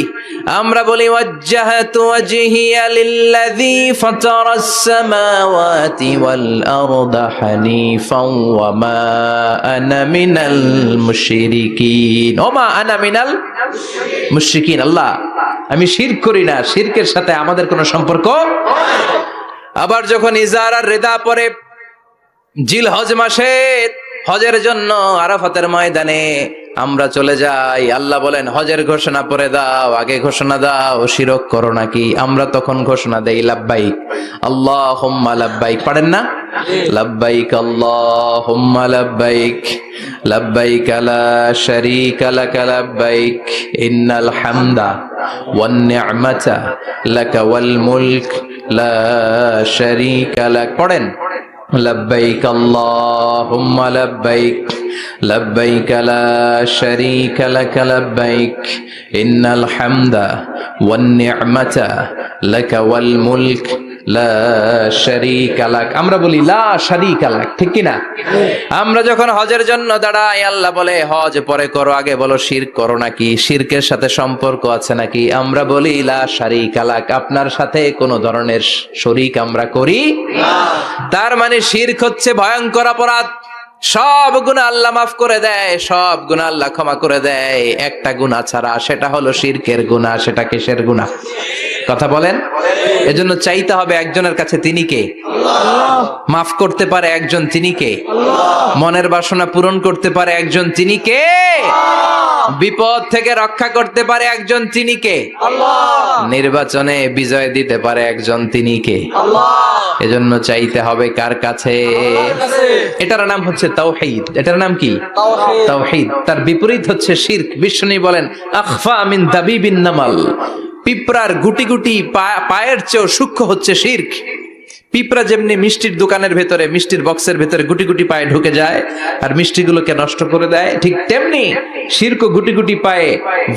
আমরা বলি ওয়াজ্জাহাতু ওয়াজহিয়া লিল্লাযী ফাতারাস সামাওয়াতি ওয়াল আরদা হানিফাও ওয়া মা আনা মিনাল মুশরিকিন। ওমা আনা মিনাল মুশরিকিন। আল্লাহ, আমি শিরক করি না, শিরকের সাথে আমাদের কোনো সম্পর্ক। আবার যখন ইজার আর রিদা পরে জিলহজ মাসে হজের জন্য আরাফাতের ময়দানে আমরা চলে যাই, আল্লাহ বলেন হজের ঘোষণা পরে দাও, আগে ঘোষণা দাও শিরক করো নাকি? আমরা তখন ঘোষণা দেই লাব্বাইক আল্লাহুম্মা লাব্বাইক। পারেন না? লাব্বাইক আল্লাহুম্মা লাব্বাইক, লাব্বাইক লা শারীকা লাক লাব্বাইক, ইন্নাল হামদা ওয়ান নি'মাতা লাকা ওয়াল মুলক লা শারীকা লাক। পড়েন লব্বাইক আল্লাহুম্মা লব্বাইক, লব্বাইক লা শারীকা লাক লব্বাইক, ইন্নাল হামদা ওয়ান নি'মাতা লাকা ওয়াল মুলক লা শারীকা লাক। আমরা বলি লা শারীকা লাক, ঠিক কি না? আমরা যখন হজের জন্য দাঁড়াই, আল্লাহ বলে হজ পরে করো, আগে বলো শিরক করো নাকি? শিরকের সাথে সম্পর্ক আছে নাকি? আমরা বলি লা শারীকা লাক, আপনার সাথে কোনো ধরনের শরীক আমরা করি না। তার মানে শিরক হচ্ছে ভয়ঙ্কর অপরাধ। সব গুনাহ আল্লাহ মাফ করে দেয়, সব গুনাহ আল্লাহ ক্ষমা করে দেয়, একটা গুনাহ ছাড়া, সেটা হলো শিরকের গুনাহ। সেটা কিসের গুনাহ? কথা বলেন। এজন্য চাইতে হবে একজনের কাছে, তিনি কে? মাফ করতে পারে একজন, তিনি কে? মনের বাসনা পূরণ করতে পারে একজন, তিনি কে? বিপদ থেকে রক্ষা করতে পারে একজন, তিনি কে? নির্বাচনে বিজয় দিতে পারে একজন, তিনি কে? এজন্য চাইতে হবে কার কাছে? এটার নাম হচ্ছে তাওহীদ। এটার নাম কি? তাওহীদ। তার বিপরীত হচ্ছে শিরক। বিষ্ণু বলেন আখফা মিন দাবিবিন নামাল, পিঁপড়ার গুটি গুটি পায়ের চেয়েও সূক্ষ্ম হচ্ছে শিরক। পিঁপড়া যেমনি মিষ্টির দোকানের ভেতরে, মিষ্টির বক্সের ভেতরে গুটি গুটি পায়ে ঢুকে যায় আর মিষ্টিগুলোকে নষ্ট করে দেয়, ঠিক তেমনি শিরক গুটি গুটি পায়ে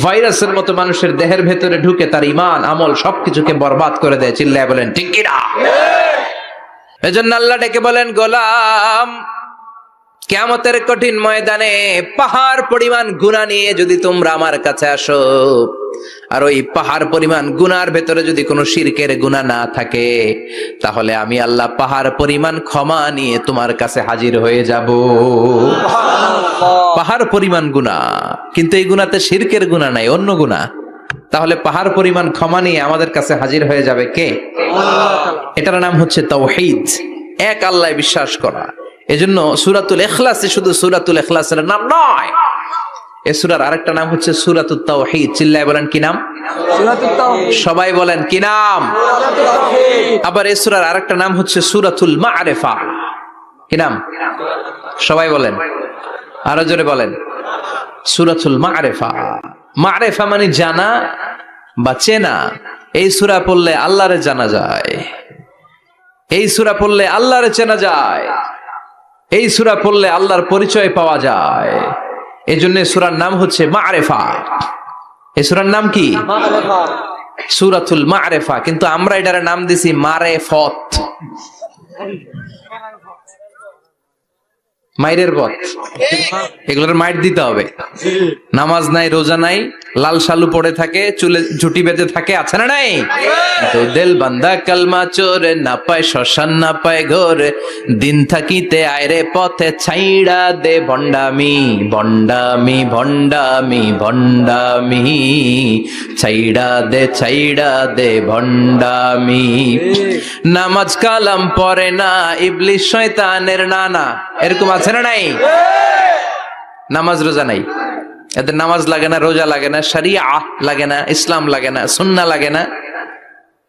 ভাইরাসের মতো মানুষের দেহের ভেতরে ঢুকে তার ঈমান আমল সবকিছুকে বরবাদ করে দেয়। চিল্লায় বলেন ঠিক কি না? এজন্য আল্লাহ ডেকে বলেন গোলাম, কিয়ামতের কঠিন ময়দানে পাহাড় পরিমাণ গুনাহ নিয়ে যদি তোমরা আমার কাছে আসো, আর ওই পাহাড় পরিমাণ গুনার ভেতরে যদি কোনো শিরকের গুনাহ না থাকে, তাহলে আমি আল্লাহ পাহাড় পরিমাণ ক্ষমা নিয়ে তোমার কাছে হাজির হয়ে যাব। পাহাড় পরিমাণ গুনাহ, কিন্তু এই গুনাতে শিরকের গুনাহ নাই, অন্য গুনাহ। তাহলে পাহাড় পরিমাণ ক্ষমা নিয়ে আমাদের কাছে হাজির হয়ে যাবে কে? এটার নাম হচ্ছে তাওহীদ, এক আল্লাহ বিশ্বাস করা। এজন্য সূরাতুল ইখলাস শুধু সূরাতুল ইখলাসের নাম নয়, এই সূরার আরেকটা নাম হচ্ছে সূরাতুত তাওহীদ। চিল্লায় বলেন কি নাম? সূরাতুত তাওহীদ। সবাই বলেন কি নাম? সূরাতুত তাওহীদ। আবার এই সূরার আরেকটা নাম হচ্ছে সূরাতুল মা'রিফা। কি নাম? সবাই বলেন, আরো জোরে বলেন। সূরাতুল মা'রিফা। মা'রিফা মানে জানা বা চেনা। এই সূরা পড়লে আল্লাহরে জানা যায়, এই সূরা পড়লে আল্লাহরে চেনা যায়। এই সূরা পড়লে আল্লাহর পরিচয় পাওয়া যায়। এজন্য সূরার নাম হচ্ছে মা'রিফা। এই সূরার নাম কি? মা'রিফা। সূরাতুল মা'রিফা। কিন্তু আমরা এটার নাম দিছি মারেফত, মাইরের পথ। এগুলোর মাইর দিতে হবে। নামাজ নাই, রোজা নাই, লাল শালু পড়ে থাকে, চুলে ঝুটি বেঁধে থাকে, আছে না নাই? তো দিল বান্দা কালমা চোরে, না পায় শ্মশান না পায় ঘোর, দিন থাকিতে আয়রে পথে ছাইড়া দে ভণ্ডামি ভণ্ডামি ভণ্ডামি ভণ্ডামি, ছাইড়া দে ভণ্ডামি। নামাজ কালাম পড়ে না, ইবলিস শয়তানের নানা, এরকম আছে না নাই? নামাজ রোজা নাই, এদের নামাজ লাগে না, রোজা লাগে না, শরিয়া লাগে না, ইসলাম লাগে না, সুন্নাহ লাগে না,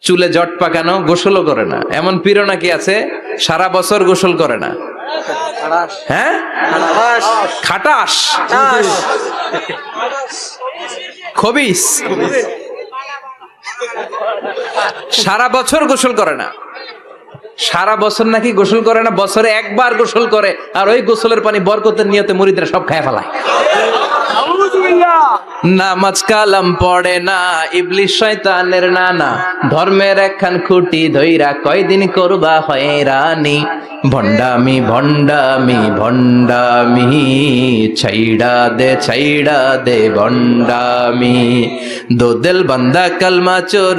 চুলে জট পাকানো, গোসলও করে না। এমন পীরও নাকি আছে সারা বছর গোসল করে না। হ্যাঁ, খাটাস, খবিস, সারা বছর গোসল করে না। সারা বছর নাকি গোসল করে না, বছরে একবার গোসল করে, আর ওই গোসলের পানি বরকতের নিয়তে মুরিদরা সব খায় ফেলায়। নামাজ কালাম পড়ে না, ইবলিস শয়তানের নানা, ধর্মের একখান খুঁটি ধইরা কয়দিন করবা হয়রানি, ভণ্ডামি ভণ্ডামি ভণ্ডামি, ছাইড়া দে ভণ্ডামি। দো দিল বান্দা কালমা চোর,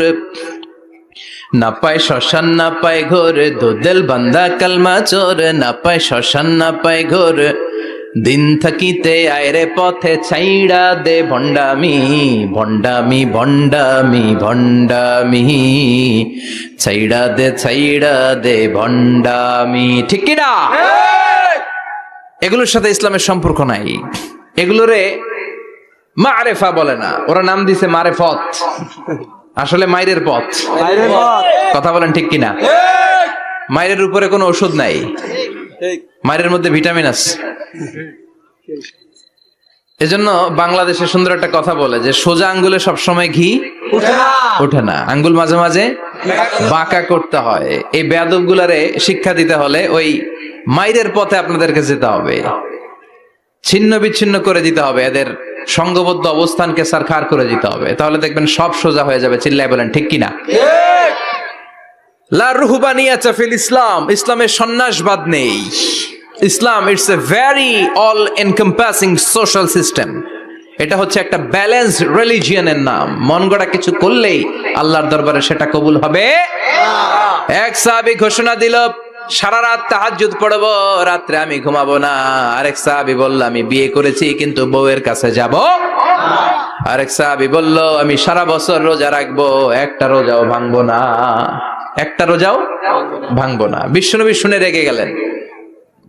না পায় শ্মশান না পায় ঘোর, দো দিল বান্দা কালমা চোর, না পায় শ্মশান না পায় ঘোর, দিন থাকিতে আয়রে পথে ছাইড়া দে ভণ্ডামি ভণ্ডামি ভণ্ডামি ভণ্ডামি, ছাইড়া দে ভণ্ডামি। ঠিক কি না? এগুলোর সাথে ইসলামের সম্পর্ক নাই। এগুলোরে মা'রিফা বলে না, ওরা নাম দিছে মারেফত, আসলে মাইরের পথ। কথা বলেন ঠিক কিনা? মাইরের উপরে কোনো ওষুধ নাই, মাইরের মধ্যে ভিটামিন আছে। এজন্য বাংলাদেশে সুন্দর একটা কথা বলে যে সোজা আঙ্গুলে সবসময় ঘি ওঠে না, আঙ্গুল মাঝে মাঝে বাঁকা করতে হয়। এই বেয়াদব গুলারে শিক্ষা দিতে হলে ওই মাইরের পথে আপনাদেরকে যেতে হবে, ছিন্ন বিচ্ছিন্ন করে দিতে হবে, এদের সংঘবদ্ধ অবস্থানকে সারখার করে দিতে হবে, তাহলে দেখবেন সব সোজা হয়ে যাবে। চিল্লায় বলেন ঠিক কিনা? লা রুহবানিয়াতা ফিল ইসলাম, ইসলামের সন্ন্যাসবাদ নেই। ইসলাম it's a very all encompassing social system. এটা হচ্ছে একটা ব্যালেন্সড রিলিজিয়নের নাম। মন গড়া কিছু করলেই আল্লাহর দরবারে সেটা কবুল হবে। এক সাহাবী ঘোষণা দিল, সারা রাত তাহাজ্জুদ পড়বো, রাত্রে আমি ঘুমাবো না। আরেক সাহাবী বলল, আমি বিয়ে করেছি কিন্তু বউয়ের কাছে যাব। আরেক সাহাবী বলল, আমি সারা বছর রোজা রাখবো, একটা রোজাও ভাঙবো না, একটা রোজাও ভাঙবো না। বিশ্বনবী শুনে রেগে গেলেন।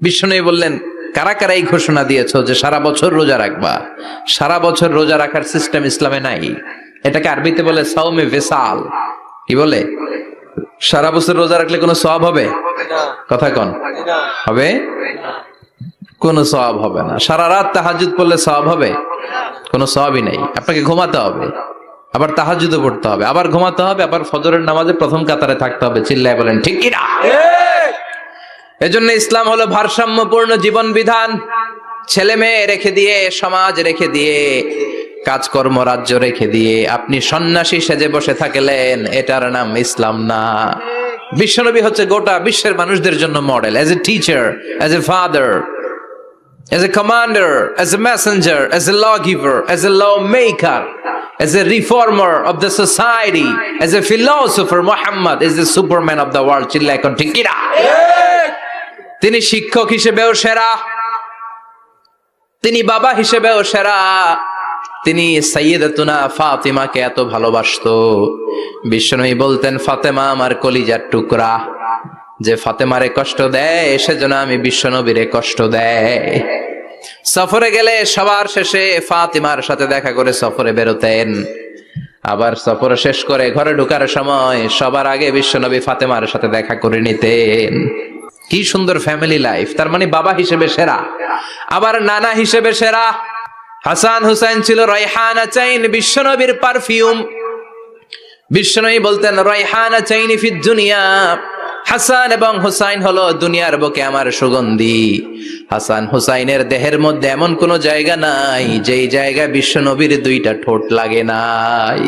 বিশ্বনবী বললেন, কারা কারা এই ঘোষণা দিয়েছো যে সারা বছর রোজা রাখবা? সারা বছর রোজা রাখার সিস্টেম ইসলামে নাই। এটাকে আরবিতে বলে সাওমে ভিসাল। কি বলে? সারা বছর রোজা রাখলে কোনো সওয়াব হবে? কথা কন, হবে? কোনো সওয়াব হবে না। সারা রাত তাহাজ্জুদ পড়লে সওয়াব হবে? কোনো সওয়াবই নেই। আপনাকে ঘুমাতে হবে, আবার তাহাজ্জুদও পড়তে হবে, আবার ঘুমাতে হবে, আবার ফজরের নামাজে প্রথম কাতারে থাকতে হবে। চিল্লায় বলেন ঠিক কি না? এজন্য ইসলাম হলো ভারসাম্যপূর্ণ জীবন বিধান। ছেলে মেয়ে রেখে দিয়ে, সমাজ রেখে দিয়ে, কাজকর্ম রাজ্য রেখে দিয়ে আপনি সন্ন্যাসী সেজে বসে থাকলেন, এটার নাম ইসলাম না। বিশ্বনবী হচ্ছে গোটা বিশ্বের মানুষদের জন্য model, as a teacher, as a father, as a commander, as a messenger, as a lawgiver, as a lawmaker, as a reformer of the society, as a philosopher. Muhammad is the superman of the world. চিল্লায় কোন ঠিক কি না? তিনি শিক্ষক হিসেবেও সেরা, তিনি বাবা হিসেবেও সেরা। তিনি সাইয়্যিদাতুনা ফাতিমাকে এত ভালোবাসতো, বিশ্বনবী বলতেন, ফাতেমা আমার কলিজার টুকরা, যে ফাতেমারে কষ্ট দেয় সেজন্য আমি বিশ্বনবীরে কষ্ট দেয়। সফরে গেলে সবার শেষে ফাতিমার সাথে দেখা করে সফরে বেরোতেন, আবার সফর শেষ করে ঘরে ঢোকার সময় সবার আগে বিশ্বনবী ফাতেমার সাথে দেখা করে নিতেন। কি সুন্দর ফ্যামিলি লাইফ। তার মানে বাবা হিসেবে সেরা, আবার নানা হিসেবে সেরা। হাসান হুসাইন ছিল রায়হানা চাইন, বিশ্বনবীর পারফিউম। বিশ্বনবী বলতেন, রায়হানা চাইনি ফিদ দুনিয়া, হাসান এবং হুসাইন হলো দুনিয়ার বুকে আমার সুগন্ধি। হাসান হুসাইনের দেহের মধ্যে এমন কোন জায়গা নাই যেই জায়গায় বিশ্ব নবীর দুইটা ঠোঁট লাগে নাই।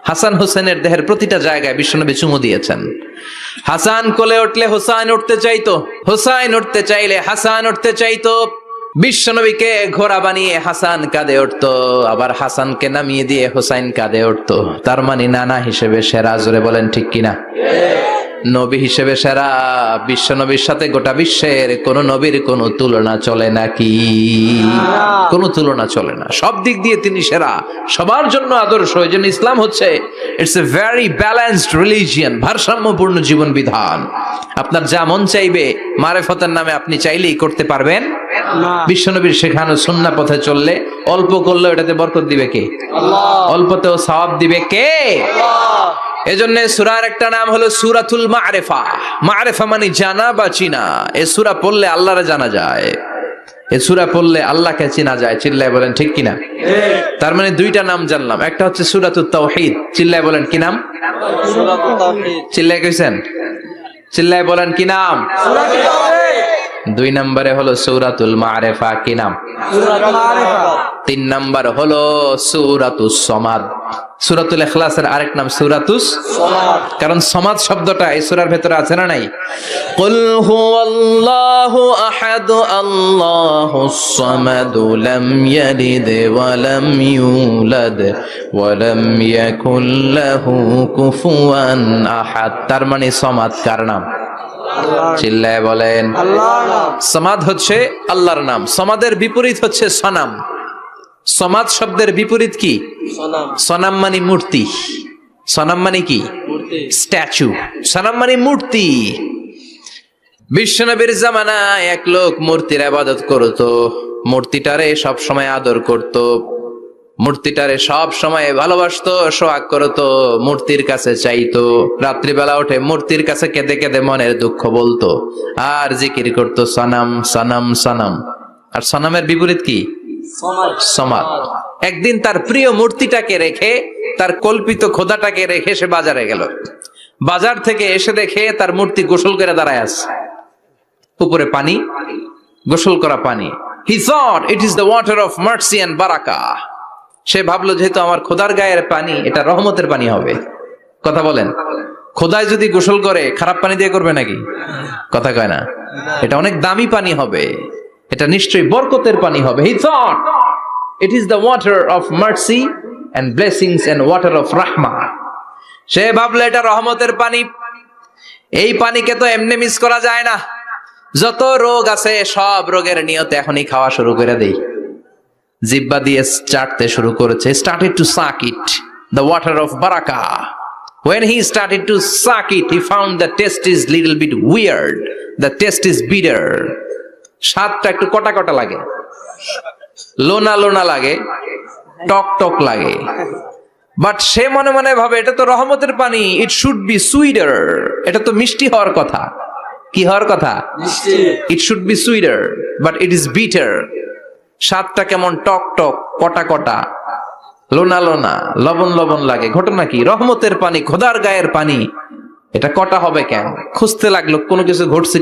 হাসান হুসেনের দেহের প্রতিটা জায়গায় বিশ্বনবী চুমু দিয়েছেন। হাসান কোলে উঠলে হুসাইন উঠতে চাইতো, হুসাইন উঠতে চাইলে হাসান উঠতে চাইতো। বিশ্বনবীকে ঘোড়া বানিয়ে হাসান কাঁধে উঠতো, আবার হাসানকে নামিয়ে দিয়ে হুসাইন কাঁধে উঠতো। তার মানে নানা হিসেবে সেরা। জোরে বলেন ঠিক কিনা? নবী হিসেবে সেরা। বিশ্বনবীর সাথে গোটা বিশ্বের কোন নবীর কোন তুলনা চলে নাকি? কোন তুলনা চলে না। সব দিক দিয়ে তিনি সেরা, সবার জন্য আদর্শ। এই জন্য ইসলাম হচ্ছে it's a very balanced religion, ভারসাম্যপূর্ণ জীবন বিধান। আপনার যা মন চাইবে মারেফতের নামে আপনি চাইলেই করতে পারবেন না। বিশ্বনবীর শেখানো সুন্নাহ পথে চললে অল্প করলেও এটাতে বরকত দিবে কে? আল্লাহ। অল্পতেও সওয়াব দিবে কে? এজন্য সূরার একটা নাম হলো সূরাতুল মা'রিফা। মা'রিফা মানে জানা বা চিনা। এই সূরা পড়লে আল্লাহরে জানা যায়, এই সূরা পড়লে আল্লাহকে চিনা যায়। চিল্লায় বলেন ঠিক কিনা? তার মানে দুইটা নাম জানলাম, একটা হচ্ছে সূরাতুত তাওহীদ। চিল্লায় বলেন কি নাম? সূরাতুত তাওহীদ। চিল্লায় কইছেন? চিল্লায় বলেন কি নাম? সূরাতুত তাওহীদ। দুই নম্বরে হলো সূরাতুল মা'রিফা। কি নাম? সূরাতুল মা'রিফা। তিন নম্বর হলো সূরাতুস সমাদ। সূরাতুল ইখলাসের আরেক নাম সূরাতুস সালাত। কারণ সমাদ শব্দটা এই সূরার ভেতরে আছে না নাই? কুল হুয়াল্লাহু আহাদ আল্লাহুস সামাদ লাম ইয়ালিদ ওয়া লাম ইউলাদ ওয়া লাম ইয়াকুল লাহু কুফুয়ান আহাদ। তার মানে সমাদ কার নাম? চিল্লায় বলেন। আল্লাহর নাম। সমাদ হচ্ছে আল্লাহর নাম। সমাদের বিপরীত হচ্ছে সনাম। সমাদ শব্দের বিপরীত কি? সনাম। সনাম মানে মূর্তি। সনাম মানে কি? মূর্তি। স্ট্যাচু। সনাম মানে মূর্তি। বিশ্বনবীর জামানায় এক লোক মূর্তির ইবাদত করত, মূর্তিটারে সব সময় আদর করত, মূর্তিটারে সব সময় ভালোবাসতো, সোহাগ করতো, মূর্তির কাছে চাইতো। রাত্রিবেলা উঠে মূর্তির কাছে কেঁদে কেঁদে মনের দুঃখ বলতো আর জিকির করতো সনাম সনাম সনাম। আর সনামের বিপরীত কি? সমাদ। সমাদ। একদিন তার প্রিয় মূর্তিটাকে রেখে, তার কল্পিত খোদাটাকে রেখে সে বাজারে গেল। বাজার থেকে এসে দেখে তার মূর্তি গোসল করে দাঁড়ায় আছে, উপরে পানি, গোসল করা পানি। He thought it is the water of mercy and barakah. সে ভাবলো যেহেতু আমার খোদার গায়ের পানি, এটা রহমতের পানি হবে। কথা বলেন, খোদায় যদি গোসল করে খারাপ পানি দিয়ে করবে নাকি? কথা কয় না। এটা অনেক দামি পানি হবে, এটা নিশ্চয়ই বরকতের পানি হবে। He thought it is the water of mercy and blessings and water of rahmah. সে ভাবলো এটা রহমতের পানি। এই পানিকে তো এমনি মিস করা যায় না। যত রোগ আছে সব রোগের নিয়তে এখনই খাওয়া শুরু করে দেই। জিহ্বা দিয়ে চাটতে শুরু করেছে। Started to suck it, the water of barakah. When he started to suck it, he found the taste is little bit weird. The taste is bitter. স্বাদটা একটু কটা কটা লাগে, লোনা লোনা লাগে, টক টক লাগে। বাট সে মনে মনে ভাবে এটা তো রহমতের পানি, ইট শুড বি সুইটার। এটা তো মিষ্টি হওয়ার কথা। কি হওয়ার কথা? মিষ্টি। It should be sweeter, but it is bitter. স্বাদটা কেমন টক টক, কটা কটা, লোনা লোনা, লবণ লবণ লাগে। ঘটনা কি? রহমতের পানি, খোদার গায়ের পানি, এটা কটা হবে কেন? খুঁজতে লাগলো কোনো কিছু ঘটছে কি